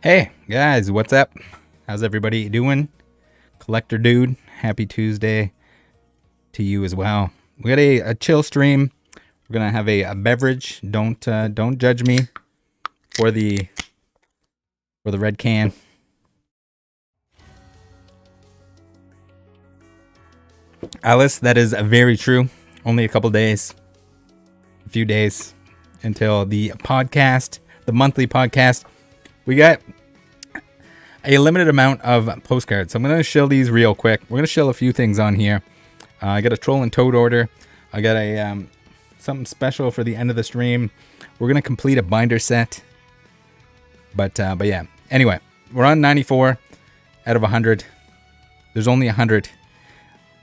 Hey guys, what's up? How's everybody doing? Collector dude, happy Tuesday to you as well. We got a chill stream. We're gonna have a beverage. Don't judge me for the red can. Alice, that is very true. Only a couple days, a few days until the podcast, the monthly podcast. We got a limited amount of postcards, so I'm going to shill these real quick. We're going to shill a few things on here. I got a Troll and Toad order. I got a something special for the end of the stream. We're going to complete a binder set. But yeah. Anyway, we're on 94 out of 100. There's only 100.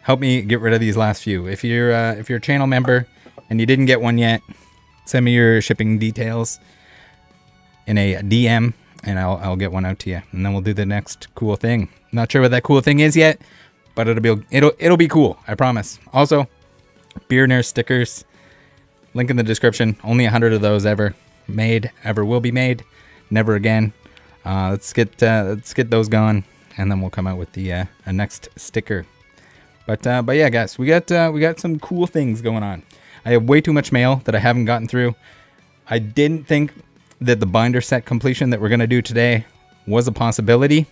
Help me get rid of these last few. If you're a channel member and you didn't get one yet, send me your shipping details in a DM. And I'll get one out to you, and then we'll do the next cool thing. Not sure what that cool thing is yet, but it'll be cool. I promise. Also, beer nurse stickers. Link in the description. Only 100 of those ever made, ever will be made. Never again. Let's get those going, and then we'll come out with the a next sticker. But yeah, guys, we got some cool things going on. I have way too much mail that I haven't gotten through. I didn't think that the binder set completion that we're going to do today was a possibility,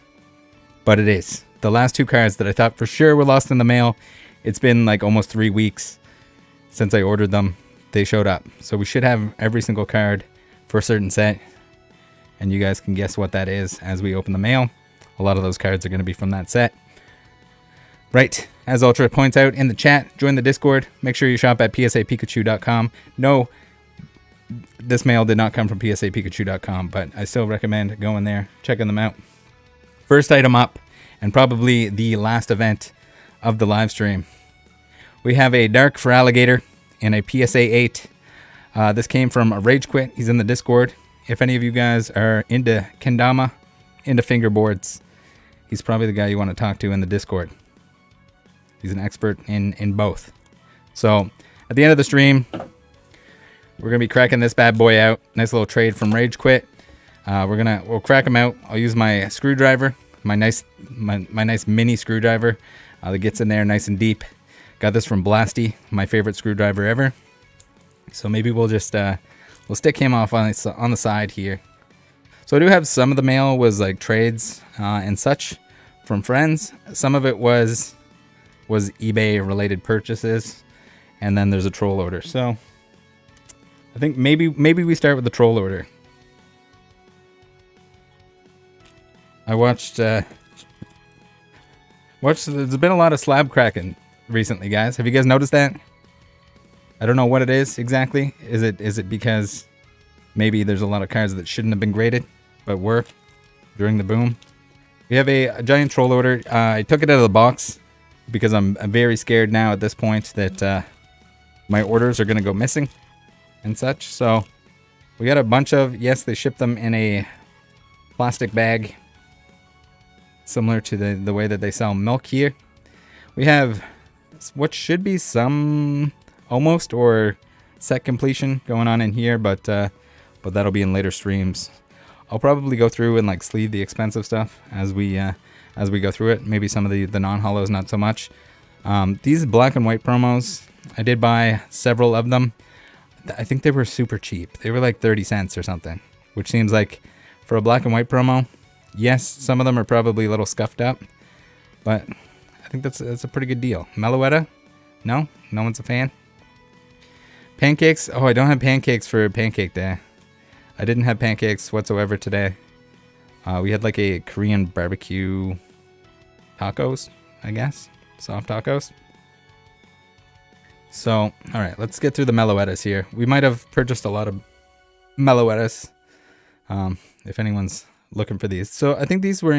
but it is. The last two cards that I thought for sure were lost in the mail, it's been like almost 3 weeks since I ordered them. They showed up. So we should have every single card for a certain set, and you guys can guess what that is as we open the mail. A lot of those cards are going to be from that set. Right, as Ultra points out in the chat, join the Discord. Make sure you shop at psapikachu.com. No, this mail did not come from psapikachu.com, but I still recommend going there, checking them out. First item up, and probably the last event of the live stream. We have a Dark for Alligator and a PSA 8. This came from a Rage Quit. He's in the Discord. If any of you guys are into kendama, into fingerboards, he's probably the guy you want to talk to in the Discord. He's an expert in both. So at the end of the stream, we're going to be cracking this bad boy out. Nice little trade from Rage Quit. We'll crack them out. I'll use my screwdriver, my nice mini screwdriver that gets in there nice and deep. Got this from Blasty, my favorite screwdriver ever. So maybe we'll just we'll stick him off on the side here. So I do have some of the mail was like trades and such from friends. Some of it was eBay related purchases, and then there's a troll order. So I think maybe we start with the troll order. I watched there's been a lot of slab cracking recently, guys. Have you guys noticed that? I don't know what it is exactly. Is it because maybe there's a lot of cards that shouldn't have been graded but were during the boom? We have a giant troll order. I took it out of the box because I'm very scared now at this point that my orders are going to go missing and such. So we got a bunch of, yes, they ship them in a plastic bag similar to the way that they sell milk here. We have what should be some almost or set completion going on in here, but that'll be in later streams. I'll probably go through and like sleeve the expensive stuff as we go through it. Maybe some of the non-hollows, not so much. These black and white promos, I did buy several of them. I think they were super cheap. They were like 30 cents or something, which seems like for a black and white promo, yes, some of them are probably a little scuffed up, but I think that's a pretty good deal. Meloetta? No one's a fan. Pancakes? Oh, I don't have pancakes for Pancake Day. I didn't have pancakes whatsoever today. We had like a Korean barbecue tacos, I guess. Soft tacos. So, all right, let's get through the Meloettas here. We might have purchased a lot of Meloettas, if anyone's looking for these. So I think these were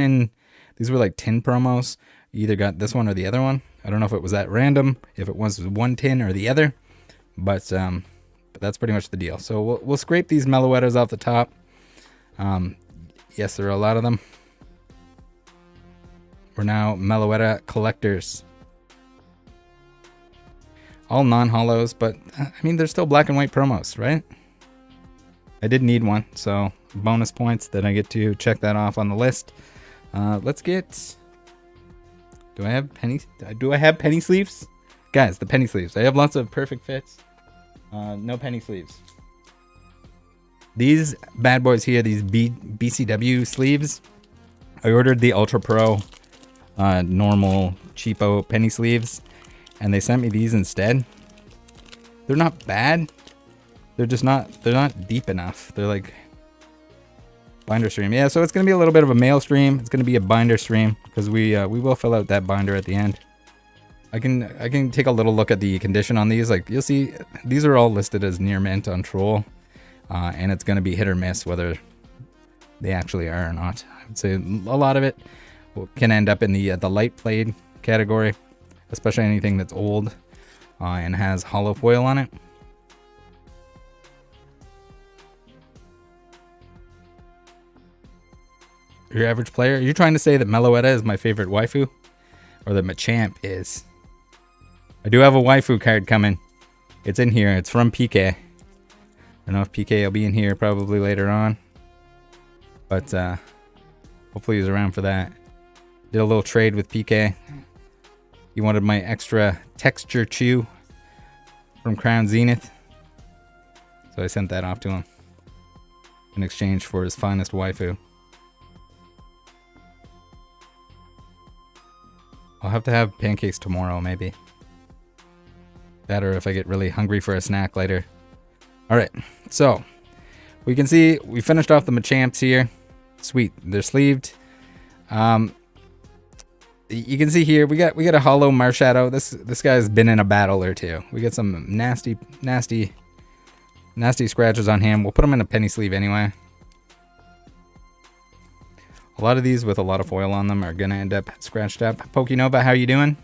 like tin promos. You either got this one or the other one. I don't know if it was that random, if it was one tin or the other, but that's pretty much the deal. So we'll scrape these Meloettas off the top. Yes, there are a lot of them. We're now Meloetta collectors. All non-hollows, but I mean, they're still black and white promos, right? I did need one, so bonus points that I get to check that off on the list. Let's get... Do I have penny sleeves? Guys, the penny sleeves. I have lots of perfect fits. No penny sleeves. These bad boys here, these BCW sleeves, I ordered the Ultra Pro normal cheapo penny sleeves, and they sent me these instead. They're not bad. They're just not, they're not deep enough. They're like binder stream. Yeah, so it's going to be a little bit of a mail stream. It's going to be a binder stream because we will fill out that binder at the end. I can take a little look at the condition on these. Like, you'll see, these are all listed as near mint on Troll. And it's going to be hit or miss whether they actually are or not. I would say a lot of it can end up in the light played category, especially anything that's old and has hollow foil on it. Your average player? Are you trying to say that Meloetta is my favorite waifu? Or that Machamp is? I do have a waifu card coming. It's in here. It's from PK. I don't know if PK will be in here probably later on. But hopefully he's around for that. Did a little trade with PK. He wanted my extra texture chew from Crown Zenith. So I sent that off to him in exchange for his finest waifu. I'll have to have pancakes tomorrow, maybe. Better if I get really hungry for a snack later. Alright, so we can see we finished off the Machamps here. Sweet, they're sleeved. You can see here we got a hollow Marshadow. This guy's been in a battle or two. We got some nasty scratches on him. We'll put him in a penny sleeve anyway. A lot of these with a lot of foil on them are gonna end up scratched up. Pokenova, how you doing?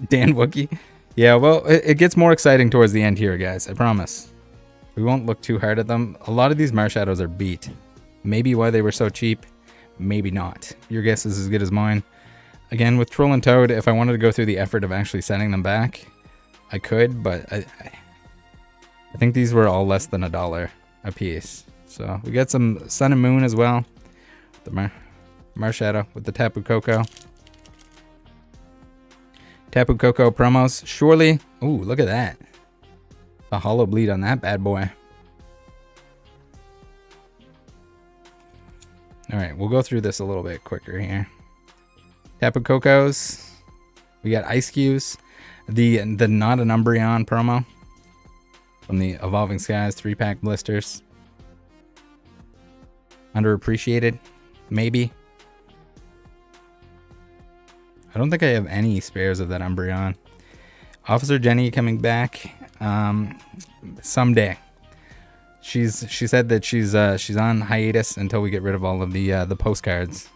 Dan Wookie. Yeah, well, it gets more exciting towards the end here, guys. I promise. We won't look too hard at them. A lot of these Marshadows are beat. Maybe why they were so cheap. Maybe not. Your guess is as good as mine. Again, with Troll and Toad, if I wanted to go through the effort of actually sending them back, I could, but I think these were all less than $1 a piece. So we got some Sun and Moon as well. The Marshadow with the Tapu Koko. Tapu Koko promos. Surely. Ooh, look at that. A hollow bleed on that bad boy. Alright, we'll go through this a little bit quicker here. Tapu Kokos. We got Ice Cubes. The Not an Umbreon promo. From the Evolving Skies 3-pack blisters. Underappreciated. Maybe. I don't think I have any spares of that Umbreon. Officer Jenny coming back someday. She said that she's on hiatus until we get rid of all of the postcards.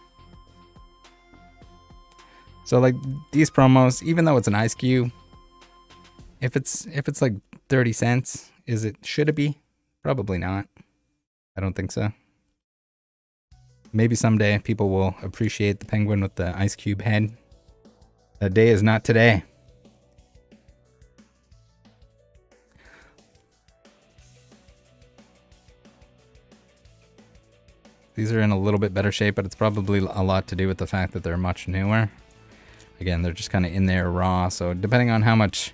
So like these promos, even though it's an ice cube, if it's like 30 cents, should it be? Probably not. I don't think so. Maybe someday people will appreciate the penguin with the ice cube head. That day is not today. These are in a little bit better shape, but it's probably a lot to do with the fact that they're much newer. Again, they're just kind of in there raw, so depending on how much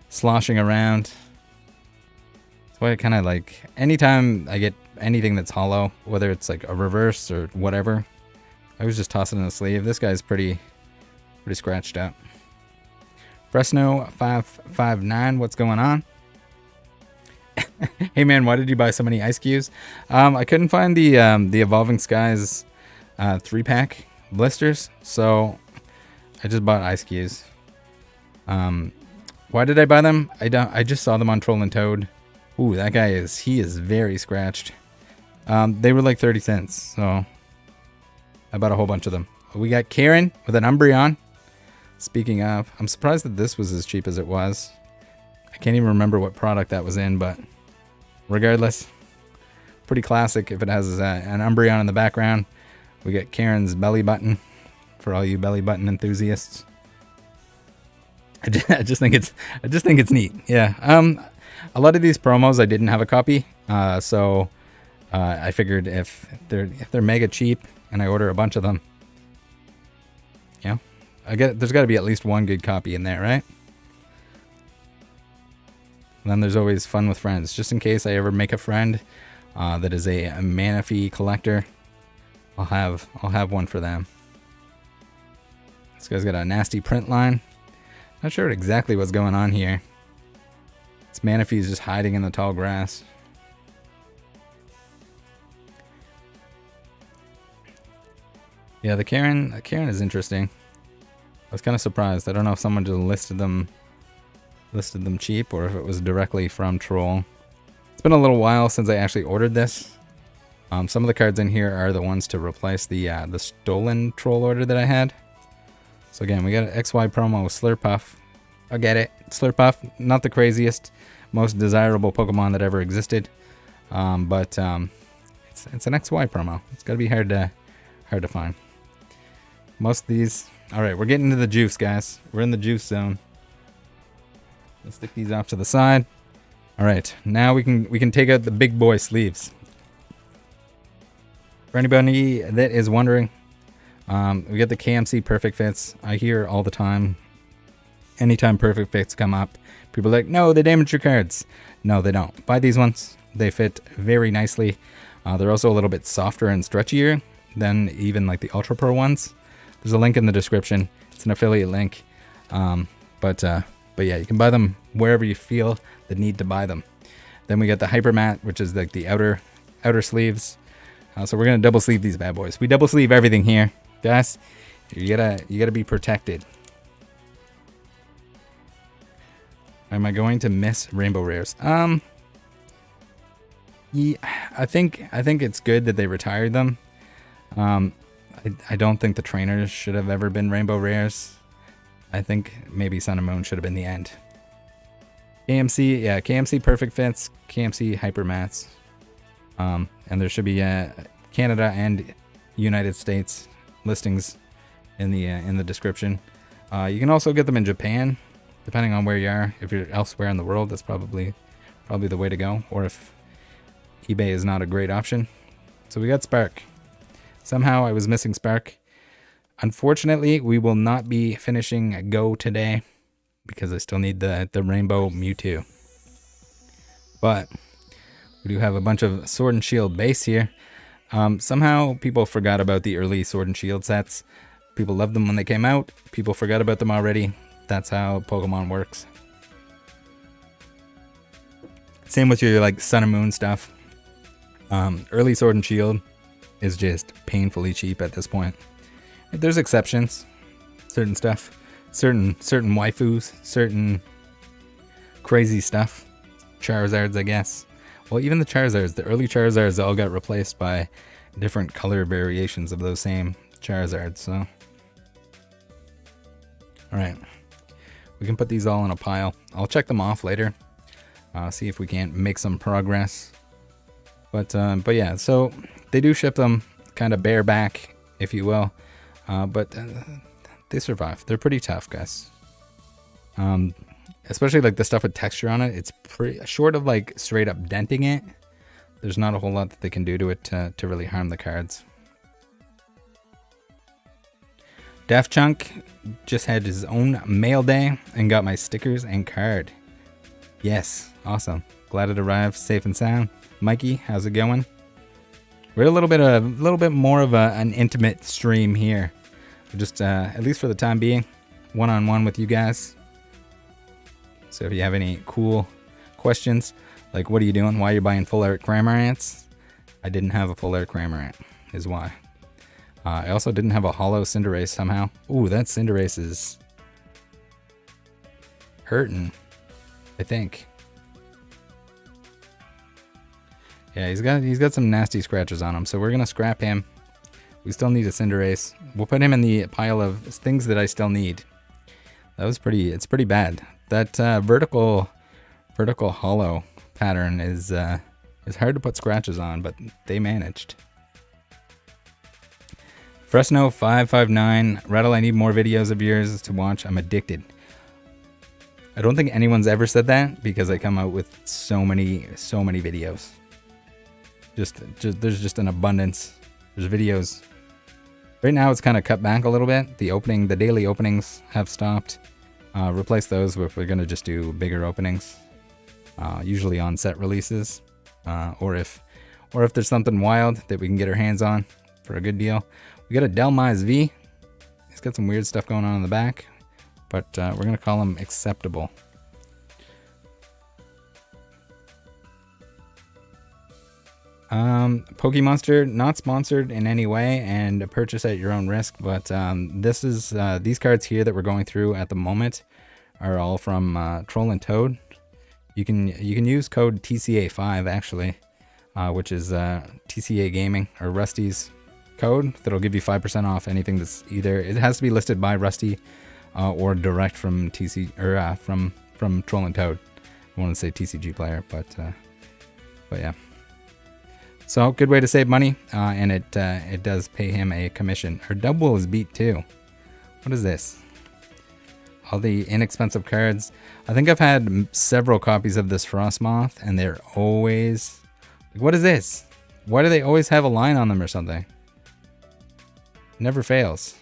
sloshing around. That's why I kind of like, anytime I get anything that's hollow, whether it's like a reverse or whatever, I always just toss it in the sleeve. This guy's pretty scratched up. Fresno 559, what's going on? Hey man, why did you buy so many ice cubes? I couldn't find the Evolving Skies 3-pack blisters, so I just bought ice cubes. Why did I buy them? I just saw them on Troll and Toad. Ooh, that guy is very scratched. They were like 30 cents, so I bought a whole bunch of them. We got Karen with an Umbreon. Speaking of, I'm surprised that this was as cheap as it was. I can't even remember what product that was in, but regardless, pretty classic if it has an Umbreon in the background. We got Karen's belly button for all you belly button enthusiasts. I just think it's neat. Yeah. A lot of these promos I didn't have a copy, so I figured if they're mega cheap and I order a bunch of them, there's got to be at least one good copy in there, right? And then there's always fun with friends, just in case I ever make a friend that is a Manaphy collector. I'll have one for them. This guy's got a nasty print line. Not sure exactly what's going on here. This Manaphy is just hiding in the tall grass. Yeah, the Karen is interesting. I was kind of surprised. I don't know if someone just listed them cheap or if it was directly from Troll. It's been a little while since I actually ordered this. Some of the cards in here are the ones to replace the stolen Troll order that I had. So again, we got an XY promo with Slurpuff. I get it. Slurpuff, not the craziest, most desirable Pokemon that ever existed. But it's an XY promo. It's got to be hard to find. Most of these. All right, we're getting into the juice, guys. We're in the juice zone. Let's stick these off to the side. All right, now we can take out the big boy sleeves. For anybody that is wondering, we get the KMC Perfect Fits. I hear all the time, anytime Perfect Fits come up, people are like, no, they damage your cards. No, they don't. Buy these ones. They fit very nicely. They're also a little bit softer and stretchier than even like the Ultra Pro ones. There's a link in the description. It's an affiliate link. But yeah, you can buy them wherever you feel the need to buy them. Then we got the Hyper Matte, which is like the outer sleeves. So we're gonna double sleeve these bad boys. We double sleeve everything here, guys. You gotta be protected. Am I going to miss Rainbow Rares? Yeah, I think it's good that they retired them. I don't think the trainers should have ever been Rainbow Rares. I think maybe Sun and Moon should have been the end. KMC, yeah, KMC Perfect Fits, KMC Hyper Mattes. And there should be Canada and United States listings in the description. You can also get them in Japan, depending on where you are. If you're elsewhere in the world, that's probably the way to go. Or if eBay is not a great option. So we got Spark. Somehow I was missing Spark. Unfortunately, we will not be finishing Go today because I still need the Rainbow Mewtwo. But we do have a bunch of Sword and Shield base here. Somehow people forgot about the early Sword and Shield sets. People loved them when they came out. People forgot about them already. That's how Pokemon works. Same with your like Sun and Moon stuff. Early Sword and Shield is just painfully cheap at this point. There's exceptions. Certain stuff. Certain waifus. Certain crazy stuff. Charizards, I guess. Well, even the Charizards, the early Charizards all got replaced by different color variations of those same Charizards, so. Alright. We can put these all in a pile. I'll check them off later. See if we can't make some progress. But yeah, so they do ship them kind of bareback, if you will. But they survive. They're pretty tough, guys. Especially like the stuff with texture on it. It's pretty short of like straight up denting it. There's not a whole lot that they can do to it to really harm the cards. Def Chunk just had his own mail day and got my stickers and card. Yes, awesome. Glad it arrived safe and sound. Mikey, how's it going? We're a little bit more of an intimate stream here. Just at least for the time being, one-on-one with you guys. So if you have any cool questions, like what are you doing? Why are you buying full art Cramorants? I didn't have a full art Cramorant, is why. I also didn't have a hollow Cinderace somehow. Ooh, that Cinderace is hurting, I think. Yeah, he's got some nasty scratches on him, so we're gonna scrap him. We still need a Cinderace. We'll put him in the pile of things that I still need. It's pretty bad. That vertical hollow pattern is hard to put scratches on, but they managed. Fresno 559, Rattle, I need more videos of yours to watch. I'm addicted. I don't think anyone's ever said that because I come out with so many videos. Just there's just an abundance. There's videos. Right now it's kind of cut back a little bit. The daily openings have stopped. Replace those with, we're gonna just do bigger openings. Usually on set releases, or if there's something wild that we can get our hands on for a good deal. We got a Delmize V. He's got some weird stuff going on in the back, but we're gonna call him acceptable. Pokemonster, not sponsored in any way, and purchase at your own risk. But this is these cards here that we're going through at the moment are all from Troll and Toad. You can use code TCA5 actually, which is TCA Gaming or Rusty's code that'll give you 5% off anything that's either, it has to be listed by Rusty or direct from TC or from Troll and Toad. I want to say TCG player, but yeah. So good way to save money, and it does pay him a commission. Our double is beat too. What is this? All the inexpensive cards. I think I've had several copies of this Frostmoth, and they're always... What is this? Why do they always have a line on them or something? Never fails.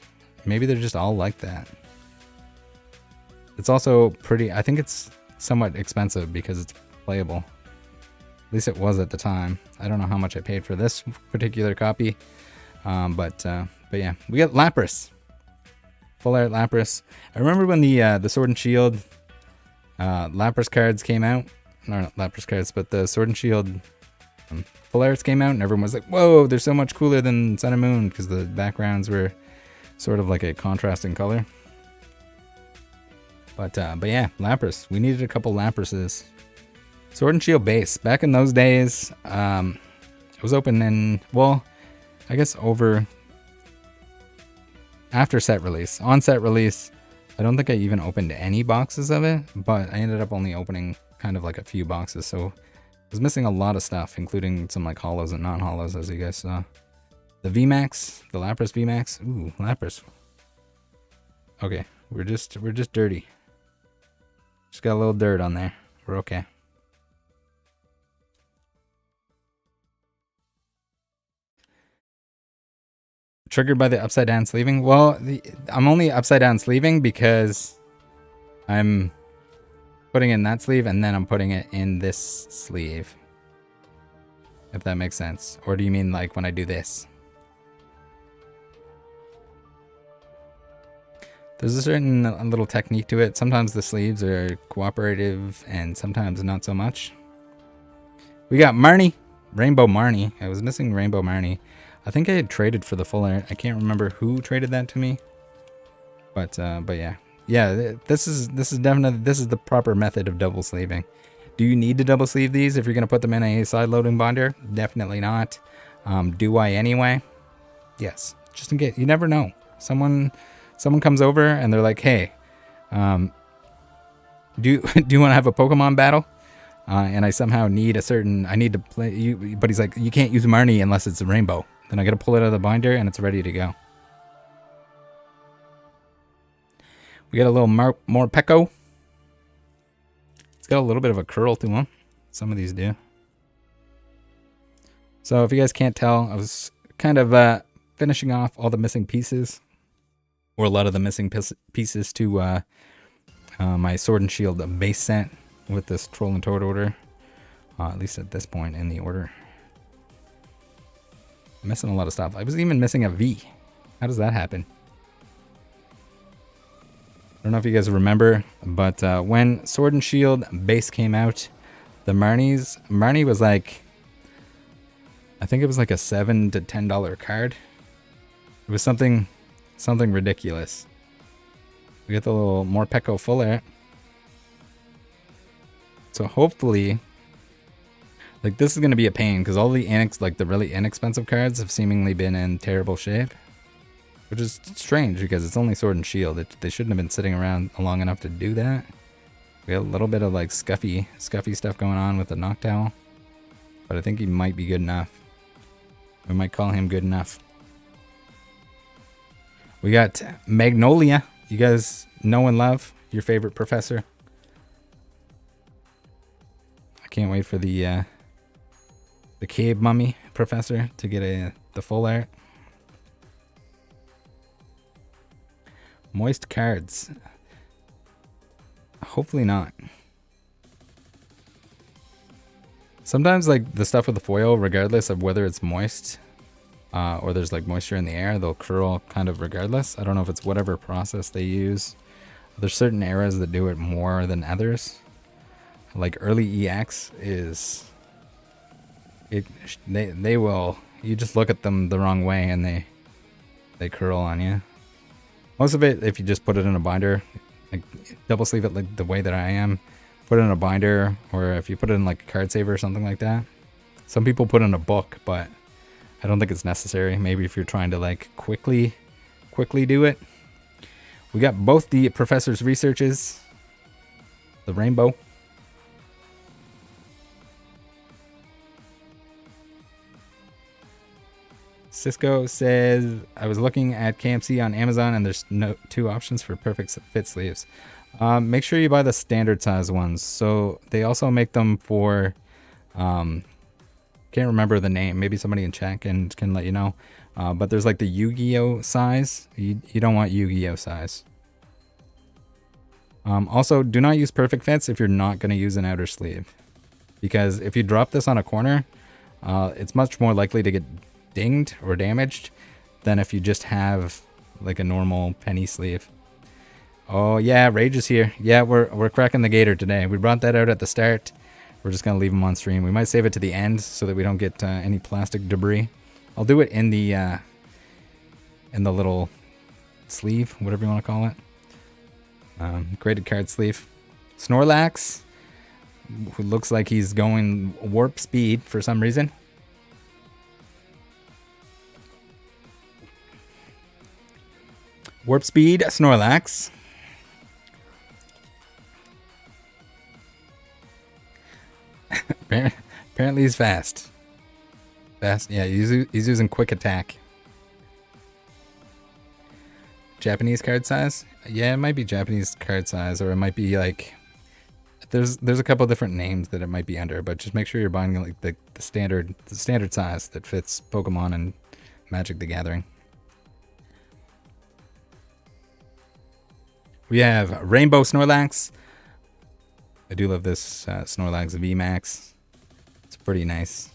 Maybe they're just all like that. It's also pretty... I think it's somewhat expensive because it's playable. At least it was at the time. I don't know how much I paid for this particular copy. But yeah. We got Lapras. Full art Lapras. I remember when the Sword and Shield Lapras cards came out. No, not Lapras cards, but the Sword and Shield full arts came out, and everyone was like, whoa, they're so much cooler than Sun and Moon, because the backgrounds were sort of like a contrasting color. But yeah, Lapras. We needed a couple Laprases. Sword and Shield base. Back in those days, it was open in, well, I guess over... After set release. On set release, I don't think I even opened any boxes of it, but I ended up only opening kind of like a few boxes, so I was missing a lot of stuff, including some like hollows and non-hollows, as you guys saw. The VMAX, the Lapras VMAX. Ooh, Lapras. Okay, we're just dirty. Just got a little dirt on there. We're okay. Triggered by the upside down sleeving? Well, I'm only upside down sleeving because I'm putting in that sleeve and then I'm putting it in this sleeve. If that makes sense. Or do you mean like when I do this? There's a certain little technique to it. Sometimes the sleeves are cooperative and sometimes not so much. We got Marnie. Rainbow Marnie. I was missing Rainbow Marnie. I think I had traded for the full art. I can't remember who traded that to me. But yeah. Yeah, this is definitely, this is the proper method of double sleeving. Do you need to double sleeve these if you're going to put them in a side loading binder? Definitely not. Do I anyway? Yes. Just in case. You never know. Someone comes over and they're like, hey, do you want to have a Pokemon battle? And I somehow need I need to play you, but he's like, you can't use Marnie unless it's a rainbow. Then I got to pull it out of the binder and it's ready to go. We got a little Morpeko. It's got a little bit of a curl to him. Some of these do. So if you guys can't tell, I was kind of finishing off all the missing pieces, or a lot of the missing pieces to my Sword and Shield base set with this Troll and Toad order. At least at this point in the order. I'm missing a lot of stuff. I was even missing a V. How does that happen? I don't know if you guys remember, but when Sword and Shield base came out, the Marnie was like, I think it was like a $7 to $10 card. It was something ridiculous. We got the little Morpeko full art. So hopefully, like, this is going to be a pain because all the the really inexpensive cards have seemingly been in terrible shape, which is strange because it's only Sword and Shield. They shouldn't have been sitting around long enough to do that. We got a little bit of like scuffy stuff going on with the Noctowl, but I think he might be good enough. We might call him good enough. We got Magnolia. You guys know and love your favorite professor. can't wait for the cave mummy professor to get the full art. Moist cards. Hopefully not. Sometimes like the stuff with the foil, regardless of whether it's moist or there's like moisture in the air, they'll curl kind of regardless. I don't know if it's whatever process they use. There's certain eras that do it more than others. Like early EX is they will, you just look at them the wrong way and they curl on you. Most of it, if you just put it in a binder, like double sleeve it like the way that I am, put it in a binder, or if you put it in like a card saver or something like that. Some people put it in a book, but I don't think it's necessary. Maybe if you're trying to like quickly do it. We got both the professor's researches, the rainbow. Cisco says, I was looking at KMC on Amazon and there's two options for Perfect Fit Sleeves. Make sure you buy the standard size ones. So they also make them for, can't remember the name. Maybe somebody in chat can let you know. But there's like the Yu-Gi-Oh size. You don't want Yu-Gi-Oh size. Also, do not use Perfect Fits if you're not going to use an outer sleeve. Because if you drop this on a corner, it's much more likely to get dinged or damaged than if you just have like a normal penny sleeve. Oh yeah, Rage is here. Yeah, we're cracking the gator today. We brought that out at the start. We're just gonna leave him on stream. We might save it to the end so that we don't get any plastic debris. I'll do it in the little sleeve, whatever you want to call it. Graded card sleeve. Snorlax, who looks like he's going warp speed for some reason. Warp speed, Snorlax. Apparently he's fast. Fast, yeah, he's using quick attack. Japanese card size? Yeah, it might be Japanese card size, or it might be like... There's a couple different names that it might be under, but just make sure you're buying like the standard size that fits Pokemon and Magic the Gathering. We have Rainbow Snorlax. I do love this Snorlax VMAX. It's pretty nice.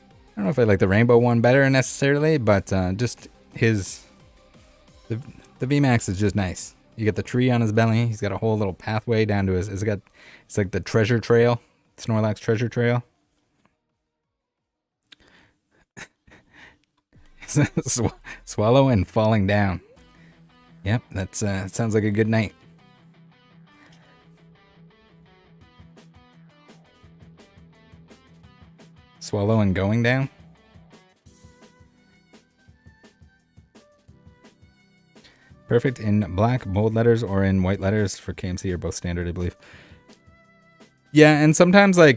I don't know if I like the Rainbow one better necessarily, but just the VMAX is just nice. You get the tree on his belly. He's got a whole little pathway down to it's like the treasure trail, Snorlax treasure trail. Swallow and falling down. Yep, that's sounds like a good night. Swallow and going down. Perfect in black bold letters or in white letters for KMC are both standard, I believe. Yeah, and sometimes the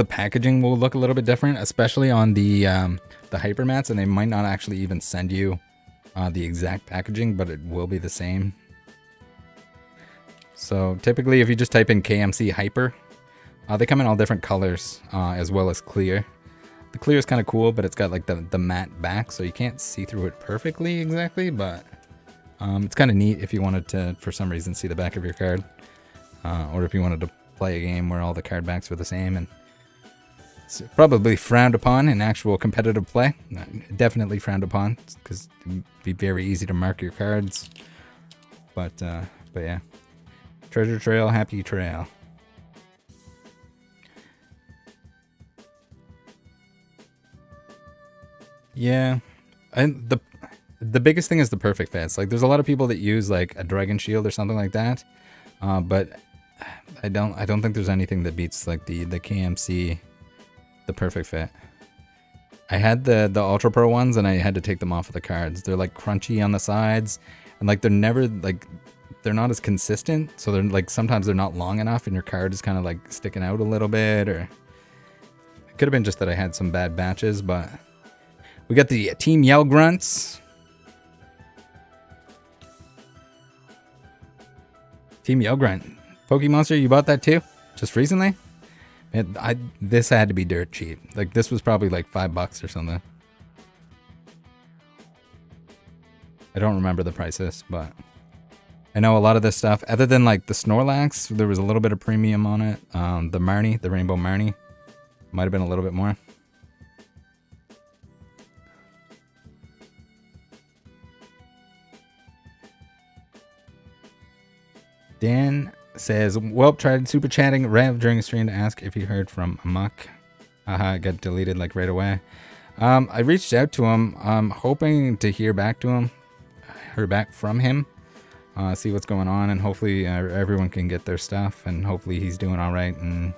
packaging will look a little bit different, especially on the hyper mats, and they might not actually even send you the exact packaging, but it will be the same. So typically, if you just type in KMC Hyper, they come in all different colors as well as clear. The clear is kind of cool, but it's got like the matte back, so you can't see through it perfectly exactly, but it's kind of neat if you wanted to, for some reason, see the back of your card. Or if you wanted to play a game where all the card backs were the same. And it's probably frowned upon in actual competitive play. Definitely frowned upon, because it'd be very easy to mark your cards. But yeah. Treasure Trail, Happy Trail. Yeah, and the biggest thing is the perfect fits. Like, there's a lot of people that use like a Dragon Shield or something like that, but I don't think there's anything that beats like the KMC, the perfect fit. I had the Ultra Pro ones and I had to take them off of the cards. They're like crunchy on the sides, and like they're never like, they're not as consistent. So they're like, sometimes they're not long enough and your card is kind of like sticking out a little bit, or it could have been just that I had some bad batches. But we got the Team Yell Grunts. Team Yell Grunt. Pokemonster, you bought that too? Just recently? This had to be dirt cheap. Like, this was probably like $5 or something. I don't remember the prices, but I know a lot of this stuff, other than like the Snorlax, there was a little bit of premium on it. The Marnie, the Rainbow Marnie, might have been a little bit more. Dan says, well, tried super chatting Rev during a stream to ask if he heard from Muck. It got deleted like right away. I reached out to him. I'm hoping to hear back from him. See what's going on, and hopefully everyone can get their stuff, and hopefully he's doing all right. And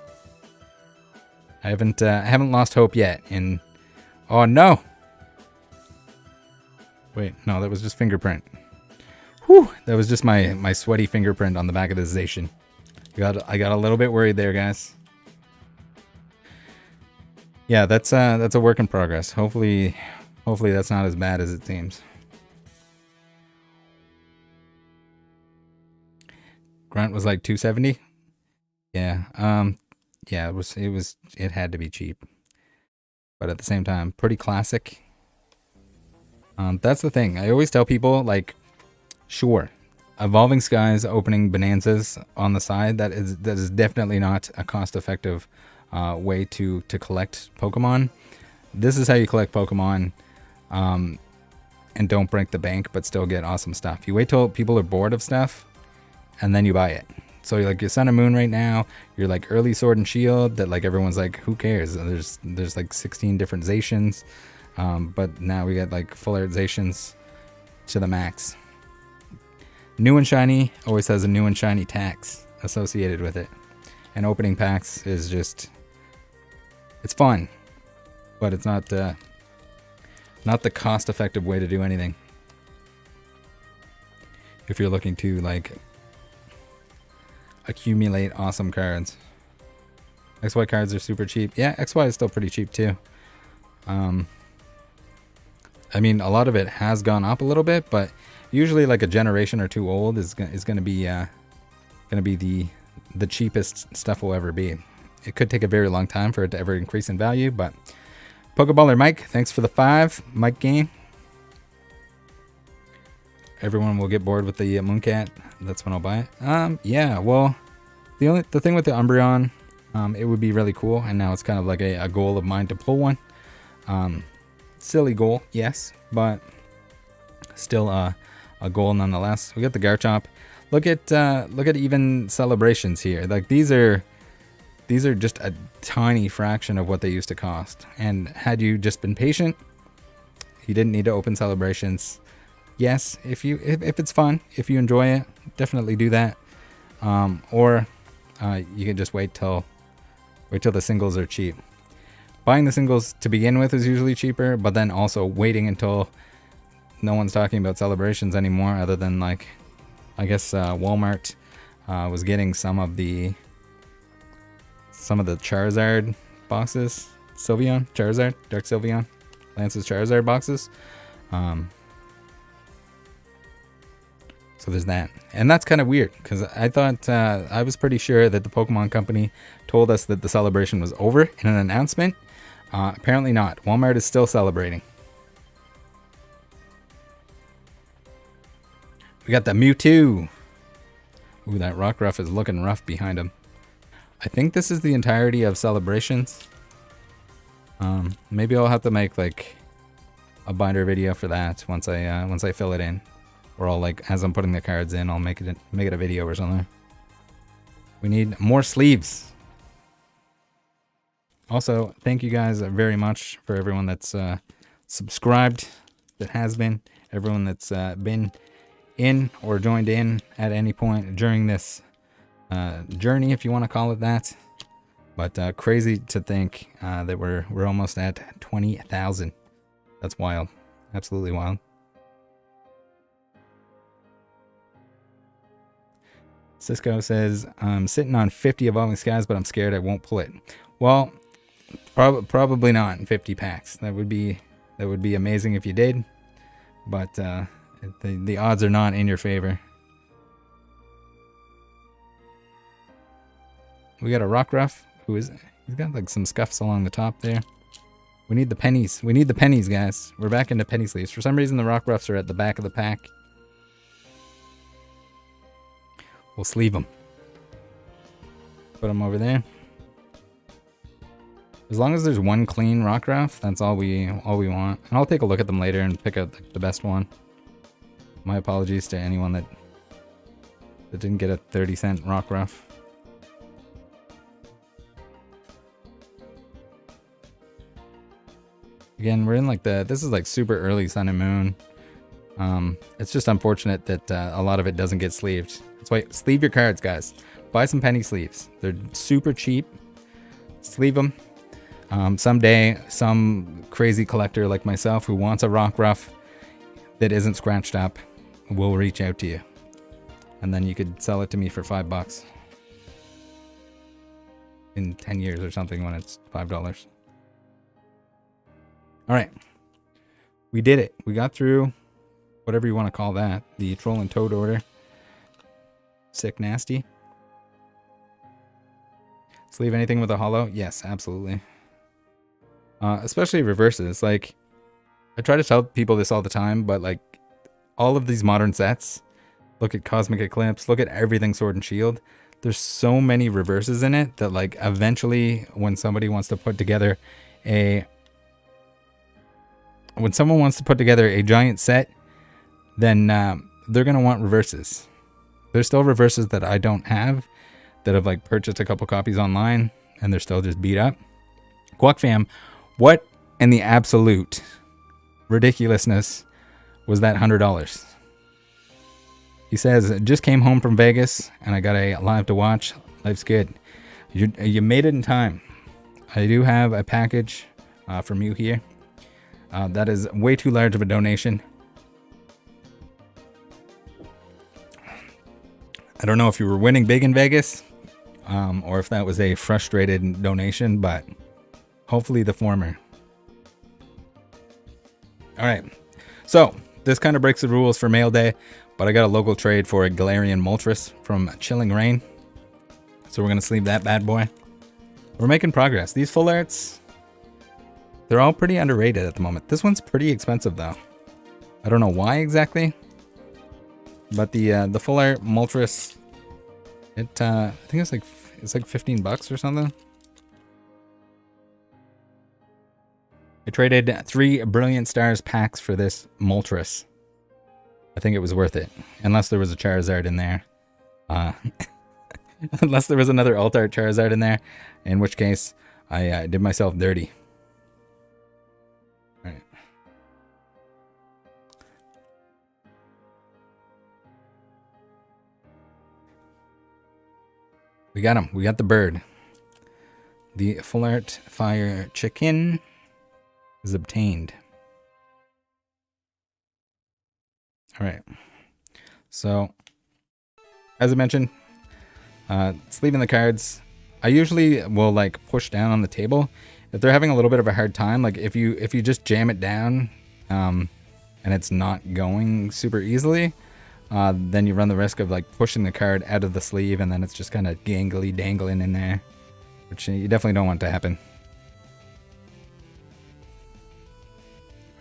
I haven't lost hope yet. And oh no, wait, no, that was just fingerprint. Whew, that was just my sweaty fingerprint on the back of the Zation. I got a little bit worried there, guys. Yeah, that's a work in progress. Hopefully that's not as bad as it seems. Grunt was like 270. Yeah. Yeah, it had to be cheap. But at the same time, pretty classic. That's the thing. I always tell people, like, sure, Evolving Skies opening bonanzas on the side, that is definitely not a cost-effective way to collect Pokemon. This is how you collect Pokemon, and don't break the bank, but still get awesome stuff. You wait till people are bored of stuff, and then you buy it. So like your Sun and Moon right now, you're like early Sword and Shield that like everyone's like, who cares? There's like 16 different Zations, but now we got like full art Zations to the max. New and shiny always has a new and shiny tax associated with it, and opening packs is just, it's fun, but it's not the cost-effective way to do anything. If you're looking to like accumulate awesome cards. XY cards are super cheap. Yeah, XY is still pretty cheap too. I mean, a lot of it has gone up a little bit, but usually like a generation or two old is going to be the cheapest stuff will ever be. It could take a very long time for it to ever increase in value, but Pokeballer Mike, thanks for the 5. Mike Game. Everyone will get bored with the Mooncat. That's when I'll buy it. Yeah, well, the thing with the Umbreon, it would be really cool, and now it's kind of like a goal of mine to pull one. Silly goal, yes, but still a goal nonetheless. We got the Garchomp. Look at even celebrations here. Like these are just a tiny fraction of what they used to cost. And had you just been patient, you didn't need to open celebrations. Yes, if it's fun, if you enjoy it, definitely do that. Or you can just wait till the singles are cheap. Buying the singles to begin with is usually cheaper, but then also waiting until no one's talking about celebrations anymore, other than like, I guess Walmart was getting some of the Charizard boxes, Charizard, Dark Sylveon, Lance's Charizard boxes. So there's that. And that's kind of weird, because I thought, I was pretty sure that the Pokemon Company told us that the celebration was over in an announcement. Apparently not. Walmart is still celebrating. We got the Mewtwo. Ooh, that Rockruff is looking rough behind him. I think this is the entirety of celebrations. Maybe I'll have to make like a binder video for that once I fill it in. Or I'll, like, as I'm putting the cards in, I'll make it a video or something. We need more sleeves. Also, thank you guys very much for everyone that's subscribed, that has been, everyone that's been in or joined in at any point during this journey, if you want to call it that. But crazy to think that we're almost at 20,000. That's wild. Absolutely wild. Cisco says, I'm sitting on 50 Evolving Skies, but I'm scared I won't pull it. Well, probably not in 50 packs. That would be amazing if you did, but the odds are not in your favor. We got a rock ruff he's got like some scuffs along the top there. We need the pennies. We need the pennies, guys. We're back into penny sleeves. For some reason, the rock ruffs are at the back of the pack. We'll sleeve them. Put them over there. As long as there's one clean rock ruff, that's all we want. And I'll take a look at them later and pick out the best one. My apologies to anyone that didn't get a 30-cent rock ruff. Again, we're in like this is like super early sun and moon. It's just unfortunate that a lot of it doesn't get sleeved. That's why sleeve your cards, guys. Buy some penny sleeves. They're super cheap. Sleeve them. Someday, some crazy collector like myself who wants a rock ruff that isn't scratched up will reach out to you. And then you could sell it to me for $5 in 10 years or something when it's $5. All right, we did it. We got through whatever you want to call that. The troll and toad order. Sick nasty. Sleeve anything with a hollow? Yes, absolutely. Especially reverses. Like, I try to tell people this all the time, but like all of these modern sets, look at Cosmic Eclipse, look at everything Sword and Shield. There's so many reverses in it that like eventually when somebody wants to put together when someone wants to put together a giant set, then they're going to want reverses. There's still reverses that I don't have that have like purchased a couple copies online and they're still just beat up. Guac fam, what in the absolute ridiculousness was that $100? He says, just came home from Vegas and I got a live to watch. Life's good. You made it in time. I do have a package from you here. That is way too large of a donation. I don't know if you were winning big in Vegas or if that was a frustrated donation, but hopefully the former. All right. So this kind of breaks the rules for mail day, but I got a local trade for a Galarian Moltres from Chilling Rain. So we're going to sleeve that bad boy. We're making progress. These full arts, they're all pretty underrated at the moment. This one's pretty expensive though. I don't know why exactly, but the full art Moltres, I think it's like $15 or something. I traded 3 Brilliant Stars packs for this Moltres. I think it was worth it, unless there was a Charizard in there. Unless there was another Alt-Art Charizard in there, in which case I did myself dirty. All right. We got him. We got the bird. The full art fire chicken is obtained. All right. So, as I mentioned, sleeving the cards, I usually will like push down on the table if they're having a little bit of a hard time. Like if you just jam it down, and it's not going super easily, then you run the risk of like pushing the card out of the sleeve, and then it's just kind of gangly dangling in there, which you definitely don't want to happen.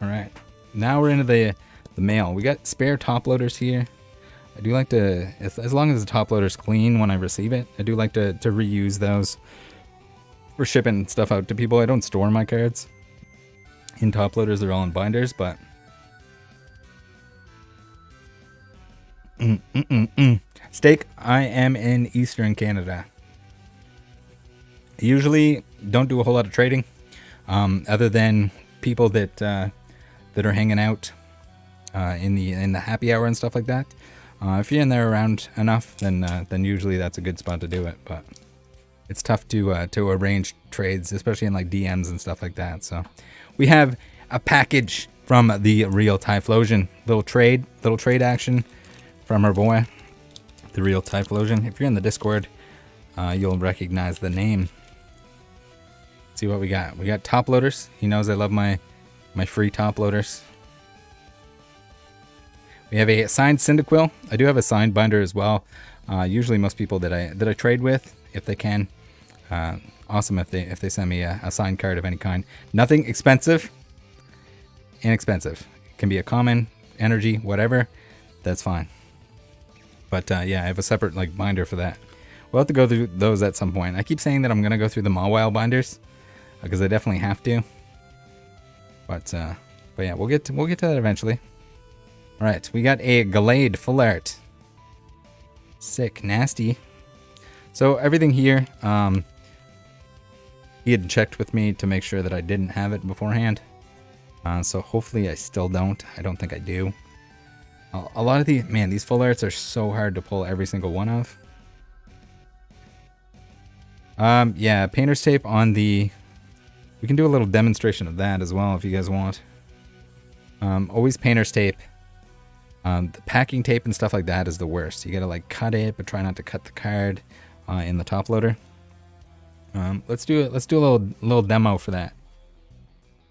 All right, now we're into the mail. We got spare top loaders here. I do like to, as long as the top loader's clean when I receive it, I do like to reuse those for shipping stuff out to people. I don't store my cards in top loaders. They're all in binders, but Steak, I am in Eastern Canada. I usually don't do a whole lot of trading, other than people that are hanging out in the happy hour and stuff like that. If you're in there around enough, then usually that's a good spot to do it. But it's tough to arrange trades, especially in like DMs and stuff like that. So we have a package from the real Typhlosion. Little trade action from our boy, the real Typhlosion. If you're in the Discord, you'll recognize the name. Let's see what we got. We got top loaders. He knows I love my free top loaders. We have a signed Cyndaquil. I do have a signed binder as well. Usually most people that I trade with, if they can, Awesome if they send me a signed card of any kind. Nothing expensive. Inexpensive. It can be a common, energy, whatever. That's fine. But yeah, I have a separate like binder for that. We'll have to go through those at some point. I keep saying that I'm gonna go through the Mawile binders because I definitely have to. But yeah, we'll get to that eventually. All right, we got a Glade full art. Sick, nasty. So everything here, he had checked with me to make sure that I didn't have it beforehand. So hopefully I still don't. I don't think I do. A lot of these full arts are so hard to pull every single one of. Yeah, painter's tape on the... We can do a little demonstration of that as well if you guys want. Always painter's tape. The packing tape and stuff like that is the worst. You gotta like cut it, but try not to cut the card in the top loader. Let's do a little demo for that.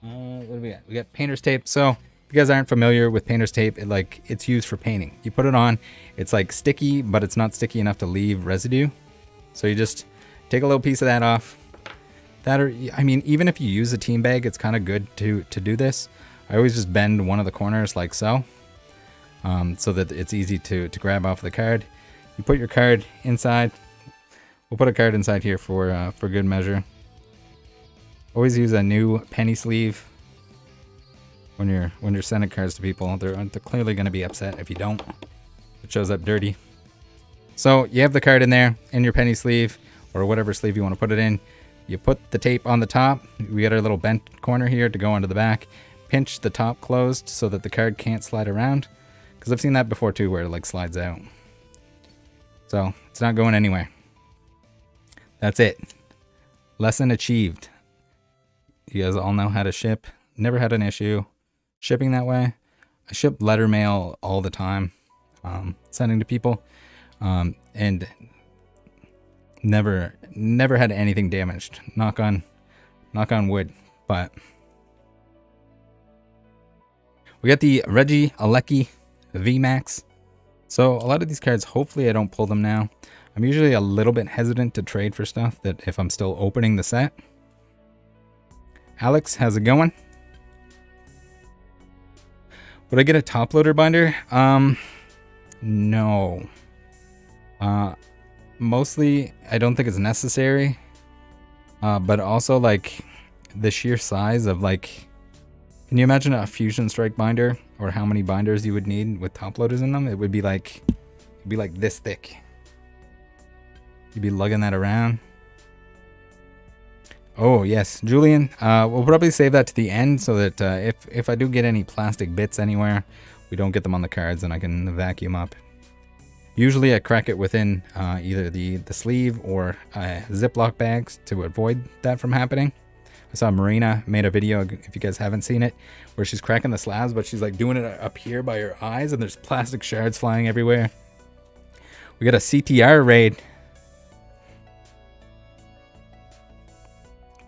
What do we got? We got painter's tape. So if you guys aren't familiar with painter's tape, it's used for painting. You put it on, it's like sticky, but it's not sticky enough to leave residue. So you just take a little piece of that off. That, or I mean, even if you use a team bag, it's kind of good to do this. I always just bend one of the corners like so, so that it's easy to grab off the card. You put your card inside. We'll put a card inside here for good measure. Always use a new penny sleeve when you're sending cards to people. They're clearly going to be upset if you don't. It shows up dirty. So you have the card in there in your penny sleeve or whatever sleeve you want to put it in. You put the tape on the top. We got our little bent corner here to go onto the back. Pinch the top closed so that the card can't slide around. Because I've seen that before too, where it like slides out. So it's not going anywhere. That's it. Lesson achieved. You guys all know how to ship. Never had an issue shipping that way. I ship letter mail all the time, sending to people, and never had anything damaged. Knock on wood. But we got the Reggie Alecki VMAX. So a lot of these cards, hopefully I don't pull them now. I'm usually a little bit hesitant to trade for stuff that if I'm still opening the set. Alex, how's it going? Would I get a top loader binder? No. Mostly, I don't think it's necessary. But also, like, the sheer size of, like... Can you imagine a Fusion Strike binder? Or how many binders you would need with top loaders in them? It would be like... It'd be like this thick. You'd be lugging that around. Oh, yes. Julian, we'll probably save that to the end so that if I do get any plastic bits anywhere, we don't get them on the cards and I can vacuum up. Usually I crack it within either the sleeve or Ziploc bags to avoid that from happening. I saw Marina made a video, if you guys haven't seen it, where she's cracking the slabs, but she's like doing it up here by her eyes and there's plastic shards flying everywhere. We got a CTR raid.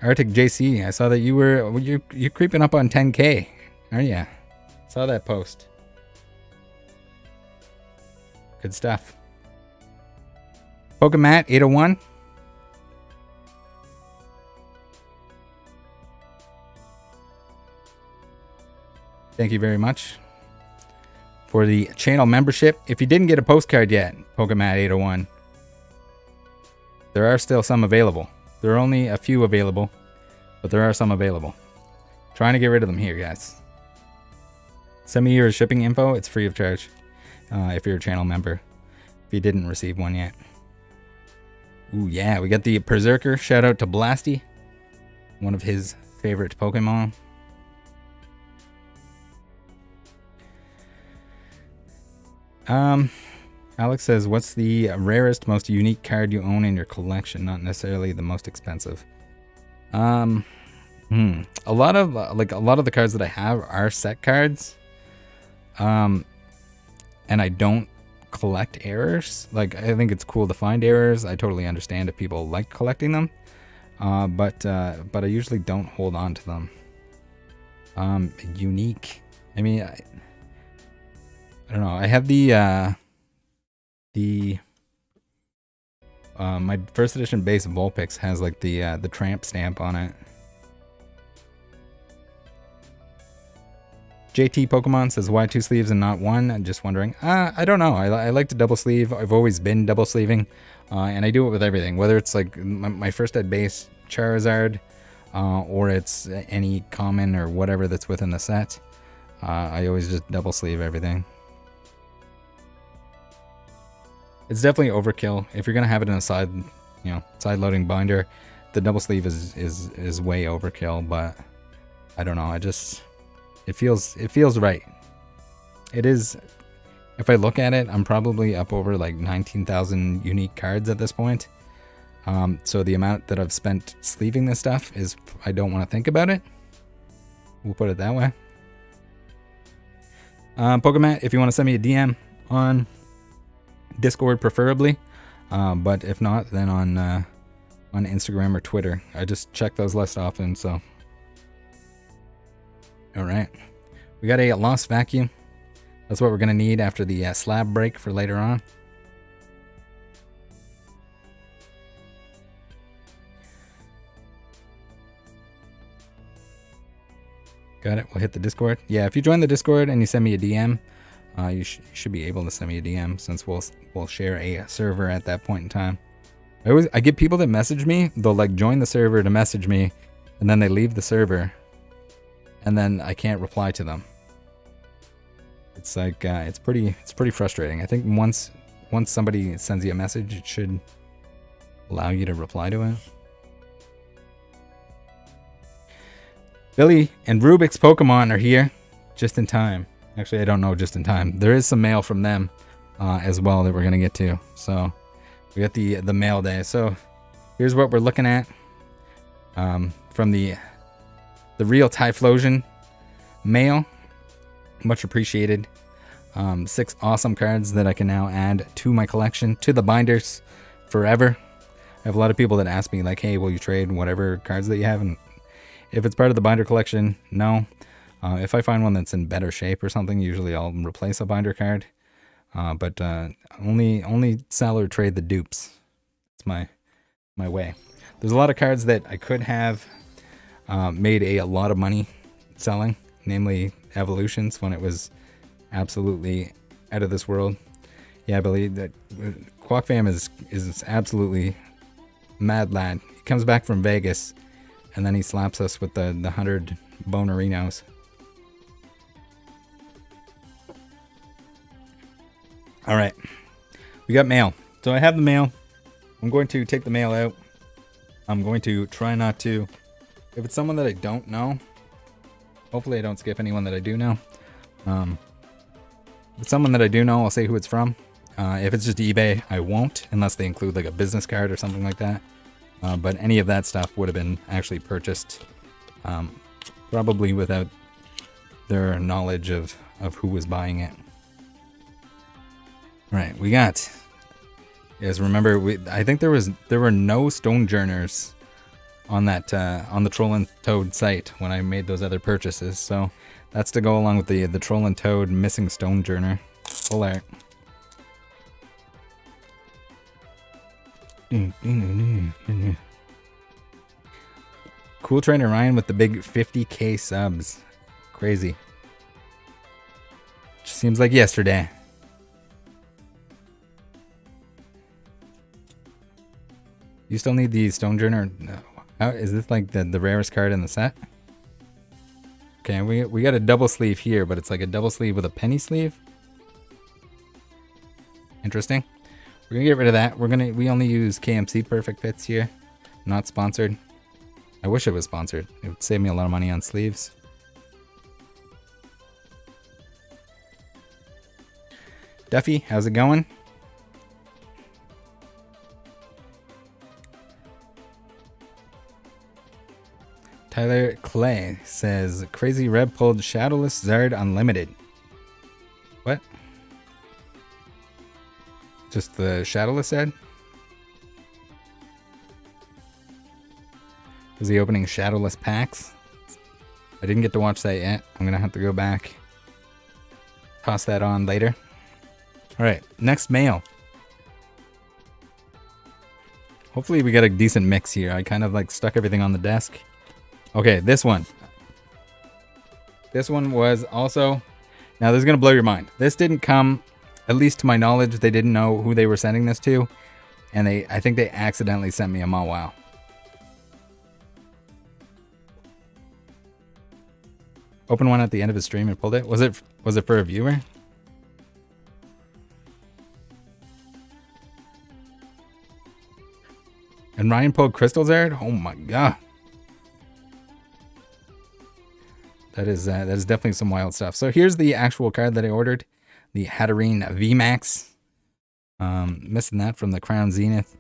Arctic JC, I saw that you're creeping up on 10K, aren't ya? Saw that post. Good stuff. Pokemon 801. Thank you very much for the channel membership. If you didn't get a postcard yet, Pokemon 801, there are still some available. There are only a few available, but there are some available. Trying to get rid of them here, guys. Send me your shipping info. It's free of charge if you're a channel member. If you didn't receive one yet. Ooh, yeah. We got the Berserker. Shout out to Blasty. One of his favorite Pokemon. Alex says, what's the rarest, most unique card you own in your collection? Not necessarily the most expensive. A lot of the cards that I have are set cards. And I don't collect errors. Like, I think it's cool to find errors. I totally understand if people like collecting them. But I usually don't hold on to them. Unique. I mean, I don't know. I have the My first edition base Vulpix has like the tramp stamp on it. JT Pokemon says, why 2 sleeves and not 1? I'm just wondering. I don't know. I like to double sleeve. I've always been double sleeving. And I do it with everything. Whether it's like my first ed base Charizard, or it's any common or whatever that's within the set. I always just double sleeve everything. It's definitely overkill. If you're gonna have it in a side loading binder, the double sleeve is way overkill. But I don't know. It feels right. It is. If I look at it, I'm probably up over like 19,000 unique cards at this point. So the amount that I've spent sleeving this stuff is, I don't want to think about it. We'll put it that way. Pokemon, if you want to send me a DM on Discord preferably, but if not, then on Instagram or Twitter. I just check those less often, so. All right, we got a lost vacuum. That's what we're gonna need after the slab break for later on. Got it. We'll hit the Discord. Yeah, if you join the Discord and you send me a DM, you should be able to send me a DM, since we'll share a server at that point in time. I get people that message me. They'll like join the server to message me, and then they leave the server, and then I can't reply to them. It's like it's pretty frustrating. I think once somebody sends you a message, it should allow you to reply to it. Billy and Rubik's Pokemon are here just in time. Actually, I don't know just in time. There is some mail from them as well that we're gonna get to. So we got the mail day. So here's what we're looking at from the real Typhlosion mail. Much appreciated. 6 awesome cards that I can now add to my collection, to the binders forever. I have a lot of people that ask me like, hey, will you trade whatever cards that you have? And if it's part of the binder collection, no. If I find one that's in better shape or something, usually I'll replace a binder card. But only sell or trade the dupes. It's my way. There's a lot of cards that I could have made a lot of money selling, namely Evolutions, when it was absolutely out of this world. Yeah, I believe that Quackfam is absolutely mad lad. He comes back from Vegas, and then he slaps us with the 100 bonerinos. All right, we got mail. So I have the mail. I'm going to take the mail out. I'm going to try not to. If it's someone that I don't know, hopefully I don't skip anyone that I do know. If it's someone that I do know, I'll say who it's from. If it's just eBay, I won't, unless they include like a business card or something like that. But any of that stuff would have been actually purchased probably without their knowledge of who was buying it. All right, we got. You guys remember? I think there were no Stonejourners on that on the Troll and Toad site when I made those other purchases. So that's to go along with the Troll and Toad missing Stonejourner. Full art. Cool Trainer Ryan with the big 50k subs. Crazy. Just seems like yesterday. You still need the Stonejourner? No. How, is this like the rarest card in the set? Okay, we got a double sleeve here, but it's like a double sleeve with a penny sleeve. Interesting. We're gonna get rid of that. We only use KMC Perfect Fits here. Not sponsored. I wish it was sponsored. It would save me a lot of money on sleeves. Duffy, how's it going? Tyler Clay says, Crazy Reb pulled Shadowless Zard Unlimited. What? Just the Shadowless ad? Was he opening Shadowless packs? I didn't get to watch that yet. I'm going to have to go back. Toss that on later. Alright, next mail. Hopefully we get a decent mix here. I kind of like stuck everything on the desk. Okay, this one. This one was also... Now this is going to blow your mind. This didn't come, at least to my knowledge, they didn't know who they were sending this to. And I think they accidentally sent me a Mawile. Open one at the end of his stream and pulled it. Was it for a viewer? And Ryan pulled Crystal Zard? Oh my god. That is definitely some wild stuff. So here's the actual card that I ordered. The Hatterene VMAX. Missing that from the Crown Zenith.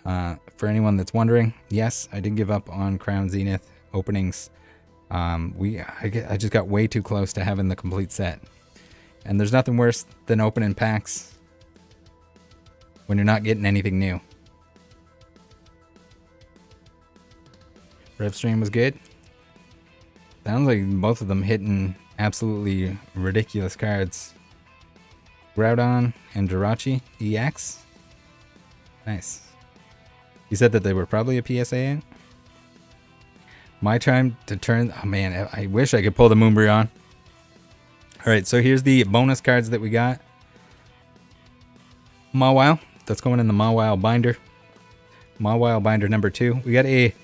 For anyone that's wondering, yes, I did give up on Crown Zenith openings. I just got way too close to having the complete set. And there's nothing worse than opening packs when you're not getting anything new. Rev stream was good. Sounds like both of them hitting absolutely ridiculous cards. Groudon and Jirachi EX. Nice. You said that they were probably a PSA in? My time to turn... Oh man, I wish I could pull the Moonbrew on. Alright, so here's the bonus cards that we got. Mawile. That's going in the Mawile binder. Mawile binder number 2. We got a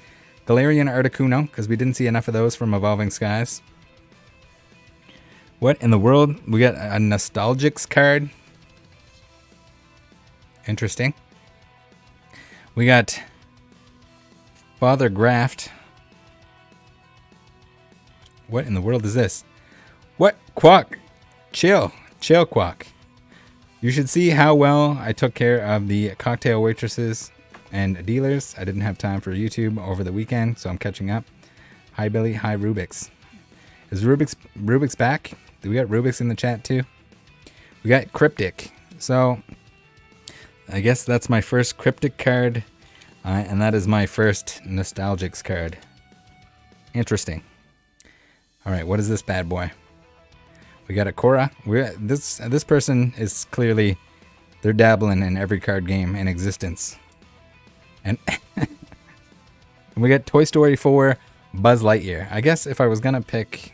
Galarian Articuno, because we didn't see enough of those from Evolving Skies. What in the world? We got a Nostalgics card. Interesting. We got Father Graft. What in the world is this? What? Quack. Chill. Chill, Quack. You should see how well I took care of the cocktail waitresses and dealers. I didn't have time for YouTube over the weekend, so I'm catching up. Hi, Billy. Hi, Rubik's. Is Rubik's back? Do we got Rubik's in the chat, too? We got Cryptic. So, I guess that's my first Cryptic card, and that is my first Nostalgics card. Interesting. All right, what is this bad boy? We got a Korra. This person is clearly, they're dabbling in every card game in existence. And we got Toy Story 4 Buzz Lightyear. I guess if I was gonna pick,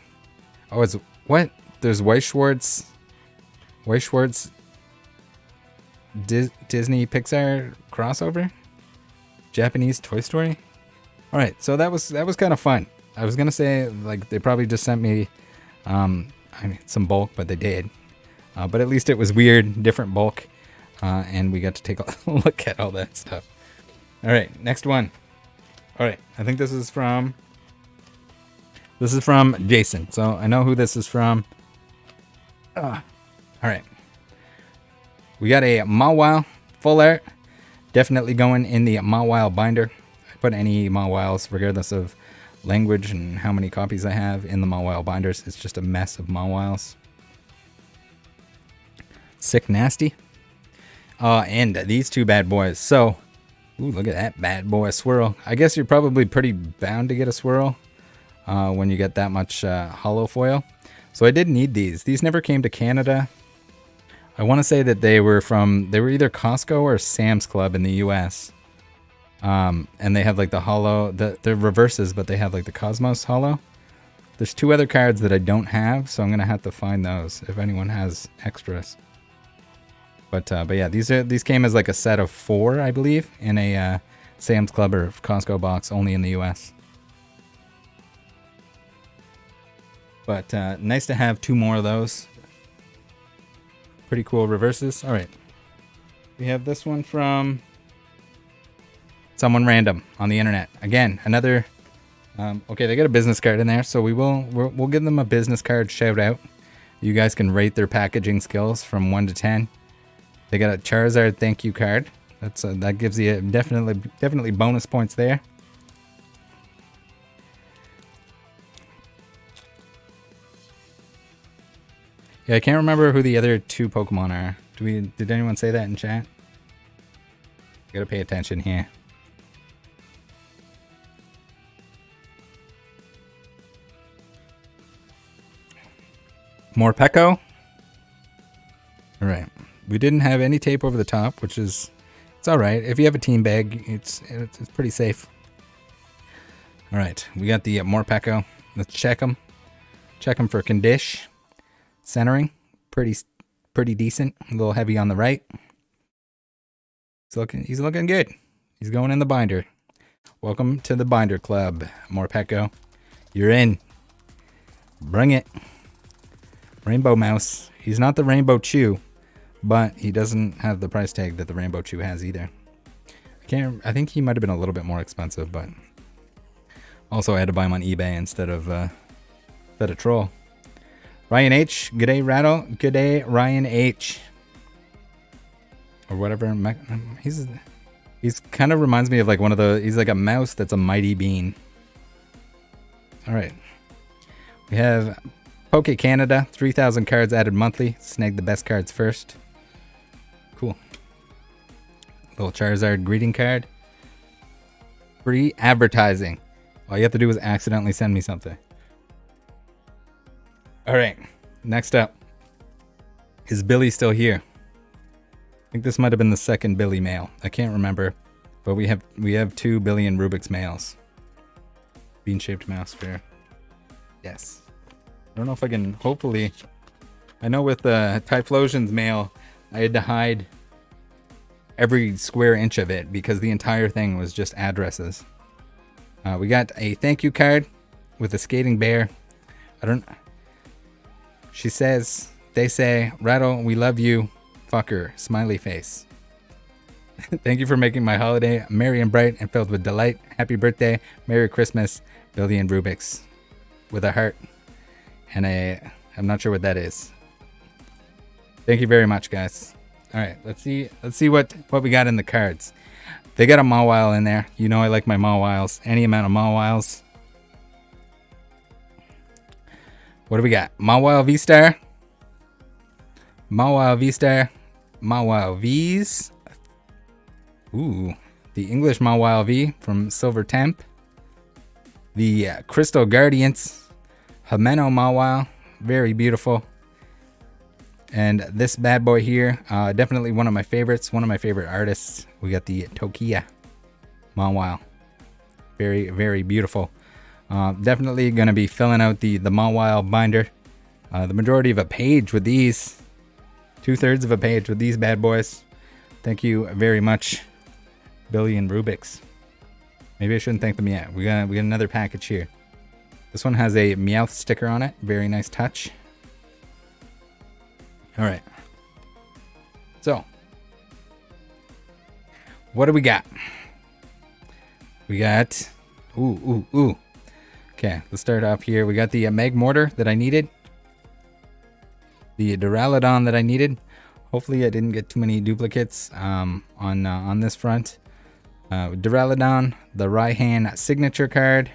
what? There's Weiss Schwartz Disney Pixar crossover, Japanese Toy Story. All right, so that was kind of fun. I was gonna say like they probably just sent me some bulk, but they did. But at least it was weird, different bulk, and we got to take a look at all that stuff. All right, next one. All right, I think this is from Jason. So I know who this is from. All right. We got a Mawile full art. Definitely going in the Mawile binder. I put any Mawiles, regardless of language and how many copies I have, in the Mawile binders. It's just a mess of Mawiles. Sick Nasty. And these two bad boys. So, ooh, look at that bad boy swirl. I guess you're probably pretty bound to get a swirl when you get that much hollow foil. So I did need these. These never came to Canada. I want to say that they were either Costco or Sam's Club in the US. And they have like the hollow, they're reverses, but they have like the Cosmos hollow. There's two other cards that I don't have, so I'm going to have to find those if anyone has extras. But yeah, these came as like a set of 4, I believe, in a Sam's Club or Costco box, only in the US. But nice to have 2 more of those. Pretty cool reverses. All right. We have this one from someone random on the internet. Again, another... okay, they got a business card in there, so we'll give them a business card shout out. You guys can rate their packaging skills from 1 to 10. They got a Charizard thank you card. That gives you definitely bonus points there. Yeah, I can't remember who the other 2 Pokemon are. Did anyone say that in chat? Gotta pay attention here. More Peko. All right. We didn't have any tape over the top, which is It's all right. If you have a team bag, it's pretty safe. All right, we got the Morpeko. Let's check them. Check them for condition. Centering, pretty decent. A little heavy on the right. He's looking good. He's going in the binder. Welcome to the binder club, Morpeko. You're in. Bring it. Rainbow Mouse. He's not the Rainbow Chew, but he doesn't have the price tag that the Rainbow Chew has either. I think he might have been a little bit more expensive, but also I had to buy him on eBay instead of Troll. Ryan H. G'day, Rattle. G'day, Ryan H. Or whatever. He's kind of reminds me of like he's like a mouse that's a mighty bean. All right. We have Poke Canada, 3,000 cards added monthly. Snag the best cards first. Cool. Little Charizard greeting card. Free advertising. All you have to do is accidentally send me something. All right. Next up. Is Billy still here? I think this might have been the second Billy mail. I can't remember. But we have 2 billion Rubik's mails. Bean-shaped mouse fair. Yes. I don't know if I can, hopefully. I know with Typhlosion's mail, I had to hide every square inch of it because the entire thing was just addresses. We got a thank you card with a skating bear. She says, they say, Rattle, we love you, fucker, smiley face. Thank you for making my holiday merry and bright and filled with delight. Happy birthday, Merry Christmas, Billion Rubik's. With a heart. And I'm not sure what that is. Thank you very much, guys. All right, let's see what we got in the cards. They got a Mawile in there. You know I like my Mawiles. Any amount of Mawiles. What do we got? Mawile V-Star. Mawile V-Star. Mawile V's. Ooh, the English Mawile V from Silver Temp. The Crystal Guardians. Himeno Mawile. Very beautiful. And this bad boy here, definitely one of my favorites. One of my favorite artists. We got the Tokia Mawile. Very, very beautiful. Definitely going to be filling out the Mawile binder. The majority of a page with these. 2/3 of a page with these bad boys. Thank you very much, Billion Rubik's. Maybe I shouldn't thank them yet. We got another package here. This one has a Meowth sticker on it. Very nice touch. All right. So, what do we got? We got, ooh. Okay, let's start off here. We got the Meg Mortar that I needed. The Duraludon that I needed. Hopefully I didn't get too many duplicates on this front. Duraludon, the Raihan signature card,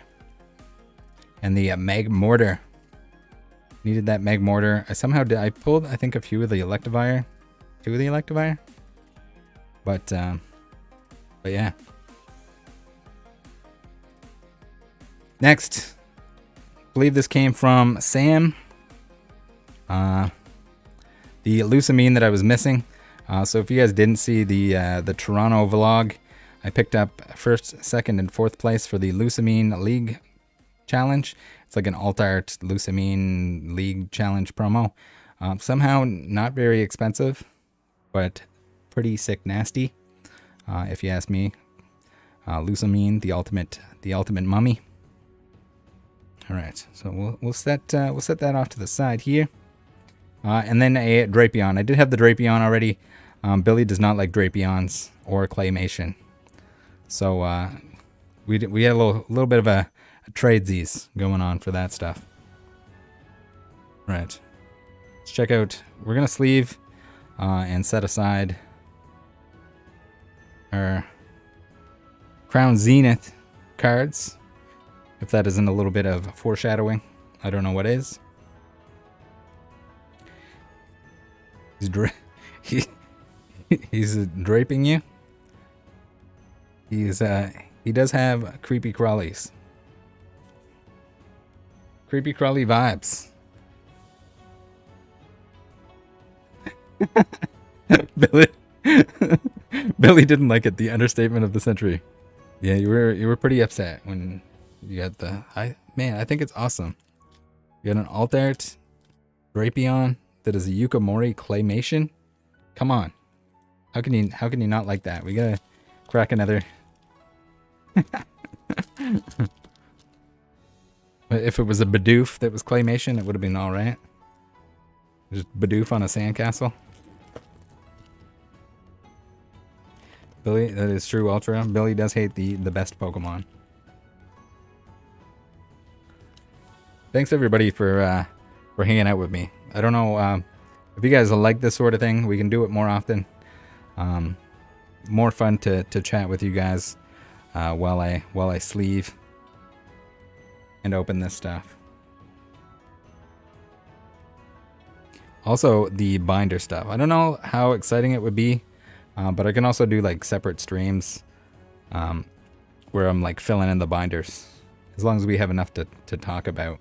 and the Meg Mortar. Needed that Meg Mortar. I pulled, I think, a few of the Electivire. 2 of the Electivire. But yeah. Next. I believe this came from Sam. The Lusamine that I was missing. So if you guys didn't see the Toronto vlog, I picked up 1st, 2nd, and 4th place for the Lusamine League Challenge. It's like an alt-art Lusamine League Challenge promo. Somehow not very expensive, but pretty sick nasty, if you ask me. Lusamine, the ultimate mummy. All right, so we'll set that off to the side here. And then a Drapion. I did have the Drapion already. Billy does not like Drapions or Claymation. So we had a little bit of a tradesies going on for that stuff. Right. Let's check out. We're going to sleeve and set aside our Crown Zenith cards. If that isn't a little bit of foreshadowing, I don't know what is. He's draping you. He does have creepy crawlies. Creepy crawly vibes. Billy Billy didn't like it. The understatement of the century. Yeah, you were pretty upset when you got the. I think it's awesome. You got an alt art Drapion that is a Yukamori claymation. Come on, how can you not like that? We gotta crack another. If it was a Bidoof that was claymation, it would have been all right. Just Bidoof on a sandcastle. Billy, that is true, Ultra. Billy does hate the best Pokemon. Thanks everybody for hanging out with me. I don't know if you guys like this sort of thing. We can do it more often. More fun to chat with you guys while I sleeve and open this stuff. Also, the binder stuff. I don't know how exciting it would be, but I can also do like separate streams where I'm like filling in the binders, as long as we have enough to talk about.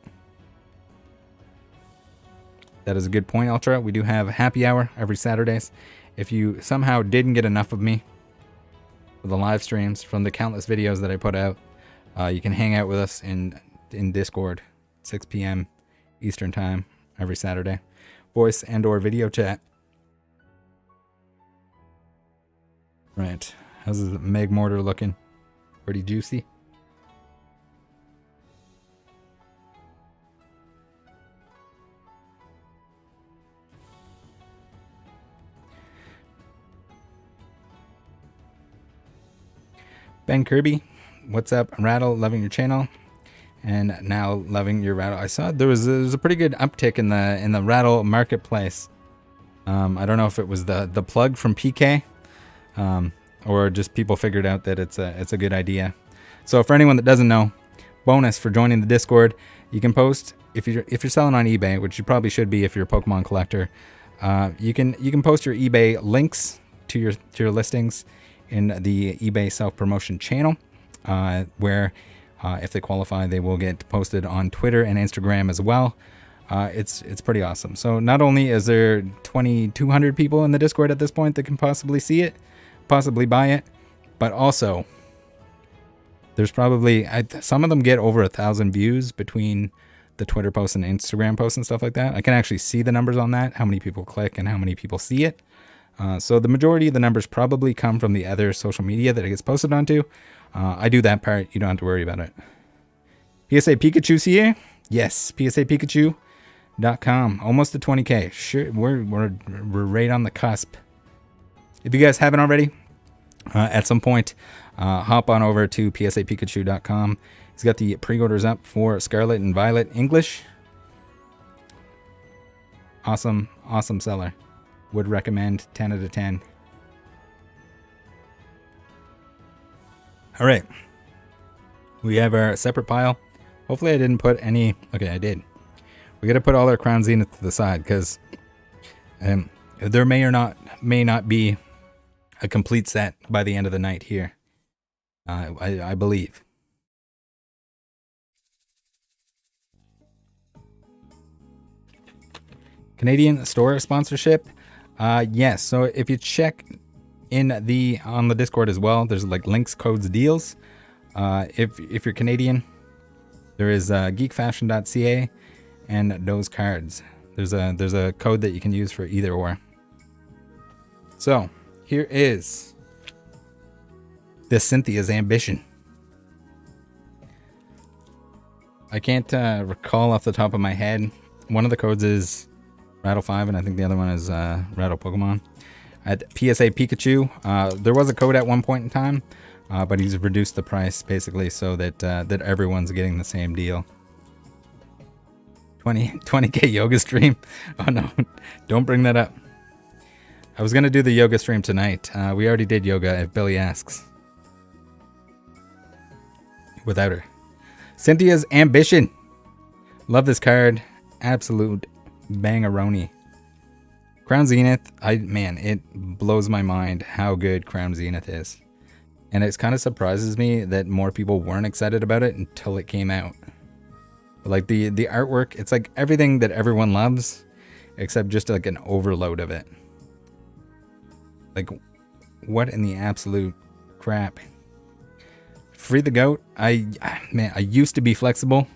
That is a good point, Ultra. We do have a happy hour every Saturdays. If you somehow didn't get enough of me for the live streams from the countless videos that I put out, you can hang out with us in Discord, 6 p.m. Eastern time every Saturday. Voice and or video chat. Right. How's the Meg Mortar looking? Pretty juicy. Ben Kirby, what's up? Rattle, loving your channel. And now loving your Rattle. I saw there was a pretty good uptick in the Rattle Marketplace. I don't know if it was the plug from PK, or just people figured out that it's a good idea. So for anyone that doesn't know, bonus for joining the Discord, you can post if you're selling on eBay, which you probably should be if you're a Pokemon collector. You can post your eBay links to your listings in the eBay self promotion channel, where if they qualify, they will get posted on Twitter and Instagram as well. It's pretty awesome. So not only is there 2,200 people in the Discord at this point that can possibly see it, possibly buy it, but also there's probably some of them get over 1,000 views between the Twitter posts and Instagram posts and stuff like that. I can actually see the numbers on that, how many people click and how many people see it. So the majority of the numbers probably come from the other social media that it gets posted onto. I do that part. You don't have to worry about it. PSA Pikachu's here. Yes, PSAPikachu.com. Almost to 20K. Sure, we're right on the cusp. If you guys haven't already, at some point, hop on over to PSAPikachu.com. He's got the pre-orders up for Scarlett and Violet English. Awesome seller. Would recommend. 10 out of 10. All right, we have our separate pile. Hopefully I didn't put any. Okay, I did. We got to put all our Crown Zenith to the side because there may not be a complete set by the end of the night here. I believe. Canadian store sponsorship. Yes. So if you check on the Discord as well, there's like links, codes, deals. If you're Canadian, there is geekfashion.ca and those cards. There's a code that you can use for either or. So here is this Cynthia's Ambition. I can't recall off the top of my head. One of the codes is Rattle 5, and I think the other one is Rattle Pokemon. At PSA Pikachu, there was a code at one point in time, but he's reduced the price basically so that everyone's getting the same deal. 20K yoga stream. Oh no, don't bring that up. I was gonna do the yoga stream tonight. We already did yoga if Billy asks. Without her. Cynthia's Ambition. Love this card. Absolute bangaroni. Crown Zenith, it blows my mind how good Crown Zenith is. And it kind of surprises me that more people weren't excited about it until it came out. Like the artwork, it's like everything that everyone loves, except just like an overload of it. Like what in the absolute crap? Free the goat. Man, I used to be flexible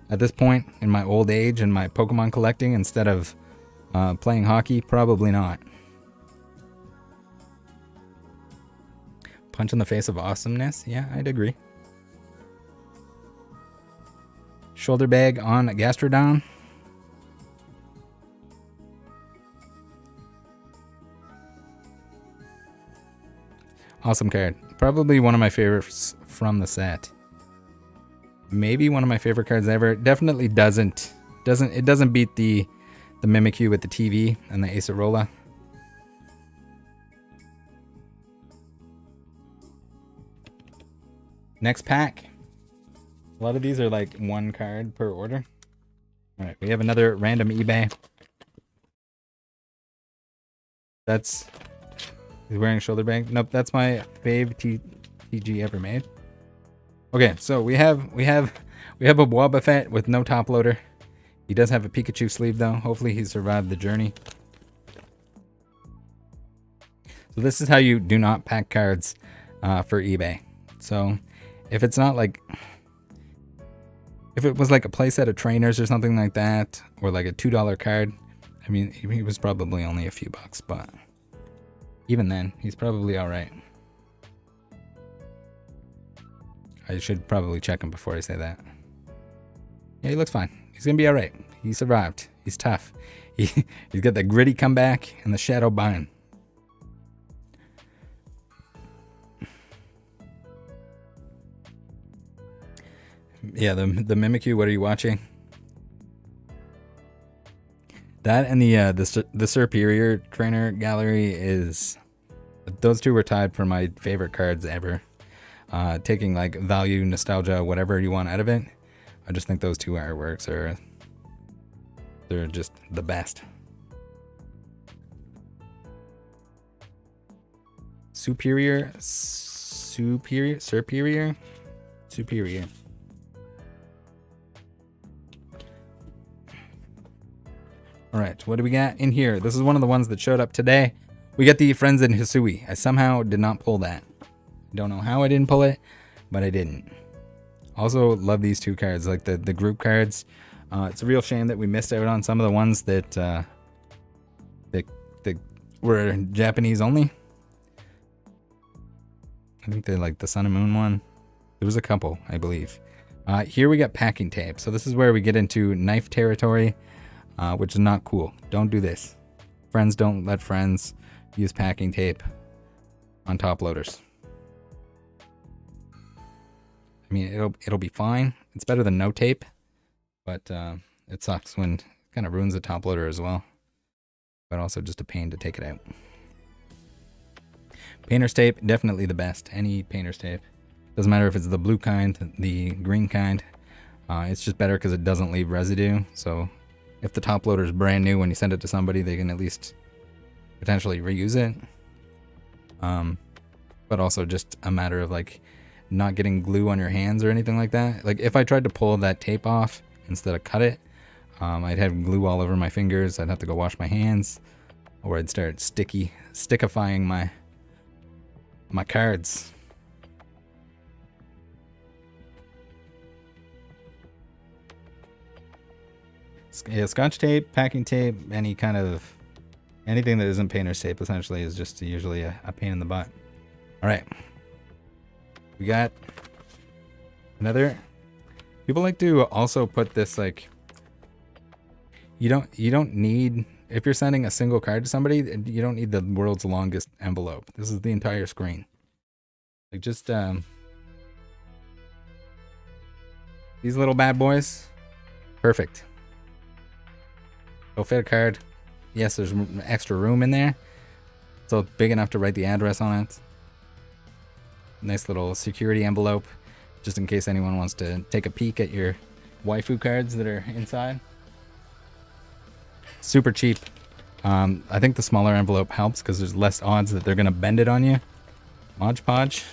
at this point in my old age and my Pokemon collecting instead of playing hockey. Probably not. Punch in the face of awesomeness. Yeah, I'd agree. Shoulder bag on Gastrodon. Awesome card. Probably one of my favorites from the set. Maybe one of my favorite cards ever. It definitely doesn't beat the Mimikyu with the TV and the Acerola. Next pack. A lot of these are like one card per order. All right, we have another random eBay. He's wearing a shoulder bag. Nope, that's my fave TG ever made. Okay, so we have a Wobbuffet with no top loader. He does have a Pikachu sleeve though. Hopefully he survived the journey. So this is how you do not pack cards for eBay. So if it's not like, if it was like a playset of trainers or something like that, or like a $2 card, I mean, he was probably only a few bucks, but even then, he's probably all right. I should probably check him before I say that. Yeah, he looks fine. He's gonna be all right. He survived. He's tough. He's got the gritty comeback and the shadow bind. Yeah, the Mimikyu. What are you watching? That and the Superior Trainer Gallery is... Those two were tied for my favorite cards ever. Taking like value, nostalgia, whatever you want out of it. I just think those two artworks they're just the best. Superior. All right, what do we got in here? This is one of the ones that showed up today. We got the Friends in Hisui. I somehow did not pull that. Don't know how I didn't pull it, but I didn't. Also, love these two cards, like the group cards. It's a real shame that we missed out on some of the ones that were Japanese only. I think they're like the Sun and Moon one. There was a couple, I believe. Here we got packing tape. So this is where we get into knife territory, which is not cool. Don't do this. Friends don't let friends use packing tape on top loaders. I mean, it'll be fine. It's better than no tape, but it sucks when it kind of ruins the top loader as well. But also just a pain to take it out. Painter's tape, definitely the best. Any painter's tape. Doesn't matter if it's the blue kind, the green kind. It's just better because it doesn't leave residue. So if the top loader is brand new, when you send it to somebody, they can at least potentially reuse it. But also just a matter of like not getting glue on your hands or anything like that. Like if I tried to pull that tape off instead of cut it, I'd have glue all over my fingers. I'd have to go wash my hands, or I'd start stickifying my cards. Yeah, scotch tape, packing tape, anything that isn't painter's tape essentially is just usually a pain in the butt. All right, we got another. People like to also put this like, you don't need, if you're sending a single card to somebody, you don't need the world's longest envelope. This is the entire screen. Like just these little bad boys, perfect. Go fit a card. Yes, there's extra room in there, so big enough to write the address on it. Nice little security envelope, just in case anyone wants to take a peek at your waifu cards that are inside. Super cheap. I think the smaller envelope helps because there's less odds that they're gonna bend it on you. Mod Podge.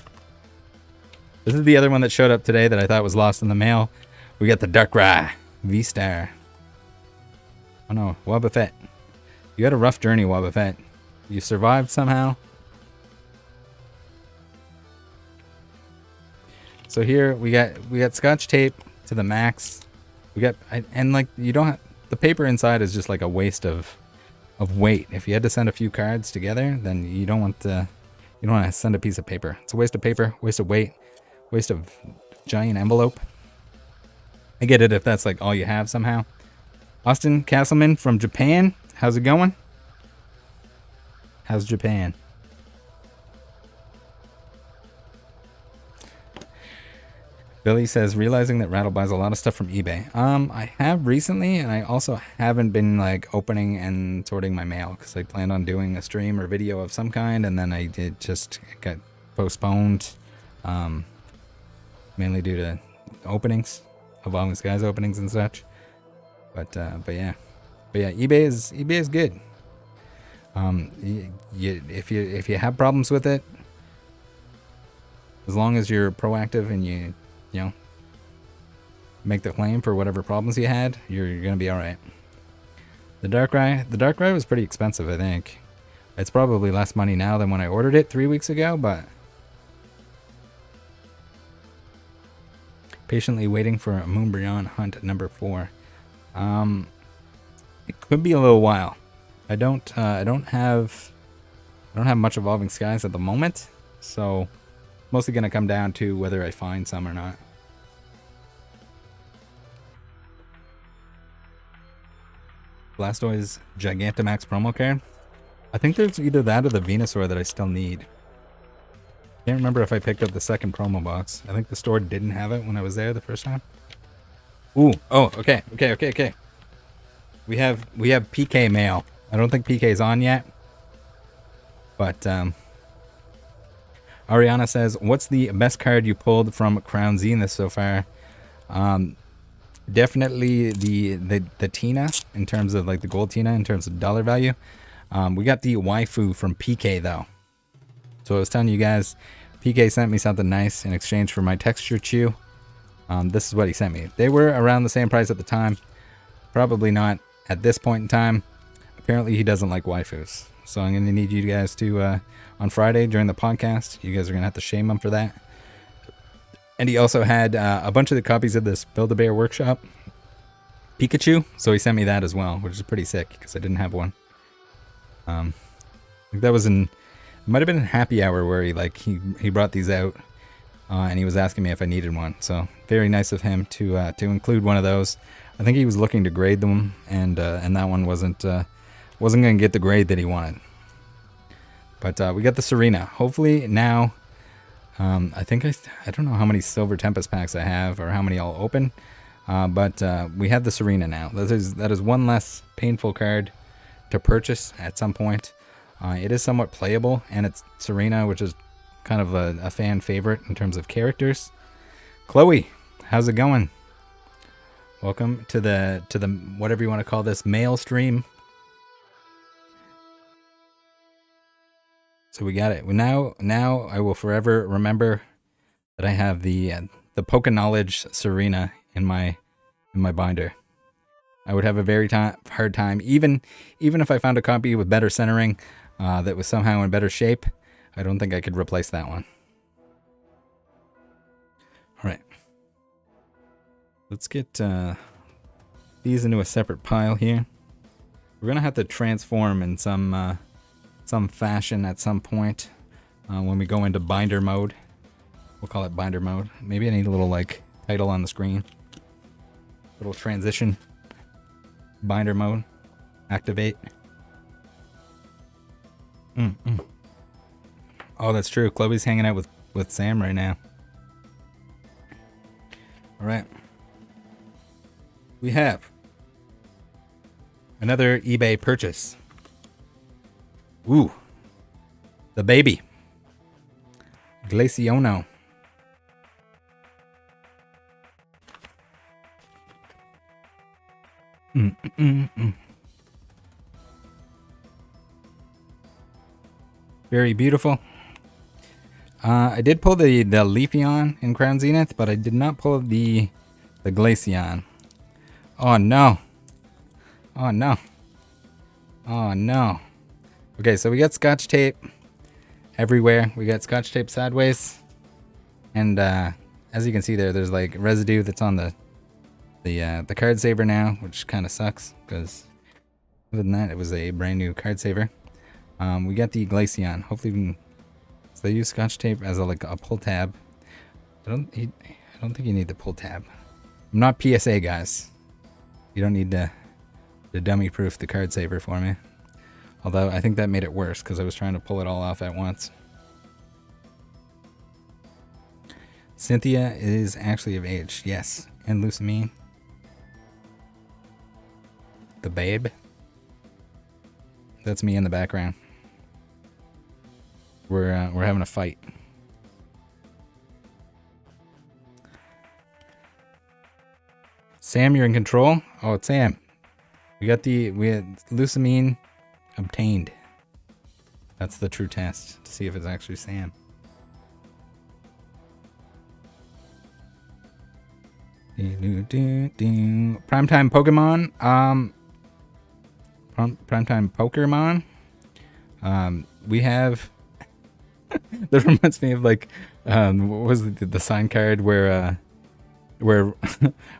This is the other one that showed up today that I thought was lost in the mail. We got the Darkrai V-Star. Oh no, Wobbuffet. You had a rough journey, Wobbuffet. You survived somehow. So here we got scotch tape to the max. We got and like you don't have, the paper inside is just like a waste of weight. If you had to send a few cards together, then you don't want to send a piece of paper. It's a waste of paper, waste of weight, waste of giant envelope. I get it if that's like all you have somehow. Austin Castleman from Japan, how's it going? How's Japan? Billy says, realizing that Rattle buys a lot of stuff from eBay. I have recently, and I also haven't been like opening and sorting my mail because I planned on doing a stream or video of some kind, and then I did just got postponed, mainly due to openings, Evolving Skies openings and such. But yeah, eBay is good. If you have problems with it, as long as you're proactive and you know, make the claim for whatever problems you had, you're gonna be all right. The Darkrai was pretty expensive, I think. It's probably less money now than when I ordered it 3 weeks ago, but patiently waiting for a Moonbryon hunt number 4. It could be a little while. I don't have much Evolving Skies at the moment, so mostly gonna come down to whether I find some or not. Blastoise Gigantamax promo card. I think there's either that or the Venusaur that I still need. Can't remember if I picked up the second promo box. I think the store didn't have it when I was there the first time. Ooh, oh, okay. We have PK mail. I don't think PK's on yet. But Ariana says, what's the best card you pulled from Crown Zenith so far? Definitely the Tina, in terms of like the gold Tina, in terms of dollar value. We got the waifu from PK though. So I was telling you guys, PK sent me something nice in exchange for my texture chew. This is what he sent me. They were around the same price at the time. Probably not at this point in time. Apparently he doesn't like waifus. So I'm going to need you guys to, on Friday during the podcast, you guys are going to have to shame him for that. And he also had a bunch of the copies of this Build-A-Bear Workshop Pikachu. So he sent me that as well, which is pretty sick because I didn't have one. I think that was it might have been in Happy Hour where he brought these out and he was asking me if I needed one. So very nice of him to include one of those. I think he was looking to grade them, and that one wasn't going to get the grade that he wanted. But we got the Serena. Hopefully now, I think I don't know how many Silver Tempest packs I have or how many I'll open, but we have the Serena now. That is one less painful card to purchase at some point. It is somewhat playable, and it's Serena, which is kind of a fan favorite in terms of characters. Chloe, how's it going? Welcome to the whatever you want to call this mail stream. So we got it. Now I will forever remember that I have the Poké-Knowledge Serena in my binder. I would have a very hard time, even if I found a copy with better centering, that was somehow in better shape. I don't think I could replace that one. All right. Let's get these into a separate pile here. We're gonna have to transform in some fashion at some point when we go into binder mode. We'll call it binder mode. Maybe I need a little like title on the screen. Little transition. Binder mode. Activate. Oh, that's true. Chloe's hanging out with Sam right now. All right. We have another eBay purchase. Ooh. The baby. Glaceono. Very beautiful. I did pull the Leafeon in Crown Zenith, but I did not pull the Glaceon. Oh no. Oh no. Oh no. Okay, so we got scotch tape everywhere. We got scotch tape sideways. And as you can see there's like residue that's on the card saver now, which kind of sucks because other than that, it was a brand new card saver. We got the Glaceon. Hopefully, we can. So they use Scotch tape as like a pull tab. I don't think you need the pull tab. I'm not PSA, guys. You don't need to dummy proof the card saver for me. Although I think that made it worse because I was trying to pull it all off at once. Cynthia is actually of age, yes, and Lucamine. The babe. That's me in the background. We're having a fight. Sam, you're in control. Oh, it's Sam. We had Lucamine obtained. That's the true test to see if it's actually Sam. Primetime Pokemon. Primetime Pokemon. We have. That reminds me of like, what was the sign card where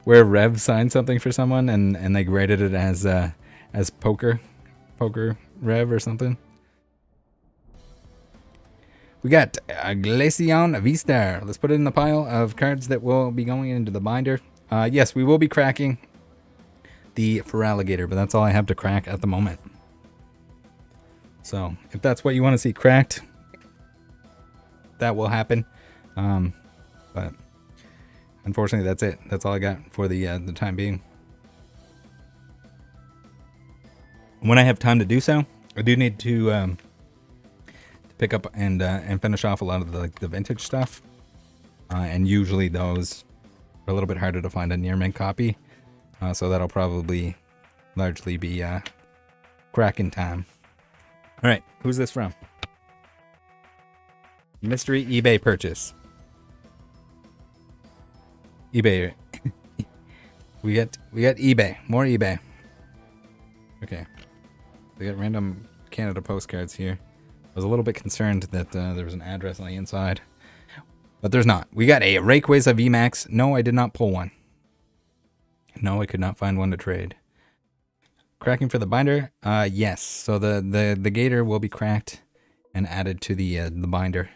Rev signed something for someone and they graded it as poker Rev or something. We got a Glaceon V-Star. Let's put it in the pile of cards that will be going into the binder. Yes, we will be cracking the Feraligatr, but that's all I have to crack at the moment. So if that's what you want to see cracked, that will happen. But unfortunately, that's it. That's all I got for the time being. When I have time to do so, I do need to pick up and finish off a lot of the vintage stuff. And usually those are a little bit harder to find a near mint copy. So that'll probably largely be cracking time. All right, who's this from? Mystery eBay purchase. eBay. we got eBay. More eBay. Okay. They got random Canada postcards here. I was a little bit concerned that there was an address on the inside, but there's not. We got a Rayquaza VMAX. No, I did not pull one. No, I could not find one to trade. Cracking for the binder? Yes. So the gator will be cracked and added to the binder.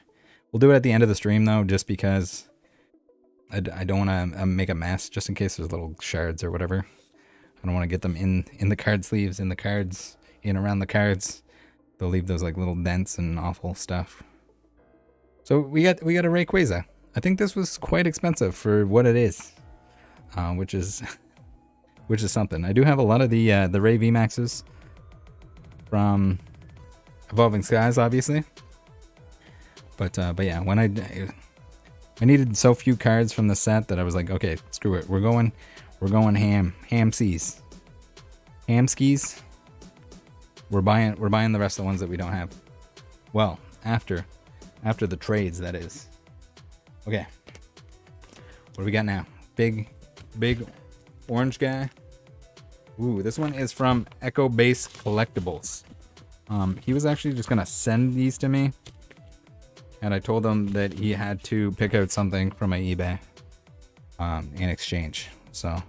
We'll do it at the end of the stream though, just because I don't want to make a mess, just in case there's little shards or whatever. I don't want to get them in the card sleeves, in the cards, around the cards. They'll leave those like little dents and awful stuff. So we got a Rayquaza. I think this was quite expensive for what it is, which is something. I do have a lot of the Ray VMAXs from Evolving Skies, obviously. But yeah, when I needed so few cards from the set that I was like, okay, screw it. We're going hamskis. Hamskis. We're buying the rest of the ones that we don't have. Well, after the trades, that is. Okay. What do we got now? Big orange guy. Ooh, this one is from Echo Base Collectibles. He was actually just gonna send these to me, and I told him that he had to pick out something from my eBay in exchange. So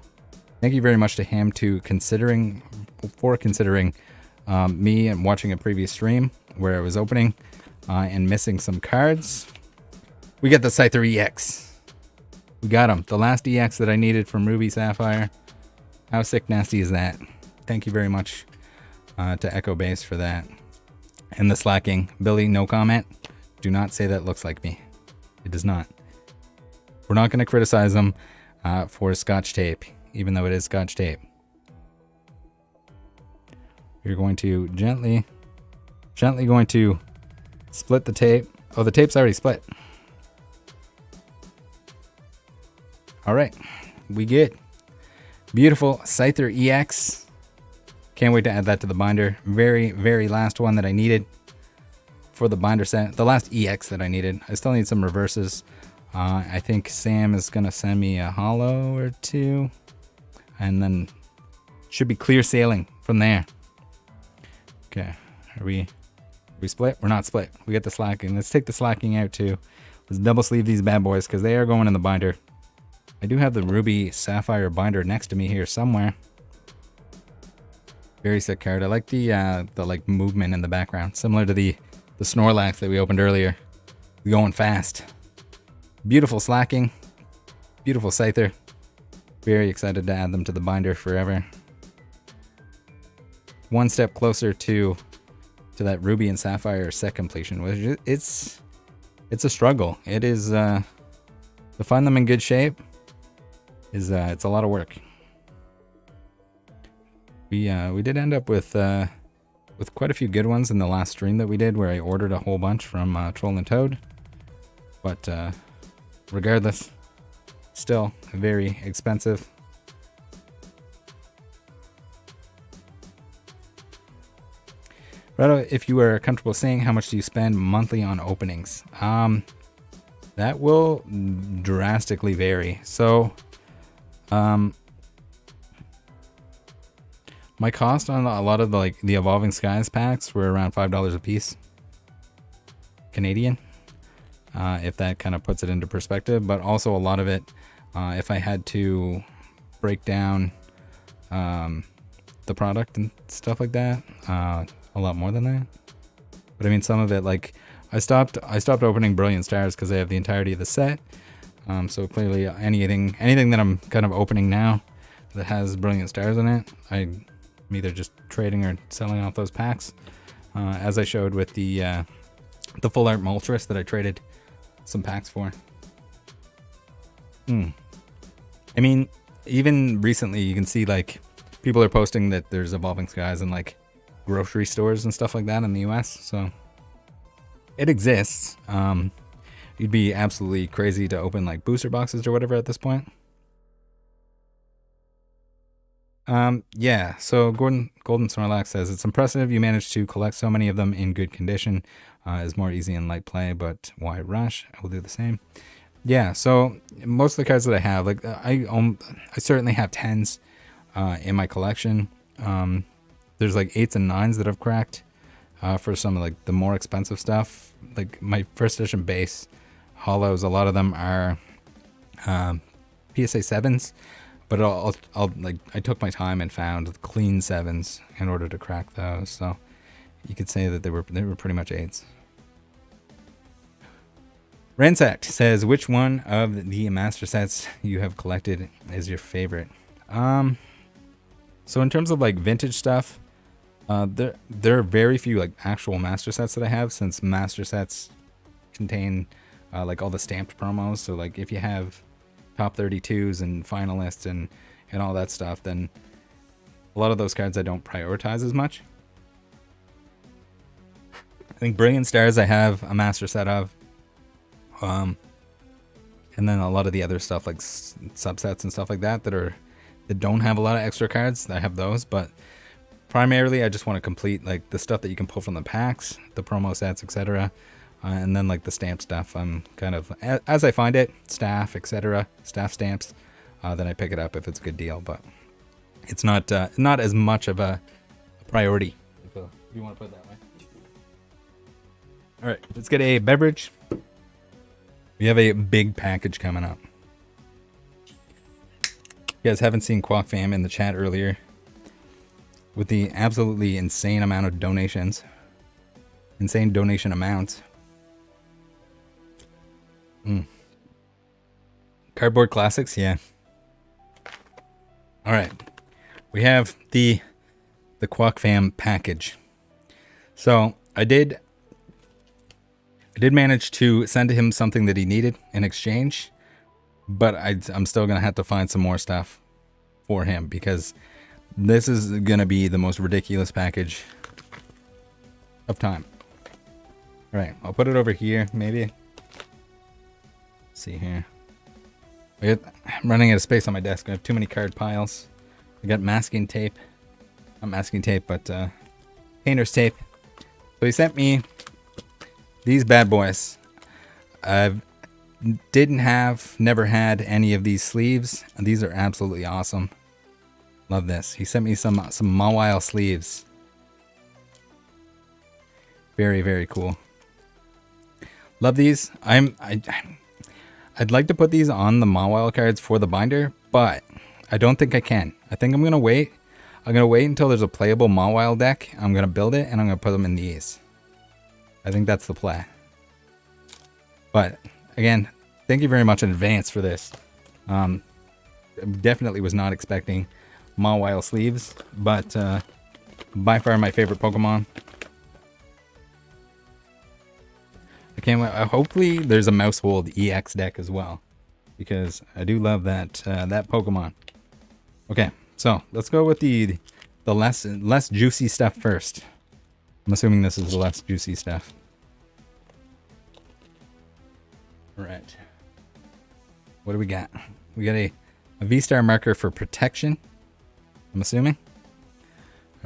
thank you very much to him for considering me and watching a previous stream where I was opening and missing some cards. We got the Scyther EX. We got him. The last EX that I needed from Ruby Sapphire. How sick nasty is that? Thank you very much to Echo Base for that. And the slacking. Billy, no comment. Do not say that looks like me. It does not. We're not going to criticize them for Scotch tape, even though it is Scotch tape. You're going to gently going to split the tape. Oh, the tape's already split. All right, we get beautiful Scyther EX. Can't wait to add that to the binder. Very, very last one that I needed for the binder set. The last EX that I needed. I still need some reverses. I think Sam is going to send me a holo or two. And then should be clear sailing from there. Okay, are we split? We're not split. We got the slacking. Let's take the slacking out too. Let's double sleeve these bad boys because they are going in the binder. I do have the Ruby Sapphire binder next to me here somewhere. Very sick card. I like the like movement in the background, similar to the Snorlax that we opened earlier. Going fast. Beautiful slacking. Beautiful Scyther. Very excited to add them to the binder forever. One step closer to that Ruby and Sapphire set completion, which it's a struggle. It is to find them in good shape is it's a lot of work. We did end up with quite a few good ones in the last stream that we did, where I ordered a whole bunch from Troll and Toad. But regardless, still very expensive. Rattle, if you are comfortable saying, how much do you spend monthly on openings? That will drastically vary. So, my cost on a lot of the Evolving Skies packs were around $5 a piece, Canadian. If that kind of puts it into perspective, but also a lot of it, if I had to break down the product and stuff like that, a lot more than that. But I mean, some of it, like I stopped opening Brilliant Stars because I have the entirety of the set. So clearly, anything that I'm kind of opening now that has Brilliant Stars in it, I'm either just trading or selling off those packs. As I showed with the Full Art Moltres that I traded some packs for. I mean, even recently you can see like people are posting that there's Evolving Skies in like grocery stores and stuff like that in the US, so it exists. You'd be absolutely crazy to open like booster boxes or whatever at this point. Yeah, so Golden Snorlax says, it's impressive you managed to collect so many of them in good condition. Is more easy in light play, but why rush? I will do the same. Yeah, so most of the cards that I have, like I certainly have 10s in my collection. There's like 8s and 9s that I've cracked for some of like the more expensive stuff. Like my first edition base hollows, a lot of them are PSA 7s. But I'll like I took my time and found clean 7s in order to crack those. So you could say that they were pretty much 8s. Ransacked says, which one of the master sets you have collected is your favorite? So in terms of like vintage stuff, there are very few like actual master sets that I have, since master sets contain like all the stamped promos. So like if you have top 32s and finalists and all that stuff, then a lot of those cards I don't prioritize as much. I think Brilliant Stars I have a master set of, and then a lot of the other stuff like subsets and stuff like that that don't have a lot of extra cards, I have those. But primarily I just want to complete like the stuff that you can pull from the packs, the promo sets, etc. And then like the stamp stuff, I'm kind of, as I find it, staff, etc., staff stamps, then I pick it up if it's a good deal. But it's not as much of a priority, if you want to put it that way. All right, let's get a beverage. We have a big package coming up. You guys haven't seen Quack Fam in the chat earlier with the absolutely insane amount of donations, insane donation amounts. Cardboard classics, yeah. All right, we have the Quack Fam package. So I did manage to send him something that he needed in exchange, but I'm still gonna have to find some more stuff for him, because this is gonna be the most ridiculous package of time. All right, I'll put it over here, maybe. Let's see here. I'm running out of space on my desk. I have too many card piles. I got masking tape. Not masking tape, but painter's tape. So he sent me these bad boys. I've never had any of these sleeves, and these are absolutely awesome. Love this. He sent me some Mawile sleeves. Very, very cool. Love these. I'd like to put these on the Mawile cards for the binder, but I don't think I can. I think I'm gonna wait. I'm gonna wait until there's a playable Mawile deck. I'm gonna build it and I'm gonna put them in these. I think that's the play. But again, thank you very much in advance for this. Definitely was not expecting Mawile sleeves, but by far my favorite Pokemon. I can't wait. Hopefully there's a Mousehold EX deck as well, because I do love that that Pokemon. Okay, so let's go with the less juicy stuff first. I'm assuming this is the less juicy stuff. All right. What do we got? We got a V-Star marker for protection, I'm assuming.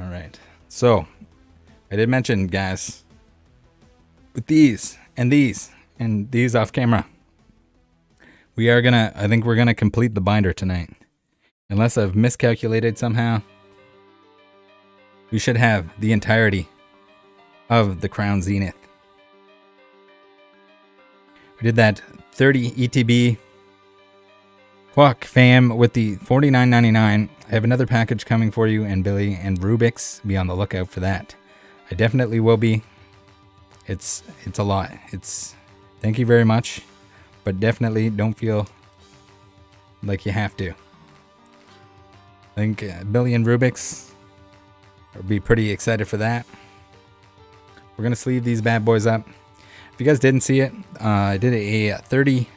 All right. So I did mention, guys, with these and these off camera, I think we're gonna complete the binder tonight. Unless I've miscalculated somehow, we should have the entirety of the Crown Zenith. We did that 30 ETB. Fuck, fam, with the $49.99. I have another package coming for you and Billy and Rubik's. Be on the lookout for that. I definitely will be. It's a lot. Thank you very much, but definitely don't feel like you have to. I think Billy and Rubik's will be pretty excited for that. We're gonna sleeve these bad boys up. If you guys didn't see it, I did a 30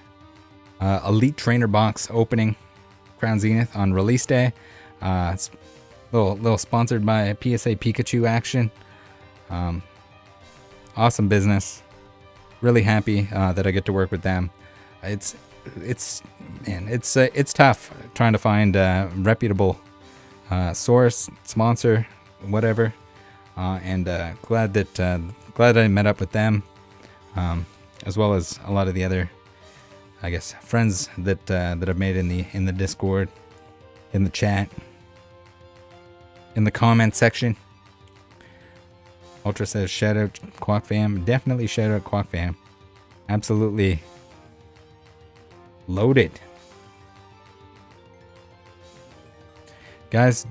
Elite Trainer box opening Crown Zenith on release day. It's a little sponsored by PSA Pikachu action. Awesome business. Really happy that I get to work with them. It's tough trying to find a reputable source, sponsor, whatever. And glad I met up with them, as well as a lot of the other, I guess, friends that I've made in the Discord, in the chat, in the comment section. Ultra says shout out Quack Fam. Definitely shout out Quack Fam. Absolutely loaded. Guys,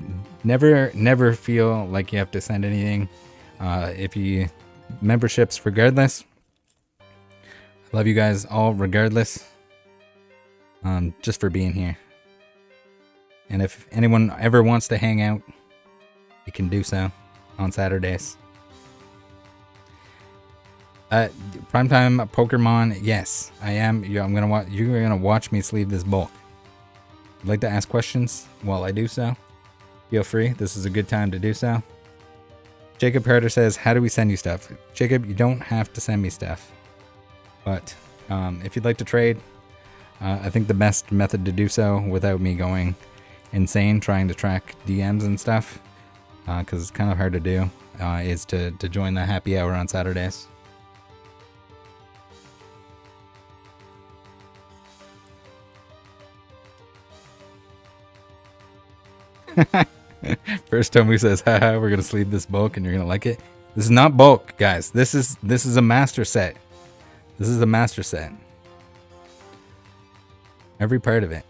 never feel like you have to send anything. If you memberships regardless. I love you guys all regardless. Just for being here. And if anyone ever wants to hang out, you can do so on Saturdays. Primetime Pokemon, yes, I am. You're gonna watch me sleeve this bulk. I'd like to ask questions while I do so. Feel free. This is a good time to do so. Jacob Carter says, "How do we send you stuff?" Jacob, you don't have to send me stuff, but if you'd like to trade, I think the best method to do so without me going insane trying to track DMs and stuff, because it's kind of hard to do, is to join the happy hour on Saturdays. First Tomu says, haha, we're gonna sleeve this bulk and you're gonna like it. This is not bulk, guys. This is a master set. This is a master set. Every part of it.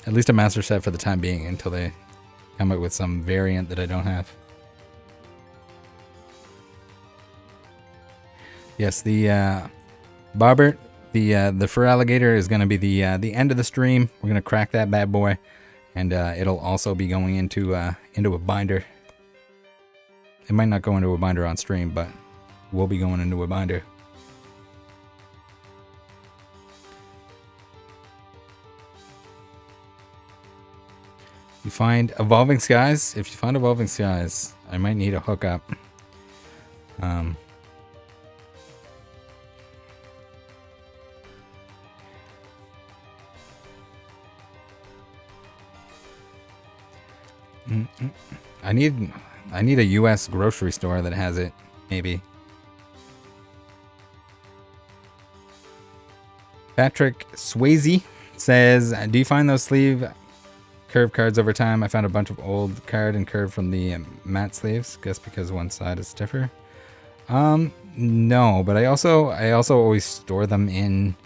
At least a master set for the time being until they come up with some variant that I don't have. Yes, the Bobbert, the fur alligator is gonna be the end of the stream. We're gonna crack that bad boy. And it'll also be going into a binder. It might not go into a binder on stream, but we'll be going into a binder. You find Evolving Skies? If you find Evolving Skies, I might need a hookup. I need a US grocery store that has it, maybe. Patrick Swayze says, do you find those sleeve curve cards over time? I found a bunch of old card and curve from the matte sleeves, guess because one side is stiffer. No, but I also always store them in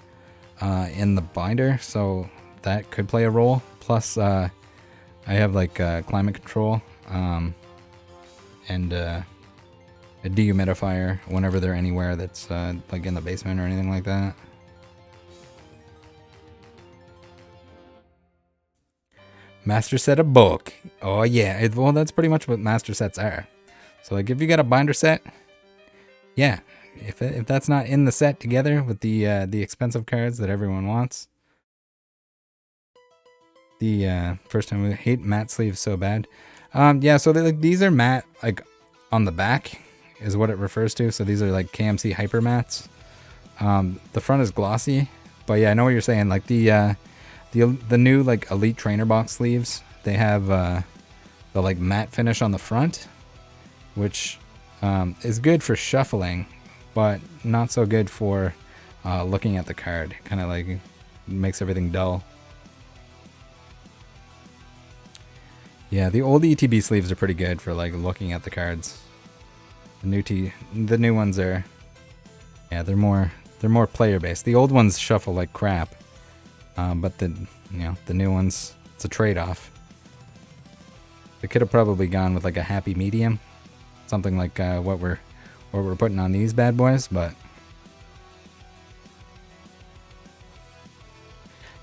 the binder, so that could play a role. Plus, I have like climate control and a dehumidifier whenever they're anywhere that's like in the basement or anything like that. Master set of bulk. Oh yeah, well that's pretty much what master sets are. So like if you got a binder set, yeah, if that's not in the set together with the expensive cards that everyone wants. The first time we hate matte sleeves so bad. Yeah, so like these are matte like on the back is what it refers to. So these are like KMC hyper mattes. The front is glossy, but yeah, I know what you're saying. Like the new like Elite Trainer Box sleeves, they have the like matte finish on the front, which is good for shuffling, but not so good for looking at the card. Kind of like makes everything dull. Yeah, the old ETB sleeves are pretty good for like looking at the cards. The new ones are, yeah, they're more player based. The old ones shuffle like crap, but the new ones, it's a trade off. They could have probably gone with like a happy medium, something like what we're putting on these bad boys, but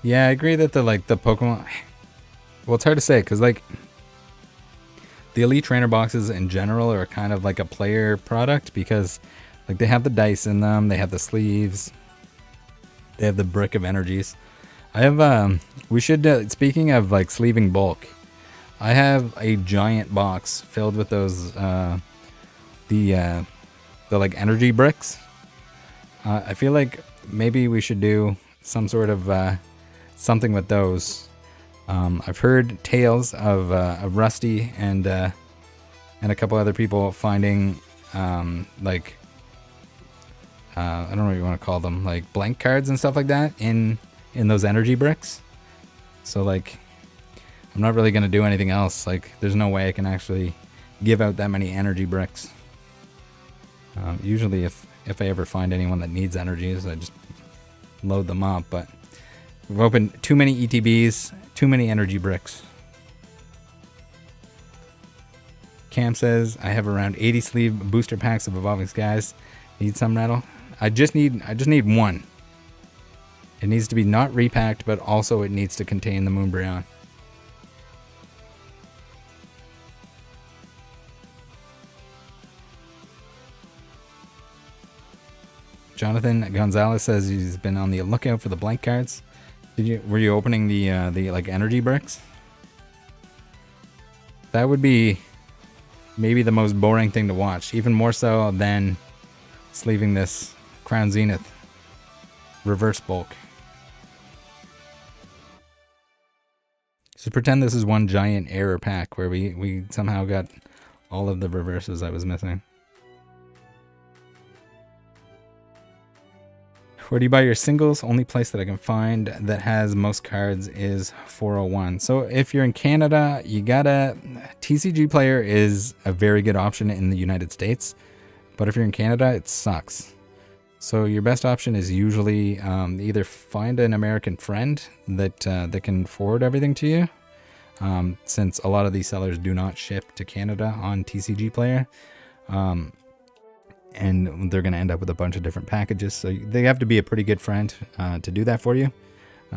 yeah, I agree that the Pokemon. Well, it's hard to say because like the Elite Trainer boxes in general are kind of like a player product because like they have the dice in them, they have the sleeves, they have the brick of energies. I have we should speaking of like sleeving bulk, I have a giant box filled with those the like energy bricks. I feel like maybe we should do some sort of something with those. I've heard tales of Rusty and a couple other people finding like I don't know what you want to call them, like blank cards and stuff like that in those energy bricks. So like I'm not really gonna do anything else. Like there's no way I can actually give out that many energy bricks. Usually if I ever find anyone that needs energies, I just load them up, but we've opened too many ETBs, too many energy bricks. Cam says, I have around 80 sleeve booster packs of Evolving Skies. Need some, Rattle? I just need one. It needs to be not repacked, but also it needs to contain the Moonbryon. Jonathan Gonzalez says he's been on the lookout for the blank cards. Were you opening the like energy bricks? That would be maybe the most boring thing to watch, even more so than sleeving this Crown Zenith reverse bulk. So pretend this is one giant error pack where we somehow got all of the reverses I was missing. Where do you buy your singles? Only place that I can find that has most cards is 401. So if you're in Canada, you gotta... TCG Player is a very good option in the United States. But if you're in Canada, it sucks. So your best option is usually either find an American friend that can forward everything to you. Since a lot of these sellers do not ship to Canada on TCG Player. And they're going to end up with a bunch of different packages. So they have to be a pretty good friend to do that for you,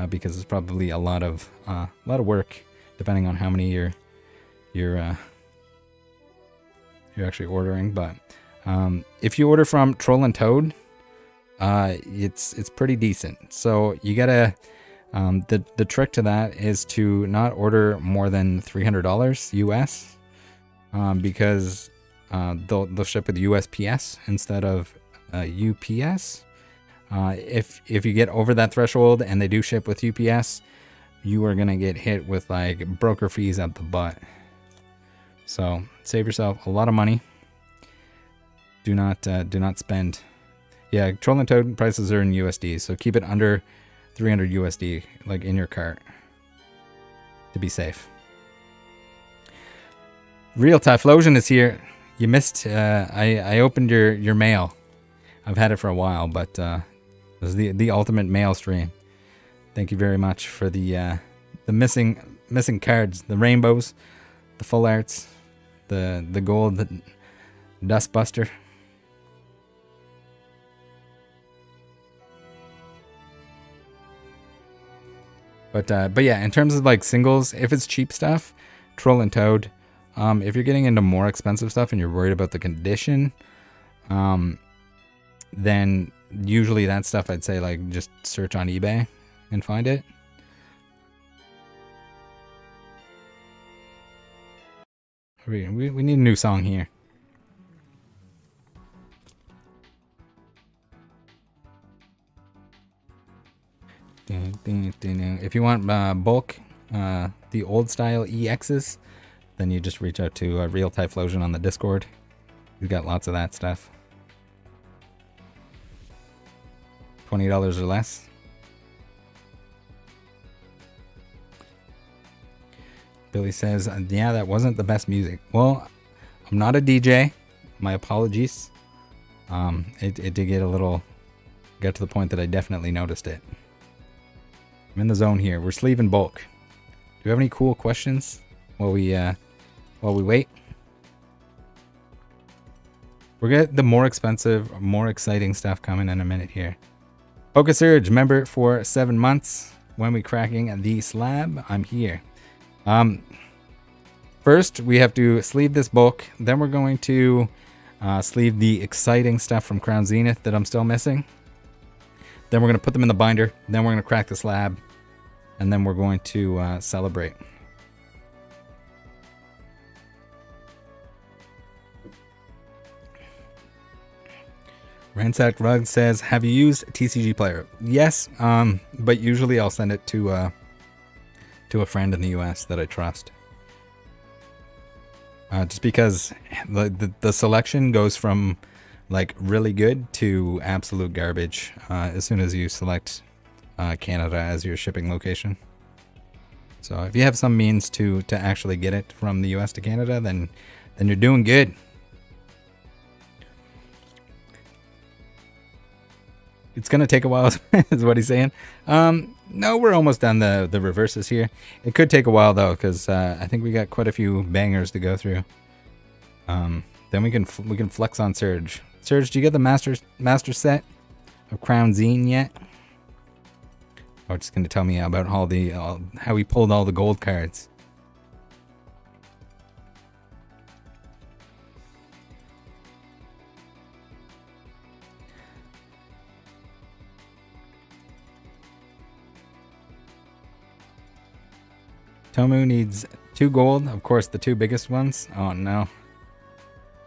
because it's probably a lot of work, depending on how many you're actually ordering. But if you order from Troll and Toad, it's pretty decent. So you gotta the trick to that is to not order more than $300 US, because they'll ship with USPS instead of UPS. If you get over that threshold and they do ship with UPS, you are gonna get hit with like broker fees at the butt. So save yourself a lot of money. Do not spend. Yeah, Troll and Toad prices are in USD, so keep it under 300 USD, like in your cart, to be safe. Real Typhlosion is here. You missed. I opened your mail. I've had it for a while, but this is the ultimate mail stream. Thank you very much for the missing cards, the rainbows, the full arts, the gold, the dustbuster. But yeah, in terms of like singles, if it's cheap stuff, Troll and Toad. If you're getting into more expensive stuff and you're worried about the condition, then usually that stuff I'd say like just search on eBay and find it. We need a new song here. If you want bulk, the old style EXs, then you just reach out to Real Typhlosion on the Discord. We've got lots of that stuff. $20 or less. Billy says, yeah, that wasn't the best music. Well, I'm not a DJ. My apologies. It did get to the point that I definitely noticed it. I'm in the zone here. We're sleeving bulk. Do you have any cool questions while we wait? We're getting the more expensive, more exciting stuff coming in a minute here. Focus Surge, member for 7 months. When we cracking the slab, I'm here. First, we have to sleeve this bulk. Then we're going to sleeve the exciting stuff from Crown Zenith that I'm still missing. Then we're going to put them in the binder. Then we're going to crack the slab. And then we're going to celebrate. Ransacked Rug says, have you used TCG Player? Yes, but usually I'll send it to a friend in the US that I trust. Just because the selection goes from like really good to absolute garbage as soon as you select Canada as your shipping location. So if you have some means to actually get it from the US to Canada, then you're doing good. It's gonna take a while, is what he's saying. No, we're almost done the reverses here. It could take a while though, because I think we got quite a few bangers to go through. Then we can flex on Surge. Surge, do you get the master set of Crown Zine yet? Oh, just gonna tell me about all how we pulled all the gold cards. Tomu needs 2 gold, of course the 2 biggest ones. Oh no.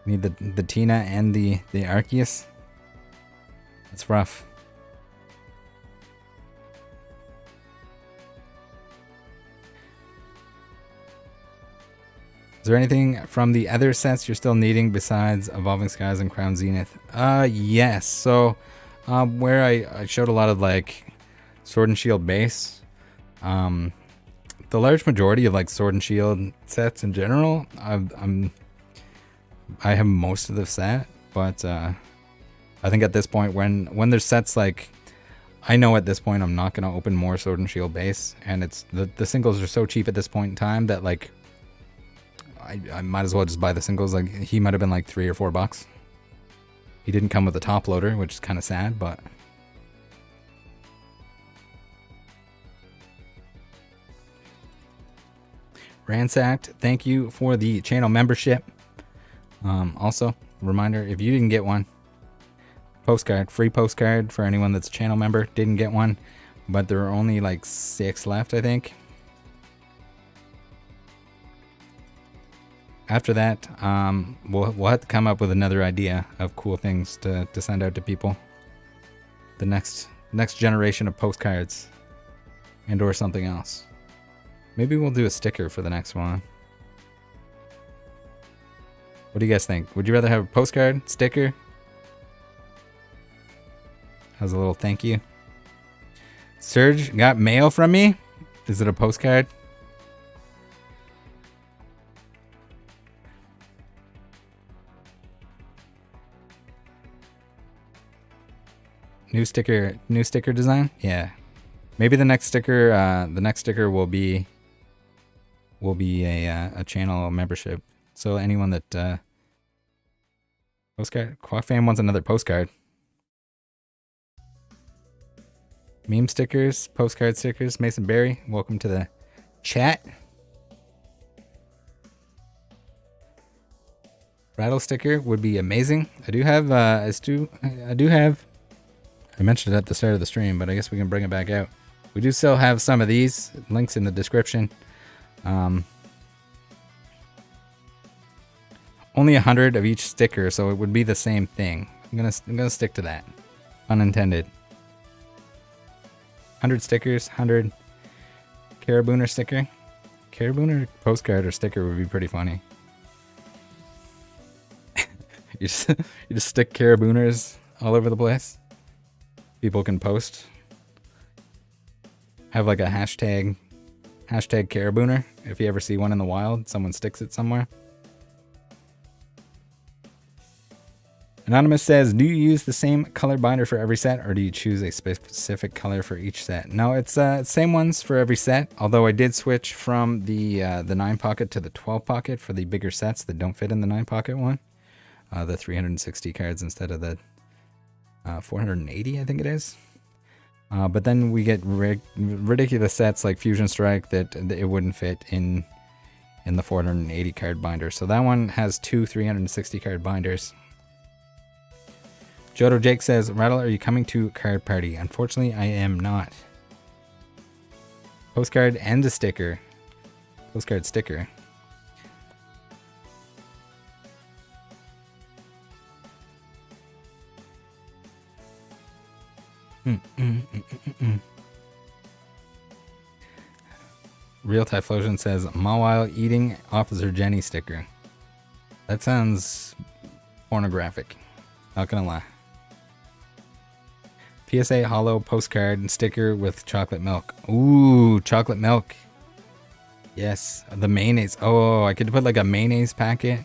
Need the Tina and the Arceus. That's rough. Is there anything from the other sets you're still needing besides Evolving Skies and Crown Zenith? Yes. So where I showed a lot of like Sword and Shield base, the large majority of like Sword and Shield sets in general, I have most of the set, but I think at this point when there's sets like, I know at this point I'm not going to open more Sword and Shield base, and it's the singles are so cheap at this point in time that like I might as well just buy the singles. Like he might have been like $3 or $4. He didn't come with a top loader, which is kind of sad, but Ransacked, thank you for the channel membership. Also, reminder, if you didn't get one, postcard, free postcard for anyone that's a channel member. Didn't get one, but there are only like 6 left, I think. After that, we'll have to come up with another idea of cool things to send out to people. The next generation of postcards, and or something else. Maybe we'll do a sticker for the next one. What do you guys think? Would you rather have a postcard, sticker? As a little thank you. Serge got mail from me? Is it a postcard? New sticker design. Yeah, maybe the next sticker. The next sticker will be a channel membership. So anyone that postcard Quack fan wants another postcard. Meme stickers, postcard stickers. Mason Berry, welcome to the chat. Rattle sticker would be amazing. I do have I mentioned it at the start of the stream, but I guess we can bring it back out. We do still have some of these. Links in the description. Only 100 of each sticker, so it would be the same thing. I'm gonna stick to that. Unintended. 100 stickers, 100 Carabooner sticker. Carabooner postcard or sticker would be pretty funny. you just stick Carabooners all over the place. People can post. Have like a hashtag Carabooner. If you ever see one in the wild, someone sticks it somewhere. Anonymous says, do you use the same color binder for every set, or do you choose a specific color for each set? No, it's same ones for every set, although I did switch from the 9 pocket to the 12 pocket for the bigger sets that don't fit in the 9 pocket one. The 360 cards instead of the 480, I think it is. But then we get ridiculous sets like Fusion Strike that it wouldn't fit in the 480 card binder. So that one has 2 360 card binders. Jodo Jake says, Rattle, are you coming to card party? Unfortunately, I am not. Postcard and a sticker. Postcard sticker. Real Typhlosion says, Mawile eating Officer Jenny sticker. That sounds pornographic. Not gonna lie. PSA hollow postcard and sticker with chocolate milk. Ooh, chocolate milk. Yes, the mayonnaise. Oh, I could put like a mayonnaise packet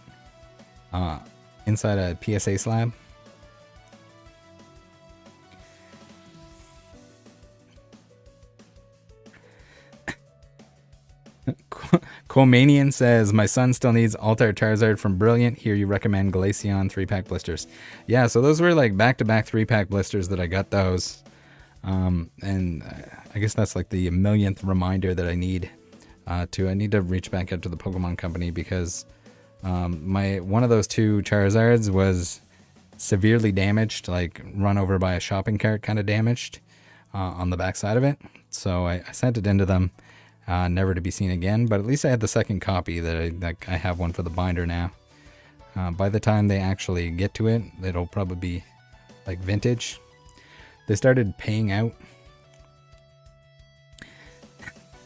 inside a PSA slab. Comanian says, my son still needs Altar Charizard from Brilliant. Here you recommend Glaceon 3-pack blisters. Yeah, so those were like back-to-back 3-pack blisters that I got those. And I guess that's like the millionth reminder that I need to reach back out to the Pokemon Company because one of those 2 Charizards was severely damaged, like run over by a shopping cart kind of damaged on the backside of it. So I sent it into them. Never to be seen again, but at least I had the second copy that I have one for the binder now. By the time they actually get to it, it'll probably be like vintage. They started paying out.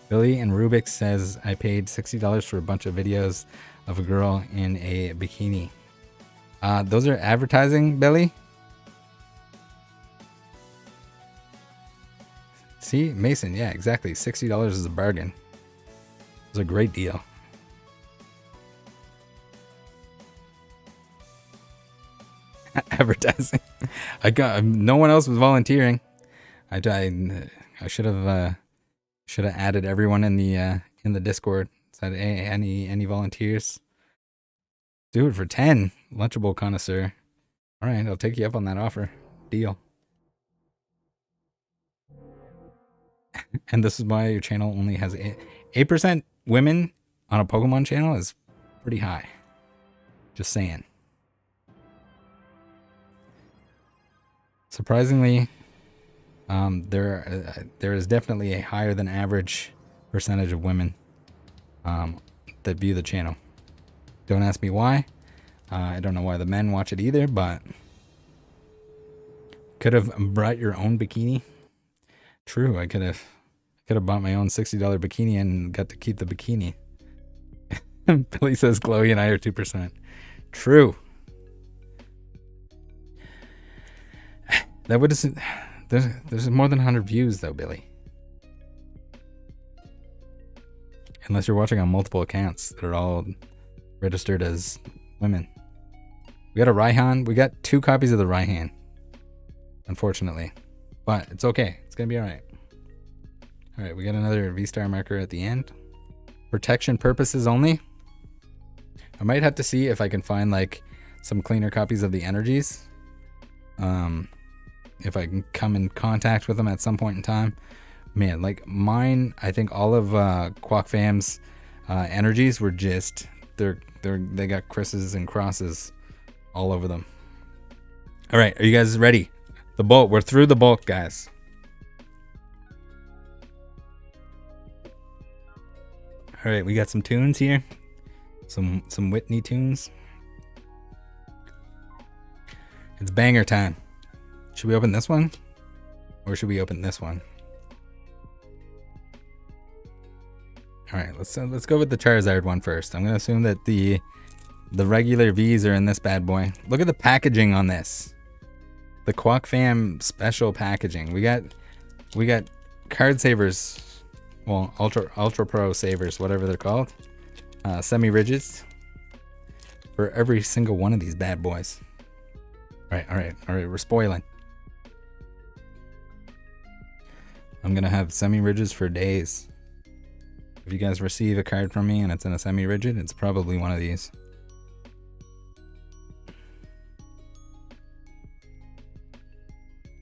Billy and Rubik says, I paid $60 for a bunch of videos of a girl in a bikini. Those are advertising, Billy? See, Mason, yeah, exactly. $60 is a bargain. It's a great deal. Advertising. No one else was volunteering. I should have added everyone in the Discord. Said, hey, any volunteers? Do it for 10. Lunchable connoisseur. All right, I'll take you up on that offer. Deal. And this is why your channel only has 8% women on a Pokemon channel is pretty high. Just saying. Surprisingly, there is definitely a higher than average percentage of women that view the channel. Don't ask me why. I don't know why the men watch it either, but could have brought your own bikini. True, I could have bought my own $60 bikini and got to keep the bikini. Billy says Chloe and I are 2%. True. That would there's more than 100 views though, Billy. Unless you're watching on multiple accounts that are all registered as women. We got a Raihan. We got 2 copies of the Raihan. Unfortunately. but it's okay. It's gonna be all right. All right, we got another V-star marker at the end. Protection purposes only. I might have to see if I can find like some cleaner copies of the energies. If I can come in contact with them at some point in time. Man, like mine, I think all of QuackFam's energies were just they got Chris's and crosses all over them. All right, are you guys ready? The bulk, we're through the bulk, guys. All right, we got some tunes here, some Whitney tunes. It's banger time. Should we open this one, or should we open this one? All right, let's go with the Charizard one first. I'm gonna assume that the regular V's are in this bad boy. Look at the packaging on this. The QuackFam special packaging. We got card savers. Well, Ultra Pro savers, whatever they're called. Semi-rigids. For every single one of these bad boys. All right, we're spoiling. I'm gonna have semi-rigids for days. If you guys receive a card from me and it's in a semi-rigid, it's probably one of these.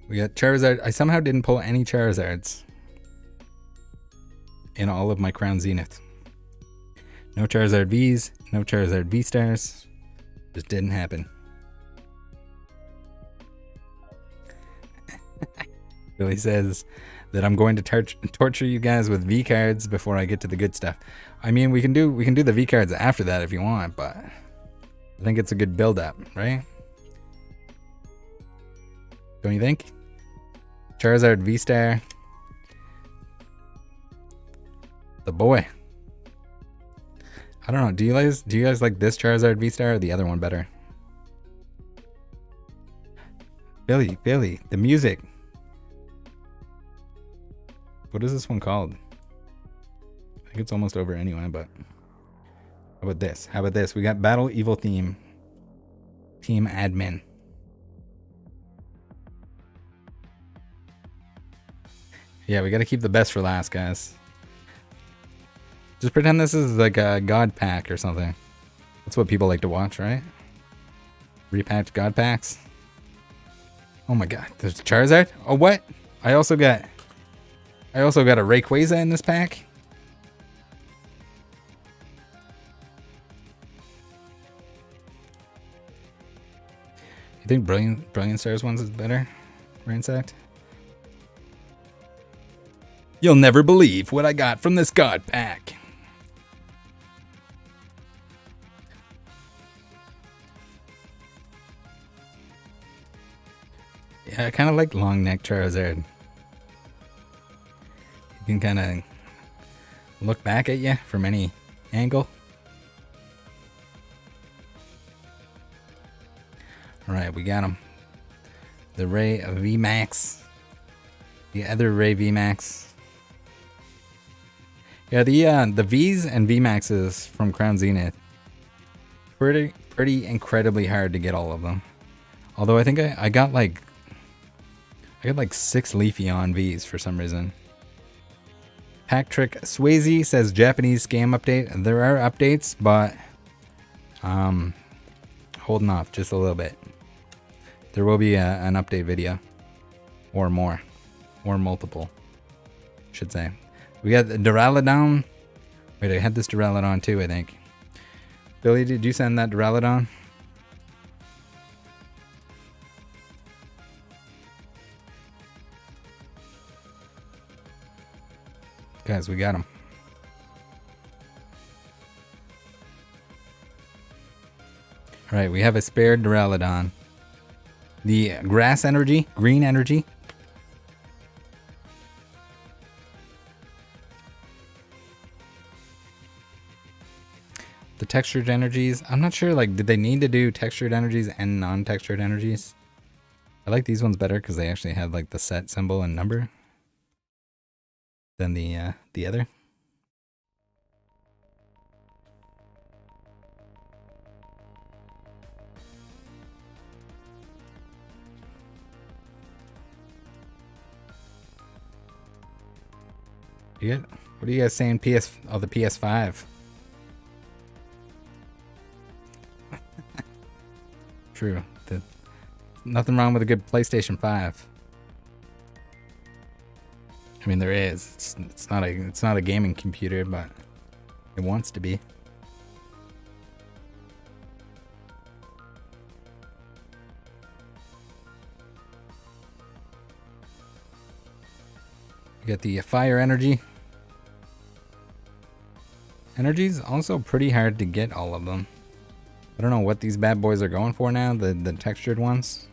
We got Charizard. I somehow didn't pull any Charizards in all of my Crown Zenith. No Charizard V's, no Charizard V-Stars. Just didn't happen. Billy says that I'm going to torture you guys with V cards before I get to the good stuff. I mean, we can do the V cards after that if you want, but I think it's a good build up, right? Don't you think? Charizard V-Star. The boy. I don't know. Do you guys like this Charizard V-Star or the other one better? Billy, the music. What is this one called? I think it's almost over anyway, but how about this? How about this? We got Battle Evil Team Admin. Yeah, we got to keep the best for last, guys. Just pretend this is like a God pack or something. That's what people like to watch, right? Repacked God packs. Oh my god, there's Charizard? Oh, what? I also got a Rayquaza in this pack. You think Brilliant Stars ones is better? Ransacked? You'll never believe what I got from this God pack. Yeah, I kind of like long neck Charizard. You can kind of look back at you from any angle. All right, we got him. The Ray VMAX. The other Ray VMAX. Yeah, the V's and VMAXs from Crown Zenith. Pretty incredibly hard to get all of them. Although I think I got like 6 Leafeon V's for some reason. Pack Trick Swayze says Japanese scam update. There are updates, but holding off just a little bit. There will be an update video, or more, or multiple, should say. We got the Duraludon. Wait, I had this Duraludon too, I think. Billy, did you send that Duraludon? Guys, we got him. All right, we have a spare Duraludon. The grass energy, green energy. The textured energies. I'm not sure, like, did they need to do textured energies and non-textured energies? I like these ones better because they actually have like the set symbol and number than the other. What are you guys saying? The PS5. True. Nothing wrong with a good PlayStation 5. I mean, there is. It's not a gaming computer, but it wants to be. You get the fire energy. Energy's also pretty hard to get all of them. I don't know what these bad boys are going for now, the textured ones.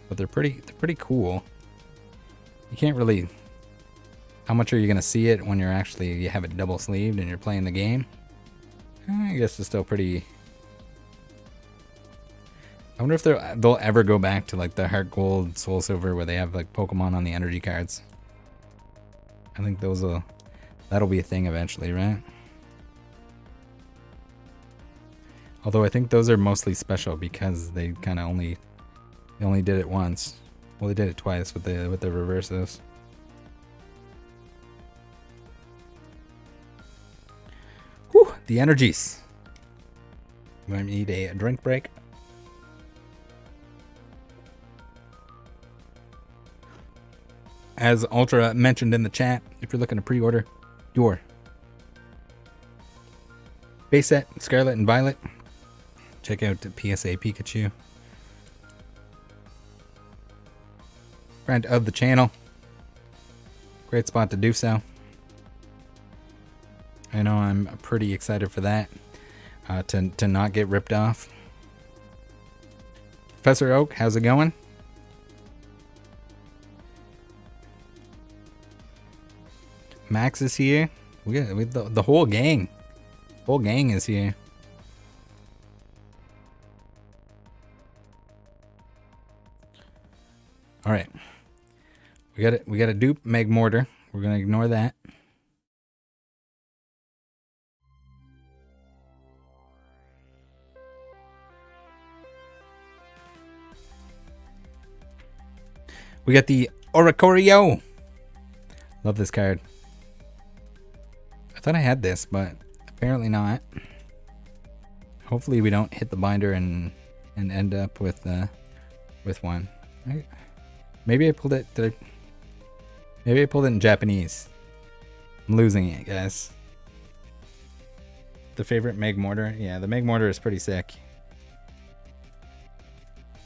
But they're pretty cool. You can't really... How much are you gonna see it when you have it double sleeved and you're playing the game? I guess it's still pretty... I wonder if they'll ever go back to like the Heart Gold, Soul Silver where they have like Pokemon on the energy cards. I think that'll be a thing eventually, right? Although I think those are mostly special because they kind of only did it once. Well, they did it twice with the reverses. Whew, the energies. You might need a drink break. As Ultra mentioned in the chat, if you're looking to pre-order your base set, Scarlett and Violet, check out the PSA Pikachu. Friend of the channel. Great spot to do so. I know I'm pretty excited for that. To not get ripped off. Professor Oak, how's it going? Max is here. We got the whole gang. Whole gang is here. All right. We got a dupe Meg Mortar. We're gonna ignore that. We got the Oricorio. Love this card. I thought I had this, but apparently not. Hopefully we don't hit the binder and end up with one. Right? Maybe I pulled it. Maybe I pulled it in Japanese. I'm losing it, guys. The favorite Meg Mortar. Yeah, the Meg Mortar is pretty sick.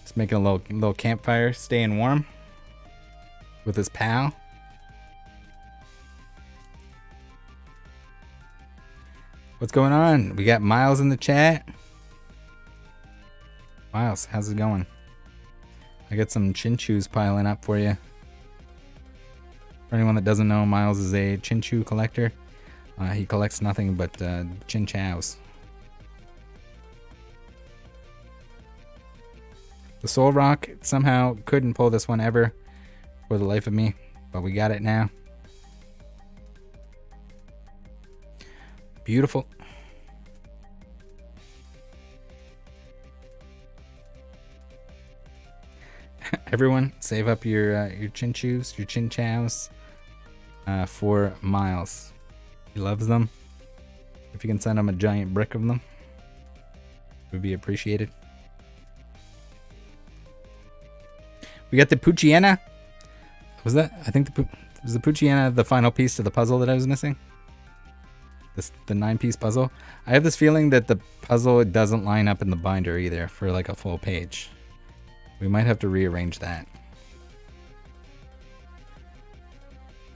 Just making a little campfire, staying warm with his pal. What's going on? We got Miles in the chat. Miles, how's it going? I got some Chinchus piling up for you. For anyone that doesn't know, Miles is a Chinchu collector. He collects nothing but Chinchows. The Soul Rock somehow couldn't pull this one ever for the life of me, but we got it now. Beautiful. Everyone, save up your Chinchus, your Chinchows for Miles. He loves them. If you can send him a giant brick of them, it would be appreciated. We got the Poochyena. Was that? I think was the Poochyena the final piece to the puzzle that I was missing? The 9-piece puzzle. I have this feeling that the puzzle doesn't line up in the binder either for like a full page. We might have to rearrange that.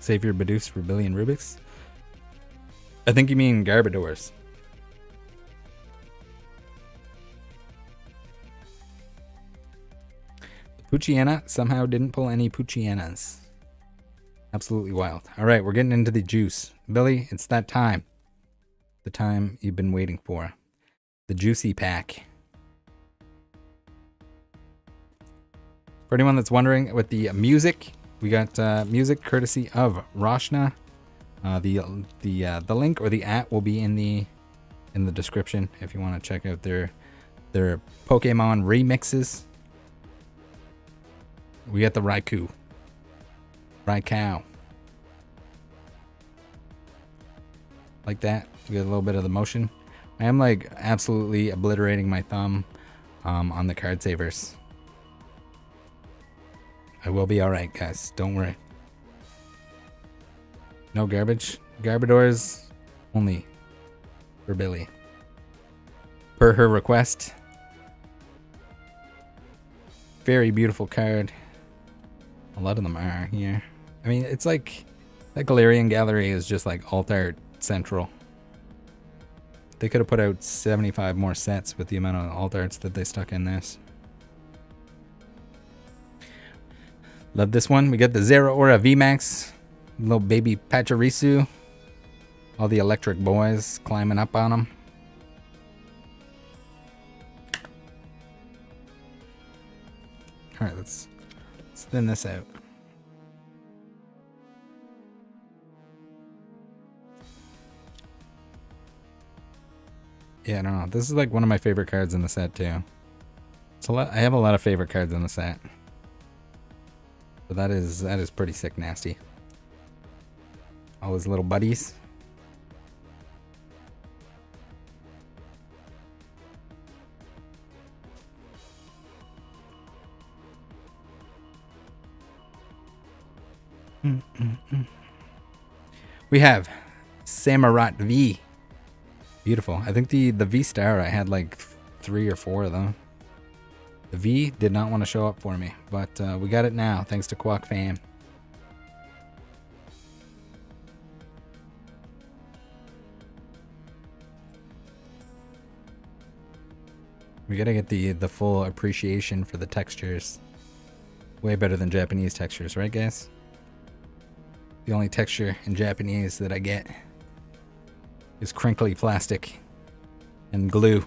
Xavier Bidoof Rebellion Rubik's. I think you mean Garbodors. The Poochyena somehow didn't pull any Poochyenas. Absolutely wild. All right, we're getting into the juice. Billy, it's that time. The time you've been waiting for. The juicy pack. For anyone that's wondering, with the music, we got music courtesy of Roshna. The link or the @ will be in the description if you want to check out their Pokemon remixes. We got the Raikou. like that. You get a little bit of the motion. I am like absolutely obliterating my thumb on the card savers. I will be alright, guys. Don't worry. No garbage. Garbadors only for Billy. Per her request. Very beautiful card. A lot of them are here. I mean, it's like that Galarian Gallery is just like alt art central. They could have put out 75 more sets with the amount of alt arts that they stuck in this. Love this one. We got the Zero Aura VMAX. Little baby Pachirisu. All the electric boys climbing up on them. Alright, let's thin this out. Yeah, I don't know. This is like one of my favorite cards in the set too. It's a lot. I have a lot of favorite cards in the set. But that is pretty sick nasty. All his little buddies. We have Samurott V. Beautiful. I think the V Star, I had like 3 or 4 of them. The V did not want to show up for me, but we got it now thanks to Quack Fam. We gotta get the full appreciation for the textures. Way better than Japanese textures, right guys? The only texture in Japanese that I get is crinkly plastic and glue.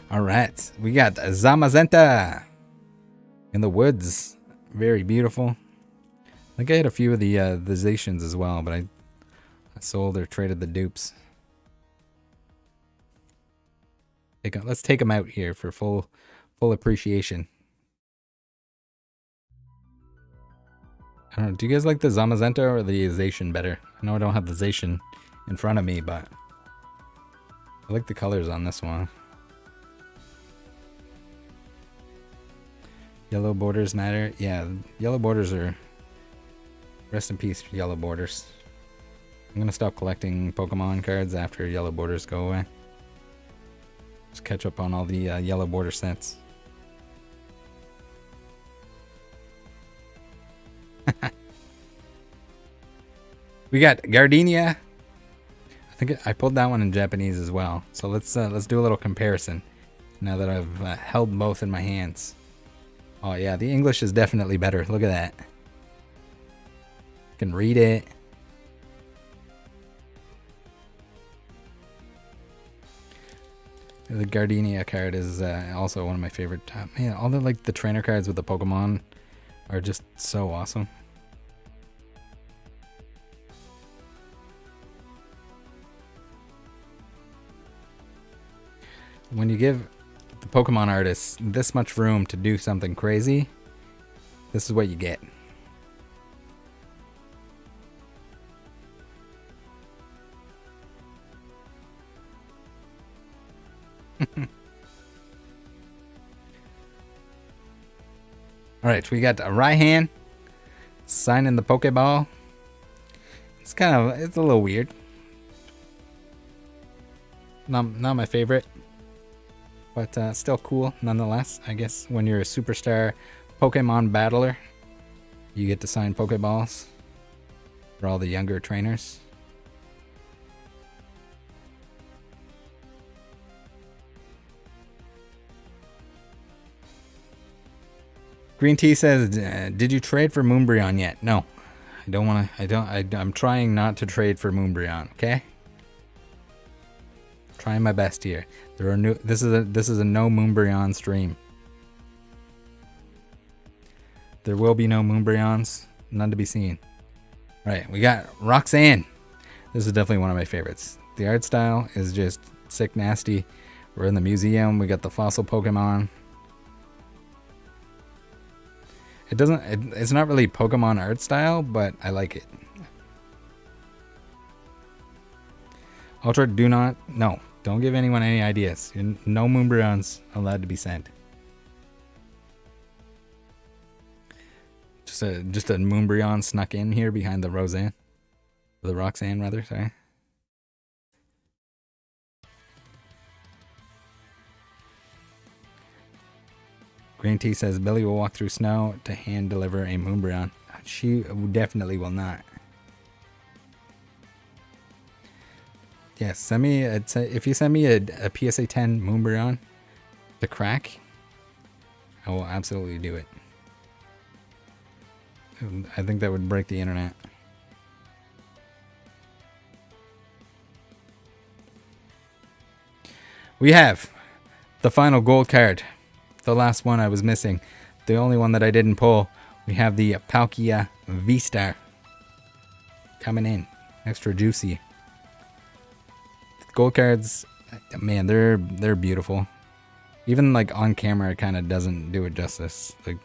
All right, we got Zamazenta in the woods. Very beautiful. I think I had a few of the Zacians as well, but I sold or traded the dupes. Let's take them out here for full appreciation. I don't know. Do you guys like the Zamazenta or the Zacian better? I know I don't have the Zacian in front of me, but I like the colors on this one. Yellow borders matter. Yeah, yellow borders are... Rest in peace, yellow borders. I'm gonna stop collecting Pokemon cards after yellow borders go away. Just catch up on all the yellow border sets. We got Gardenia. I think I pulled that one in Japanese as well. So let's do a little comparison now that I've held both in my hands. Oh yeah, the English is definitely better. Look at that. Can read it. The Gardenia card is also one of my favorite. Man, all the trainer cards with the Pokemon are just so awesome. When you give the Pokemon artists this much room to do something crazy, this is what you get. Alright, we got Raihan signing the Pokeball. It's a little weird. Not my favorite, but still cool nonetheless. I guess when you're a superstar Pokemon battler, you get to sign Pokeballs for all the younger trainers. Green Tea says, did you trade for Moonbryon yet? No. I don't want to. I'm trying not to trade for Moonbryon, okay? Trying my best here. This is a no Moonbryon stream. There will be no Moonbryons. None to be seen. Alright, we got Roxanne. This is definitely one of my favorites. The art style is just sick nasty. We're in the museum. We got the fossil Pokemon. It doesn't. It's not really Pokemon art style, but I like it. Ultra, do not. No, don't give anyone any ideas. No Moonbryons allowed to be sent. Just a Moonbryon snuck in here behind the Roseanne. The Roxanne, rather. Sorry. Green Tea says Billy will walk through snow to hand deliver a Moonbryon. She definitely will not. Yes, send me if you send me a PSA 10 Moonbryon to crack, I will absolutely do it. I think that would break the internet. We have the final gold card. The last one I was missing. The only one that I didn't pull. We have the Palkia V-Star. Coming in. Extra juicy. Gold cards, man, they're beautiful. Even like on camera, it kind of doesn't do it justice. Like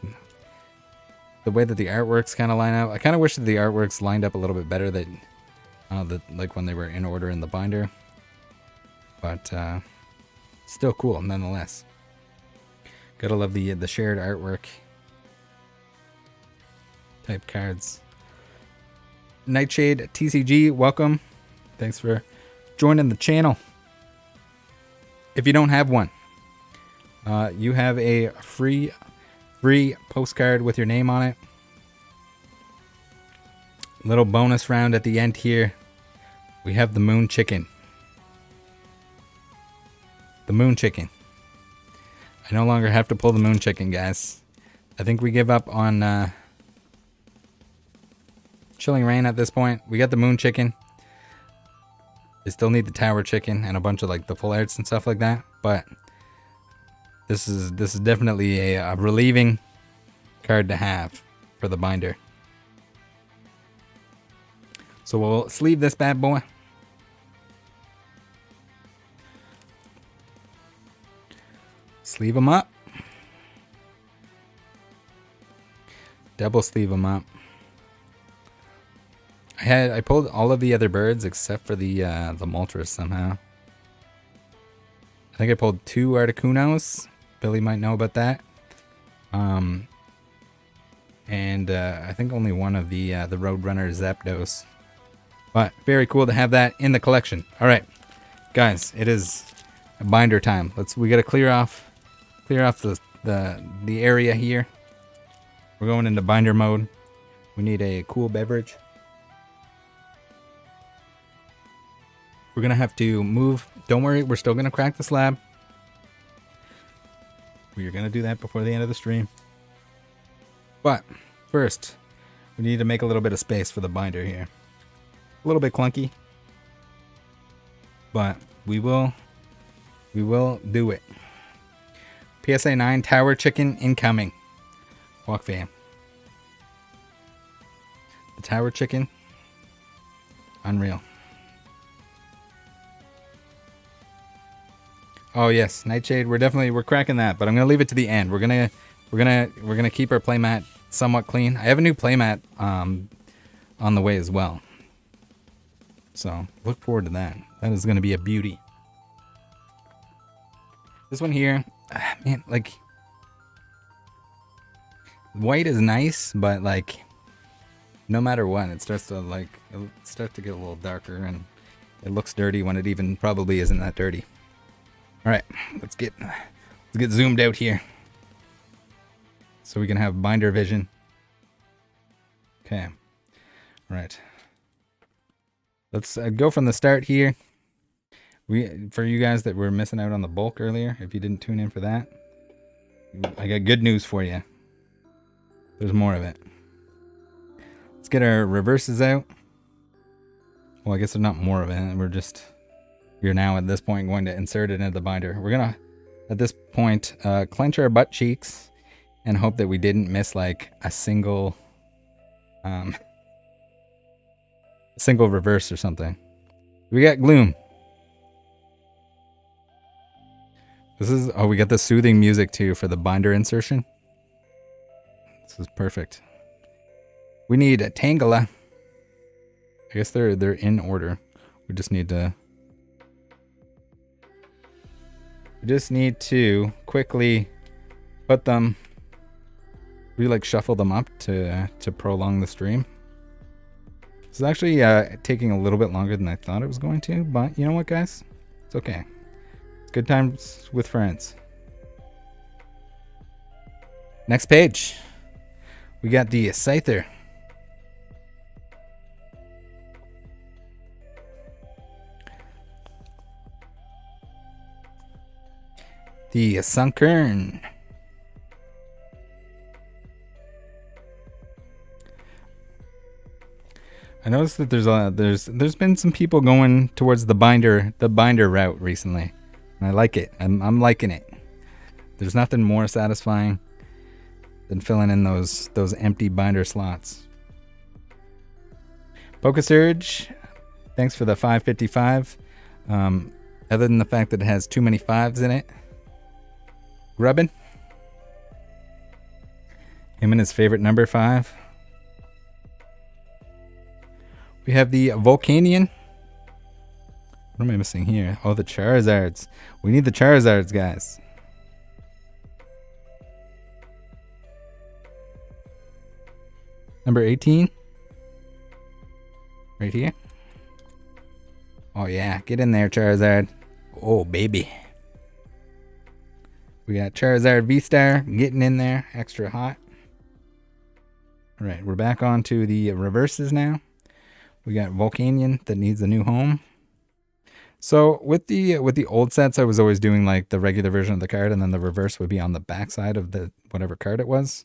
the way that the artworks kind of line up. I kind of wish that the artworks lined up a little bit better. That like when they were in order in the binder. But still cool nonetheless. Gotta love the shared artwork type cards. Nightshade TCG, welcome. Thanks for joining the channel. If you don't have one, you have a free postcard with your name on it. Little bonus round at the end here. We have the Moon Chicken. The Moon Chicken. I no longer have to pull the Moon Chicken, guys. I think we give up on Chilling Rain at this point. We got the Moon Chicken. I still need the Tower Chicken and a bunch of like the full arts and stuff like that. But this is definitely a relieving card to have for the binder. So we'll sleeve this bad boy. Sleeve them up. Double sleeve them up. I pulled all of the other birds except for the Moltres somehow. I think I pulled 2 Articunos. Billy might know about that. And I think only one of the Roadrunner Zapdos. But very cool to have that in the collection. All right, guys, it is binder time. We got to clear off the area here. We're going into binder mode. We need a cool beverage. We're gonna have to move. Don't worry, we're still gonna crack the slab. We are gonna do that before the end of the stream. But first, we need to make a little bit of space for the binder here. A little bit clunky, but we will do it. PSA 9 Tower Chicken incoming. Walk fam. The Tower Chicken, unreal. Oh yes, Nightshade. We're cracking that, but I'm gonna leave it to the end. We're gonna keep our playmat somewhat clean. I have a new playmat on the way as well, so look forward to that. That is gonna be a beauty. This one here, man, like white is nice, but like no matter what, it starts to get a little darker, and it looks dirty when it even probably isn't that dirty. All right, let's get zoomed out here so we can have binder vision. Okay, all right. Let's go from the start here. For you guys that were missing out on the bulk earlier, if you didn't tune in for that, I got good news for you. There's more of it. Let's get our reverses out. Well, I guess there's not more of it. We're now at this point going to insert it into the binder. We're gonna, at this point, clench our butt cheeks and hope that we didn't miss like a single reverse or something. We got Gloom. We got the soothing music too for the binder insertion. This is perfect. We need a Tangela. I guess they're in order. We just need to quickly put them. We like shuffle them up to prolong the stream. It's actually taking a little bit longer than I thought it was going to, but you know what, guys? It's okay. It's good times with friends. Next page. We got the Scyther. The Sunkern. I noticed that there's been some people going towards the binder route recently, and I like it. I'm liking it. There's nothing more satisfying than filling in those empty binder slots. Pokesurge, thanks for the 555. Other than the fact that it has too many fives in it. Grubbin. Him and his favorite number 5. We have the Volcanion. What am I missing here? Oh, the Charizards. We need the Charizards, guys. Number 18. Right here. Oh, yeah. Get in there, Charizard. Oh, baby. We got Charizard V-Star getting in there. Extra hot. All right. We're back on to the reverses now. We got Volcanion that needs a new home. So with the old sets, I was always doing like the regular version of the card, and then the reverse would be on the back side of the whatever card it was.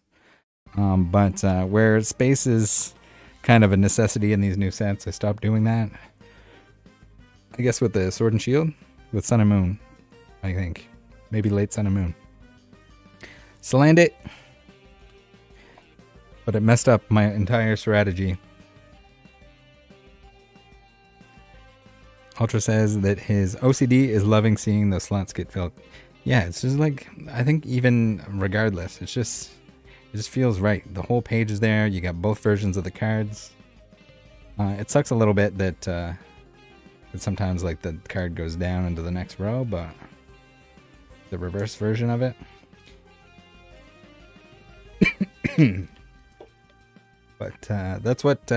But where space is kind of a necessity in these new sets, I stopped doing that. I guess with the Sword and Shield, with Sun and Moon, I think. Maybe late Sun and Moon. Salandit. But it messed up my entire strategy. Ultra says that his OCD is loving seeing those slots get filled. Yeah, it's just like, I think even regardless, it just feels right. The whole page is there. You got both versions of the cards. It sucks a little bit that sometimes like the card goes down into the next row, but the reverse version of it. But that's what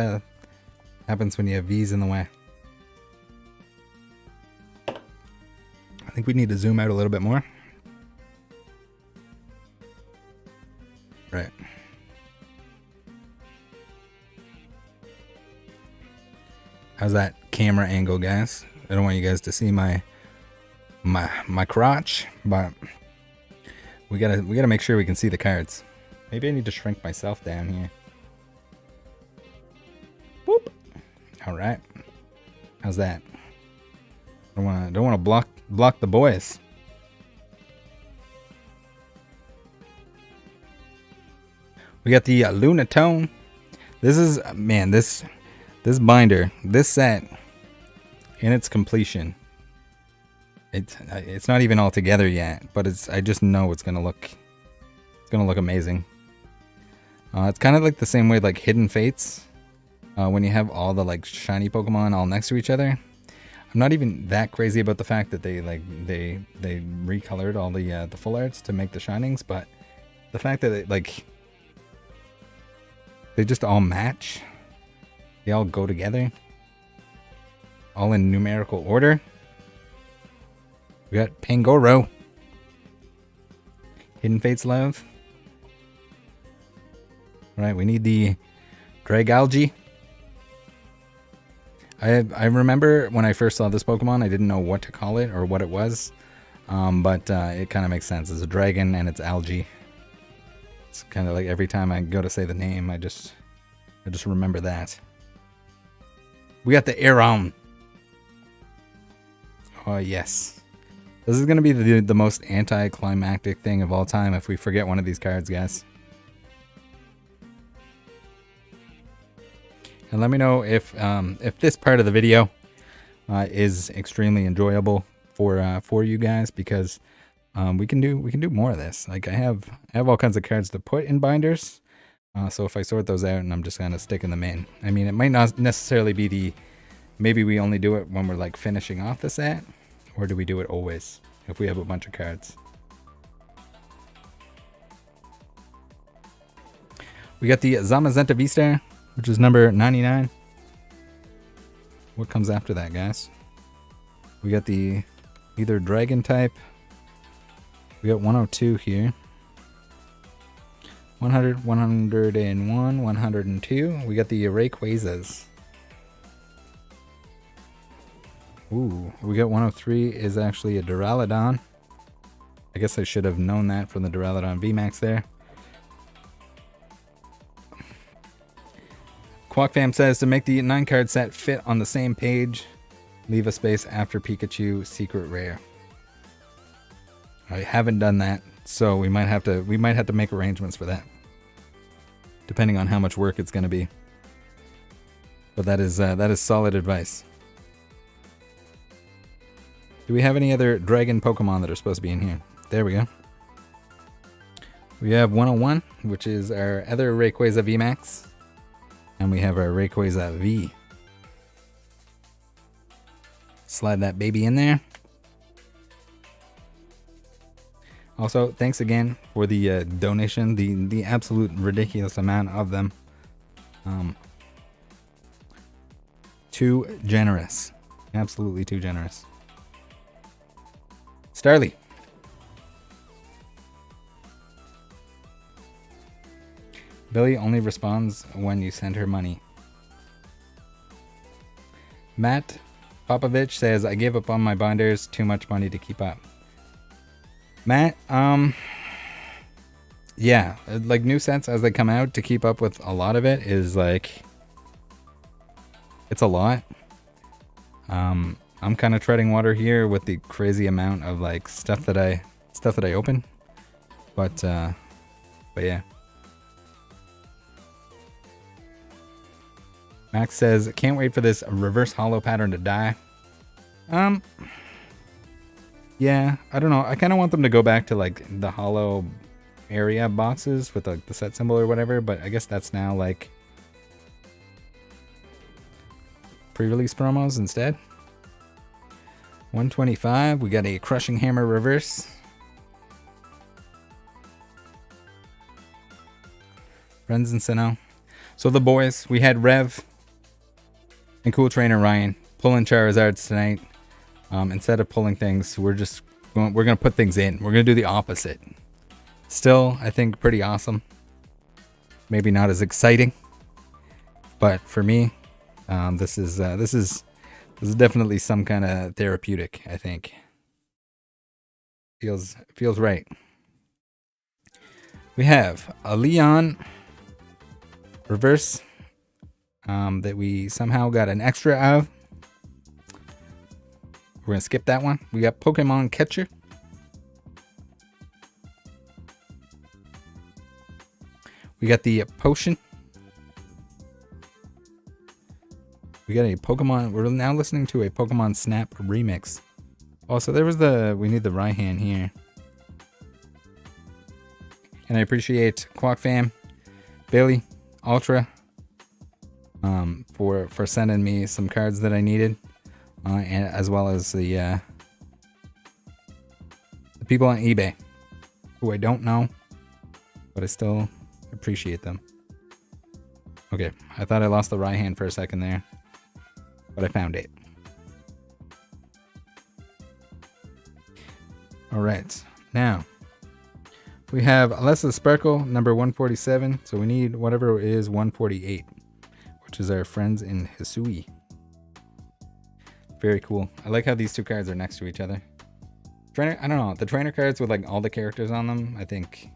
happens when you have V's in the way. I think we need to zoom out a little bit more. Right. How's that camera angle, guys? I don't want you guys to see my crotch, but we gotta make sure we can see the cards. Maybe I need to shrink myself down here. Whoop. All right. How's that? Don't want to block the boys. We got the Lunatone. This is, man, this binder, this set, in its completion. It's not even all together yet, but I just know it's gonna look amazing. It's kind of like the same way like Hidden Fates, when you have all the like shiny Pokemon all next to each other. I'm not even that crazy about the fact that they recolored all the full arts to make the shinings, but the fact that they just all match, they all go together, all in numerical order. We got Pangoro, Hidden Fates Love. Right, we need the Dragalge. I remember when I first saw this Pokemon, I didn't know what to call it or what it was, but it kind of makes sense. It's a dragon and it's algae. It's kind of like every time I go to say the name, I just remember that. We got the Aeron. Oh yes, this is gonna be the most anticlimactic thing of all time if we forget one of these cards, guys. And let me know if this part of the video is extremely enjoyable for you guys, because we can do more of this. Like I have all kinds of cards to put in binders, So if I sort those out and I'm just gonna stick in the main. I mean, it might not necessarily be the, maybe we only do it when we're like finishing off the set, or do we do it always if we have a bunch of cards? We got the Zamazenta V-Star, which is number 99. What comes after that, guys? We got the either Dragon type. We got 102 here. 100, 101, 102. We got the Rayquazas. Ooh, we got 103 is actually a Duraludon. I guess I should have known that from the Duraludon VMAX there. Quackfam says to make the 9-card set fit on the same page, leave a space after Pikachu Secret Rare. I haven't done that, so we might have to make arrangements for that, depending on how much work it's going to be. But that is solid advice. Do we have any other dragon Pokemon that are supposed to be in here? There we go. We have 101, which is our other Rayquaza VMAX. And we have our Rayquaza V. Slide that baby in there. Also, thanks again for the donation, the absolute ridiculous amount of them. Too generous. Absolutely too generous. Starly. Billy only responds when you send her money. Matt Popovich says, I gave up on my binders, too much money to keep up. Matt, yeah, like new sets as they come out, to keep up with a lot of it is like, it's a lot. I'm kind of treading water here with the crazy amount of like stuff that I open. But yeah. Max says, can't wait for this reverse hollow pattern to die. Yeah, I don't know. I kind of want them to go back to like the hollow area boxes with like the set symbol or whatever, but I guess that's now like pre-release promos instead. 125, we got a Crushing Hammer reverse. Friends and Sinnoh. So the boys, we had Rev and Cool Trainer Ryan pulling Charizards tonight. Instead of pulling things, we're gonna put things in. We're gonna do the opposite. Still, I think pretty awesome. Maybe not as exciting, but for me, this is definitely some kind of therapeutic. I think feels right. We have a Leon reverse that we somehow got an extra of. We're going to skip that one. We got Pokemon Catcher. We got the Potion. We got a Pokemon. We're now listening to a Pokemon Snap remix. Oh, so there was we need the Raihan here. And I appreciate Quackfam, Bailey, Ultra, for sending me some cards that I needed. And as well as the people on eBay who I don't know, but I still appreciate them. Okay, I thought I lost the Raihan for a second there, but I found it. All right, now we have Alessa Sparkle, number 147. So we need whatever is 148, which is our friends in Hisui. Very cool. I like how these two cards are next to each other. Trainer, I don't know. The trainer cards with like all the characters on them, I think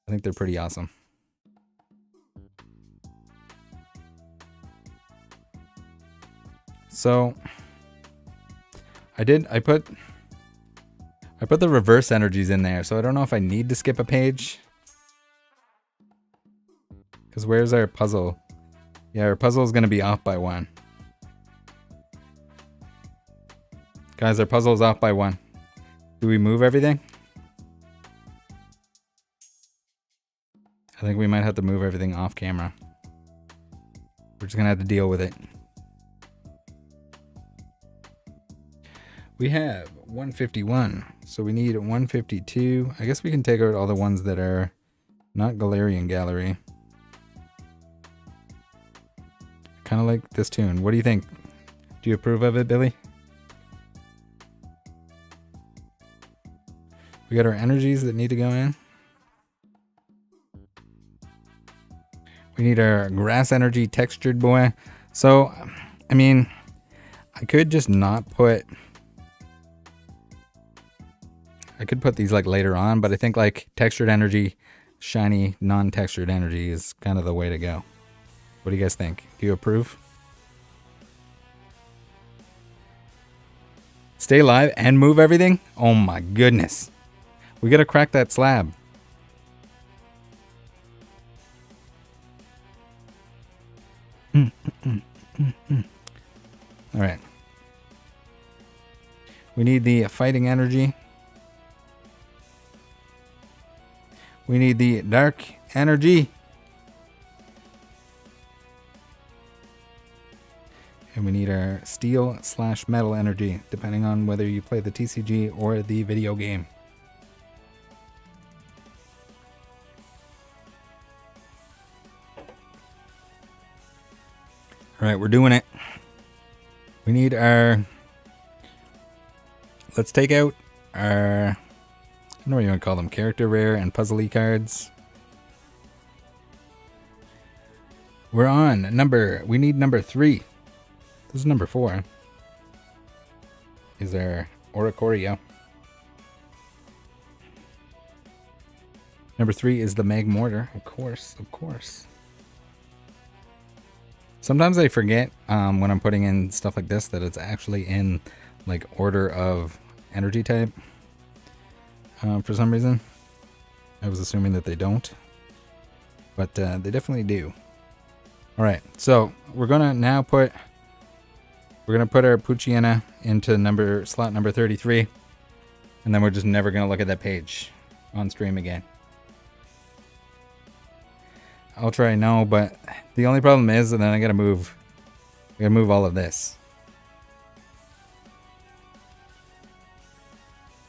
they're pretty awesome. So I put the reverse energies in there, so I don't know if I need to skip a page. Because where's our puzzle? Yeah, our puzzle is going to be off by 1. Guys, our puzzle is off by 1. Do we move everything? I think we might have to move everything off camera. We're just gonna have to deal with it. We have 151, so we need 152. I guess we can take out all the ones that are not Galarian Gallery. Kind of like this tune. What do you think? Do you approve of it, Billy? We got our energies that need to go in. We need our grass energy textured boy. So, I mean, I could just not put... I could put these like later on, but I think like textured energy, shiny, non-textured energy is kind of the way to go. What do you guys think? Do you approve? Stay alive and move everything? Oh my goodness. We gotta crack that slab. Alright. We need the fighting energy. We need the dark energy. And we need our steel/metal energy, depending on whether you play the TCG or the video game. Alright, we're doing it. We need our... Let's take out our... I don't know what you want to call them. Character rare and puzzly cards. We're on number... We need number 3. This is number 4. Is our Oricorio. Number 3 is the Magmortar. Of course, of course. Sometimes I forget when I'm putting in stuff like this that it's actually in like order of energy type. For some reason, I was assuming that they don't, but they definitely do. All right, so we're gonna now put our Poochyena into slot number 33, and then we're just never gonna look at that page on stream again. I'll try no, but the only problem is, and then I gotta move all of this.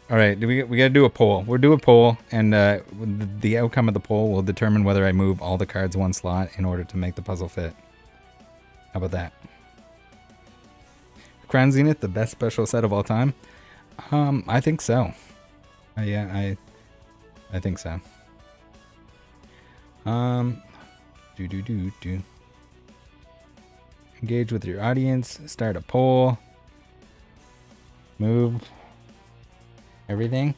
All right, we gotta do a poll. We'll do a poll, and the outcome of the poll will determine whether I move all the cards one slot in order to make the puzzle fit. How about that? Crown Zenith, the best special set of all time? I think so. Yeah, I think so. Engage with your audience. Start a poll. Move everything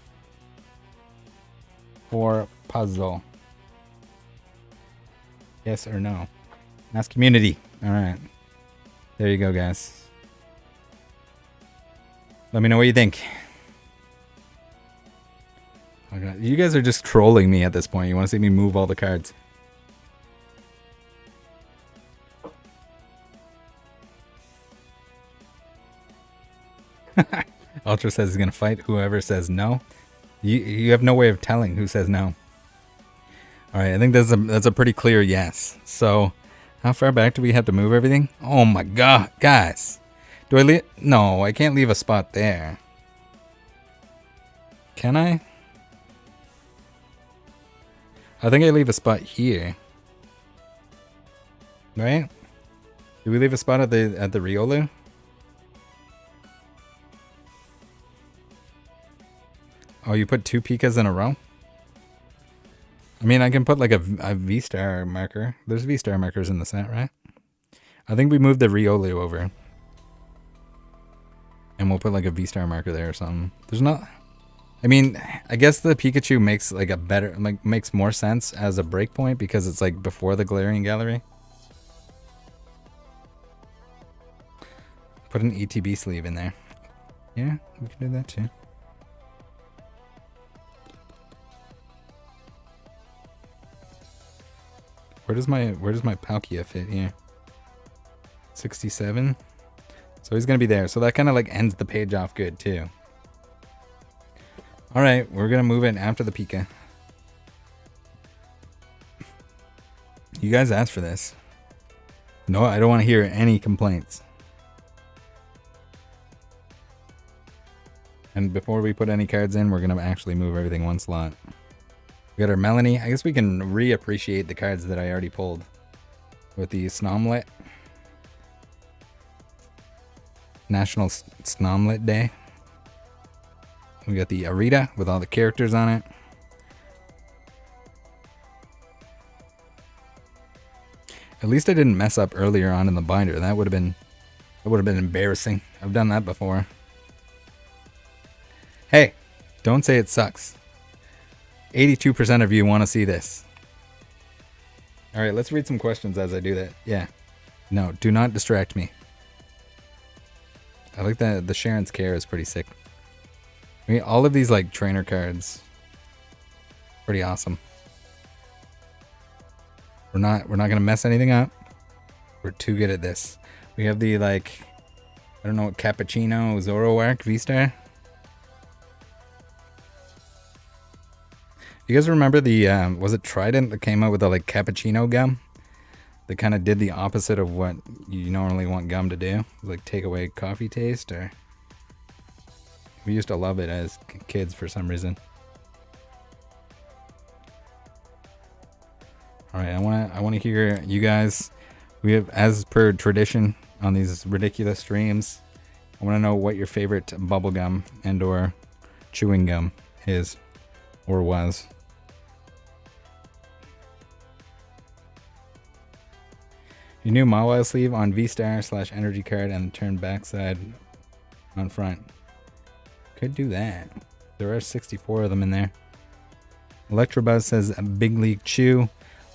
for puzzle. Yes or no? Ask community. All right. There you go, guys. Let me know what you think. Okay. You guys are just trolling me at this point. You want to see me move all the cards. Ultra says he's gonna fight whoever says no. You have no way of telling who says no. All right, I think that's a pretty clear yes. So, how far back do we have to move everything? Oh my god, guys! Do I leave? No, I can't leave a spot there. Can I? I think I leave a spot here. Right? Do we leave a spot at the Riolu? Oh, you put 2 Pikas in a row? I mean, I can put like a V-Star marker. There's V-Star markers in the set, right? I think we moved the Riolu over. And we'll put like a V-Star marker there or something. There's not... I mean, I guess the Pikachu makes like a better... like makes more sense as a breakpoint because it's like before the Galarian Gallery. Put an ETB sleeve in there. Yeah, we can do that too. Where does my Palkia fit here? 67. So he's gonna be there. So that kind of like ends the page off good too. All right, we're gonna move it after the Pika. You guys asked for this. No, I don't want to hear any complaints. And before we put any cards in, we're going to actually move everything one slot. We got our Melanie. I guess we can reappreciate the cards that I already pulled with the Snomlet. National Snomlet Day. We got the Arita with all the characters on it. At least I didn't mess up earlier on in the binder. That would have been embarrassing. I've done that before. Hey, don't say it sucks. 82% of you want to see this. All right, let's read some questions as I do that. Yeah. No, do not distract me. I like that the Sharon's Care is pretty sick. I mean, all of these like trainer cards, pretty awesome. We're not gonna mess anything up. We're too good at this. We have the like, I don't know what, Cappuccino Zoroark V-Star. You guys remember the was it Trident that came out with the like cappuccino gum? That kind of did the opposite of what you normally want gum to do, like take away coffee taste. Or we used to love it as kids for some reason. All right, I want to hear you guys. We have, as per tradition on these ridiculous streams, I want to know what your favorite bubble gum and or chewing gum is or was. Your new Mawile sleeve on V-Star / energy card and turn backside on front. Could do that. There are 64 of them in there. Electrobuzz says Big League Chew.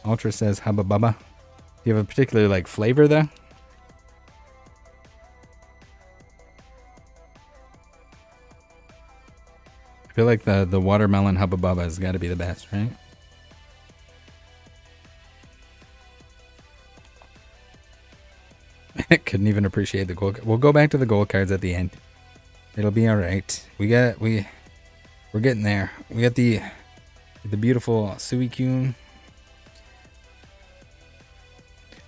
Ultra says Hubba Bubba. Do you have a particular like flavor though? I feel like the watermelon Hubba Bubba has got to be the best, right? Couldn't even appreciate the gold. We'll go back to the gold cards at the end. It'll be all right. We're getting there. We got the beautiful Suicune.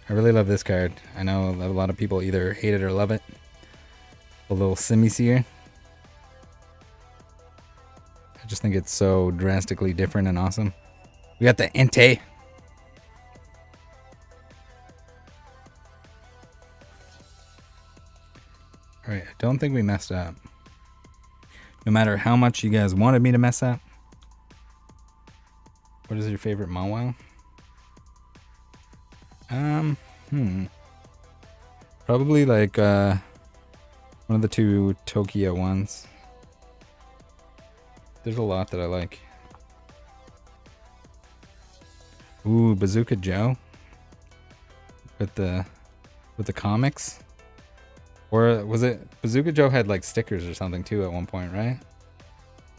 I really love this card. I know a lot of people either hate it or love it. A little Simisear. I just think it's so drastically different and awesome. We got the Entei. Alright, I don't think we messed up. No matter how much you guys wanted me to mess up. What is your favorite Mawile? Probably like one of the two Tokyo ones. There's a lot that I like. Ooh, Bazooka Joe. With the comics. Or was it Bazooka Joe had like stickers or something too at one point, right?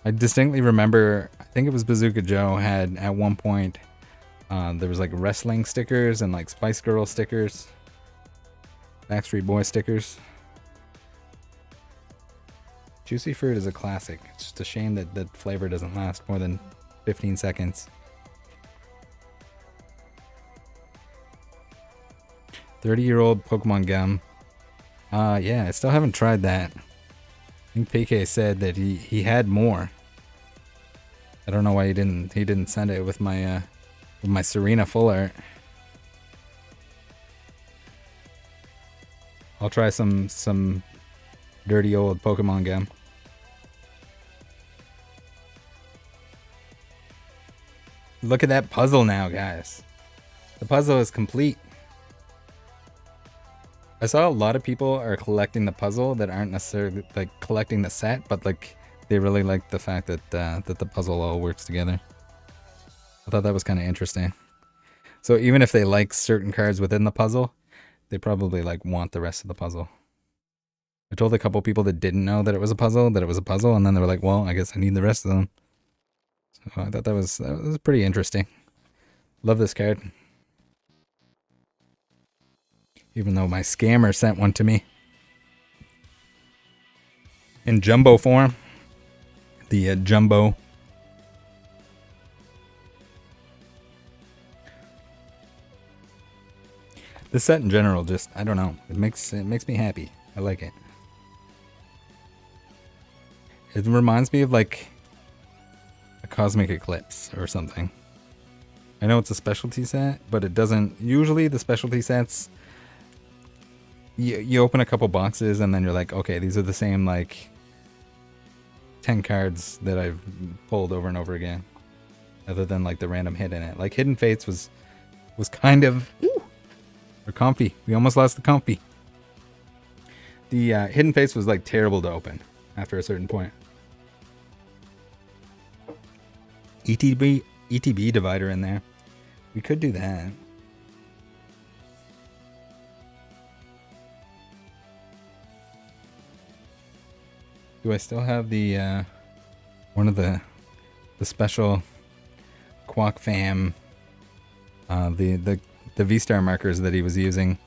I distinctly remember, I think it was Bazooka Joe had at one point, there was like wrestling stickers and like Spice Girl stickers. Backstreet Boy stickers. Juicy Fruit is a classic. It's just a shame that the flavor doesn't last more than 15 seconds. 30-year-old Pokemon gum. Yeah, I still haven't tried that. I think PK said that he had more. I don't know why he didn't send it with my Serena full art. I'll try some dirty old Pokemon gum. Look at that puzzle now, guys. The puzzle is complete. I saw a lot of people are collecting the puzzle that aren't necessarily like collecting the set, but like they really like the fact that that the puzzle all works together. I thought that was kind of interesting. So even if they like certain cards within the puzzle, they probably like want the rest of the puzzle. I told a couple people that didn't know that it was a puzzle, and then they were like, well, I guess I need the rest of them. So I thought that was pretty interesting. Love this card. Even though my scammer sent one to me. In jumbo form. The jumbo. The set in general, just I don't know. It makes me happy. I like it. It reminds me of like a Cosmic Eclipse or something. I know it's a specialty set, but it doesn't. Usually the specialty sets, you open a couple boxes and then you're like, okay, these are the same like 10 cards that I've pulled over and over again, other than like the random hit in it. Like Hidden Fates was kind of or comfy. We almost lost the comfy. The Hidden Fates was like terrible to open after a certain point. ETB divider in there. We could do that. Do I still have the one of the special Quack Fam the V-Star markers that he was using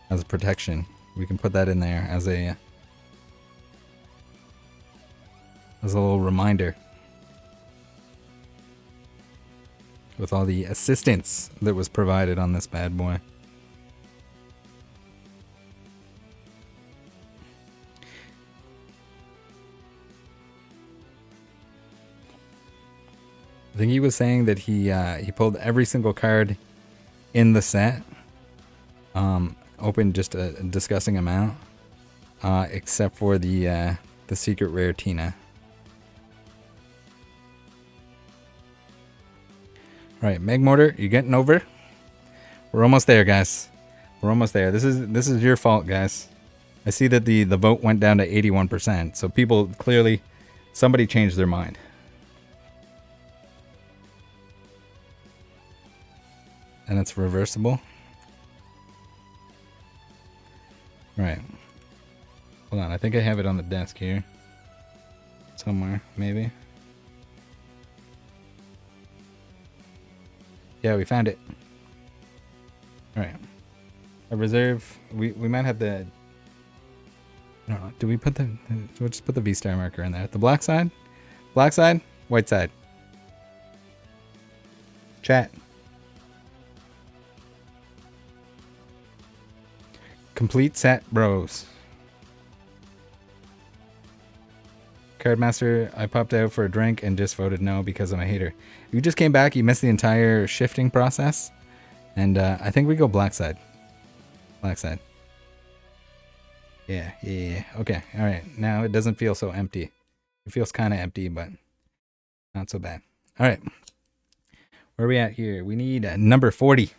as a protection? We can put that in there as a little reminder. With all the assistance that was provided on this bad boy. I think he was saying that he pulled every single card in the set, opened just a disgusting amount, except for the secret rare Tina. All right, Meg Mortar, you getting over? We're almost there, guys. We're almost there. This is your fault, guys. I see that the vote went down to 81%, so people clearly, somebody changed their mind. And it's reversible. All right. Hold on, I think I have it on the desk here. Somewhere, maybe. Yeah, we found it. All right. A reserve. We might have the. I don't know. Do we put the? We'll just put the V-Star marker in there. The black side, white side. Chat. Complete set, bros. Cardmaster, I popped out for a drink and just voted no because I'm a hater. If you just came back, you missed the entire shifting process. And I think we go black side. Black side. Yeah. Okay, all right. Now it doesn't feel so empty. It feels kind of empty, but not so bad. All right. Where are we at here? We need number 40.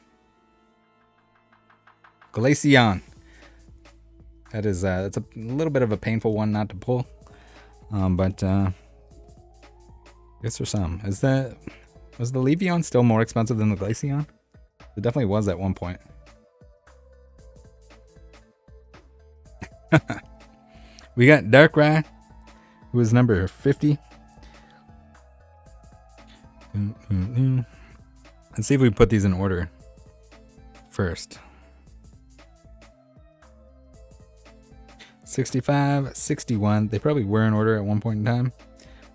Glaceon. That's a little bit of a painful one not to pull. But I guess there's some. Was the Leafeon still more expensive than the Glaceon? It definitely was at one point. We got Darkrai, who is number 50. Let's see if we put these in order first. 65, 61. They probably were in order at one point in time.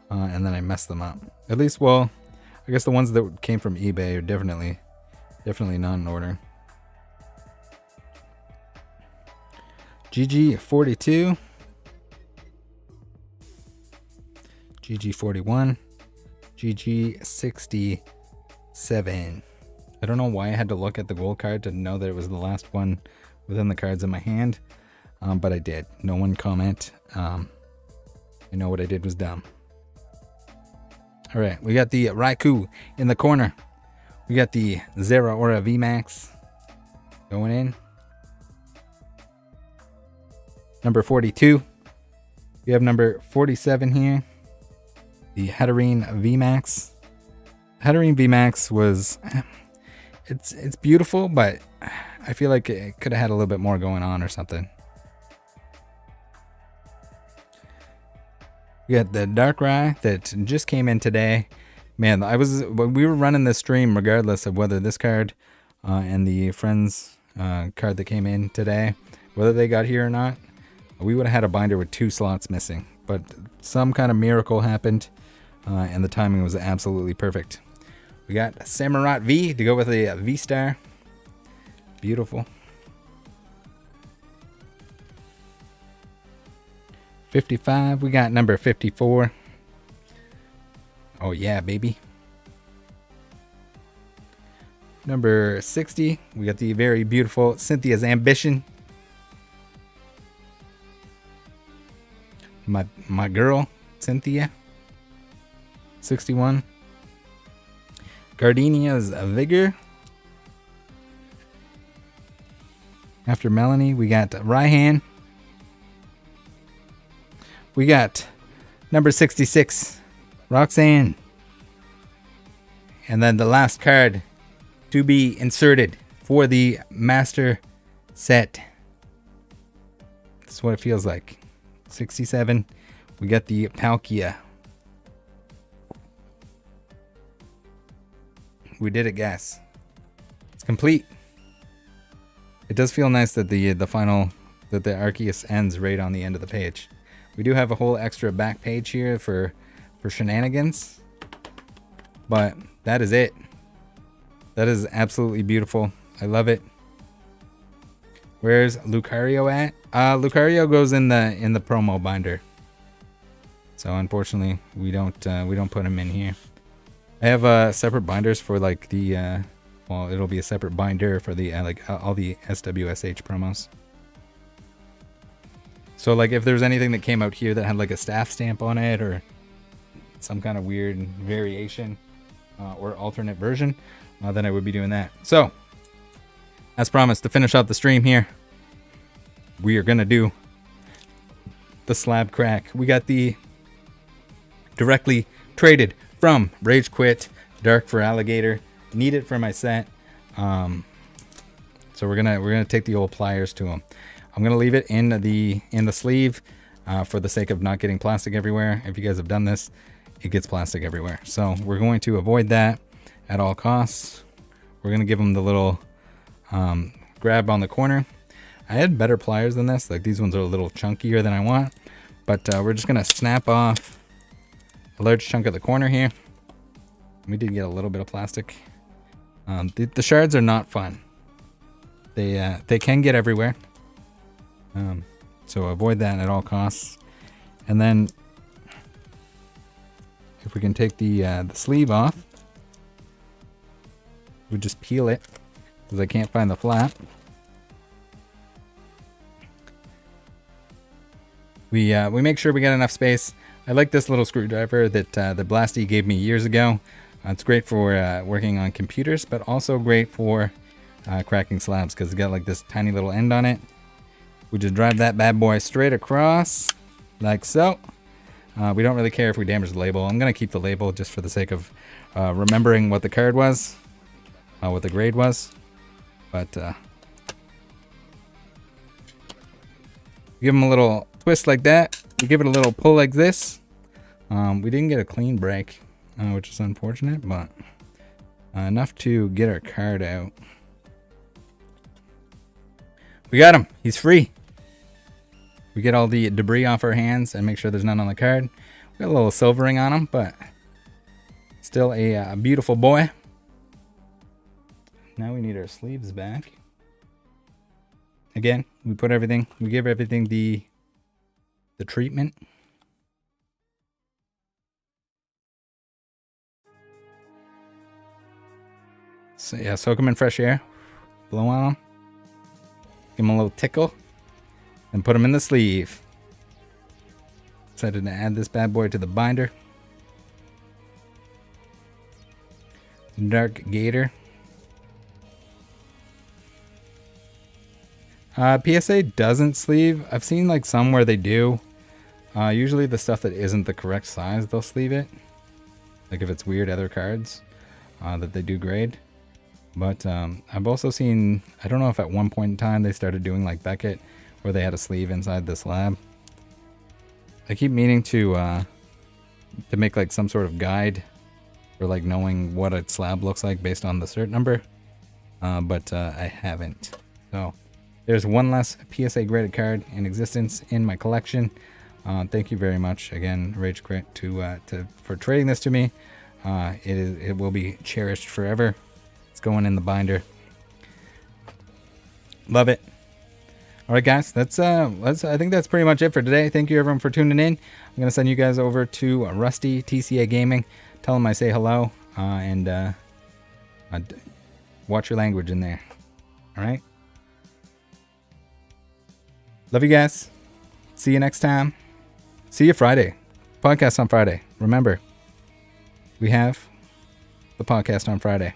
And then I messed them up. At least, well, I guess the ones that came from eBay are definitely not in order. GG42. GG41. GG67. I don't know why I had to look at the gold card to know that it was the last one within the cards in my hand. But I did. No one comment. I know what I did was dumb. All right, we got the Raikou in the corner. We got the Zeraora VMAX going in. Number 42. We have number 47 here. The Hatterene VMAX. Hatterene VMAX was... It's beautiful, but I feel like it could have had a little bit more going on or something. We got the Darkrai that just came in today. Man, we were running this stream regardless of whether this card and the Friends card that came in today, whether they got here or not, we would have had a binder with 2 slots missing. But some kind of miracle happened, and the timing was absolutely perfect. We got Samurott V to go with a V-Star. Beautiful. 55. We got number 54. Oh yeah, baby. Number 60. We got the very beautiful Cynthia's Ambition. My girl, Cynthia. 61. Gardenia's Vigor. After Melanie, we got Raihan. We got number 66, Roxanne. And then the last card to be inserted for the master set. That's what it feels like. 67. We got the Palkia. We did it, guys. It's complete. It does feel nice that the final, that the Arceus ends right on the end of the page. We do have a whole extra back page here for shenanigans, but that is it. That is absolutely beautiful. I love it. Where's Lucario at? Lucario goes in the promo binder. So unfortunately, we don't put him in here. I have separate binders for like the well, it'll be a separate binder for the like all the SWSH promos. So like if there's anything that came out here that had like a staff stamp on it or some kind of weird variation or alternate version, then I would be doing that. So as promised, to finish out the stream here, we are gonna do the slab crack. We got the directly traded from Rage Quit, Dark for Alligator, Need It for my set. So we're gonna take the old pliers to them. I'm gonna leave it in the sleeve for the sake of not getting plastic everywhere. If you guys have done this, it gets plastic everywhere. So we're going to avoid that at all costs. We're gonna give them the little grab on the corner. I had better pliers than this. Like these ones are a little chunkier than I want, but we're just gonna snap off a large chunk of the corner here. We did get a little bit of plastic. The shards are not fun. They can get everywhere. So avoid that at all costs. And then if we can take the sleeve off, we just peel it because I can't find the flap. We make sure we get enough space. I like this little screwdriver that the Blasty gave me years ago. It's great for working on computers, but also great for cracking slabs because it's got like this tiny little end on it. We just drive that bad boy straight across like so. We don't really care if we damage the label. I'm gonna keep the label just for the sake of remembering what the card was, what the grade was. But give them a little twist like that. We give it a little pull like this. We didn't get a clean break, which is unfortunate, but enough to get our card out. We got him. He's free. We get all the debris off our hands and make sure there's none on the card. We got a little silvering on him, but still a beautiful boy. Now we need our sleeves back. Again, we put everything, we give everything the treatment. So yeah, soak them in fresh air, blow on them, give them a little tickle, and put them in the sleeve. Decided to add this bad boy to the binder. Dark Gator. PSA doesn't sleeve. I've seen like some where they do. Usually the stuff that isn't the correct size, they'll sleeve it. Like if it's weird other cards that they do grade. But I've also seen, I don't know if at one point in time they started doing like Beckett where they had a sleeve inside the slab. I keep meaning to make like some sort of guide for like knowing what a slab looks like based on the cert number. But I haven't. So there's one less PSA graded card in existence in my collection. Thank you very much again, Rage Quit, for trading this to me. It will be cherished forever. It's going in the binder. Love it. All right, guys, I think that's pretty much it for today. Thank you everyone for tuning in. I'm gonna send you guys over to Rusty TCA Gaming. Tell him I say hello, and watch your language in there. All right. Love you guys. See you next time. See you Friday. Podcast on Friday. Remember, we have the podcast on Friday.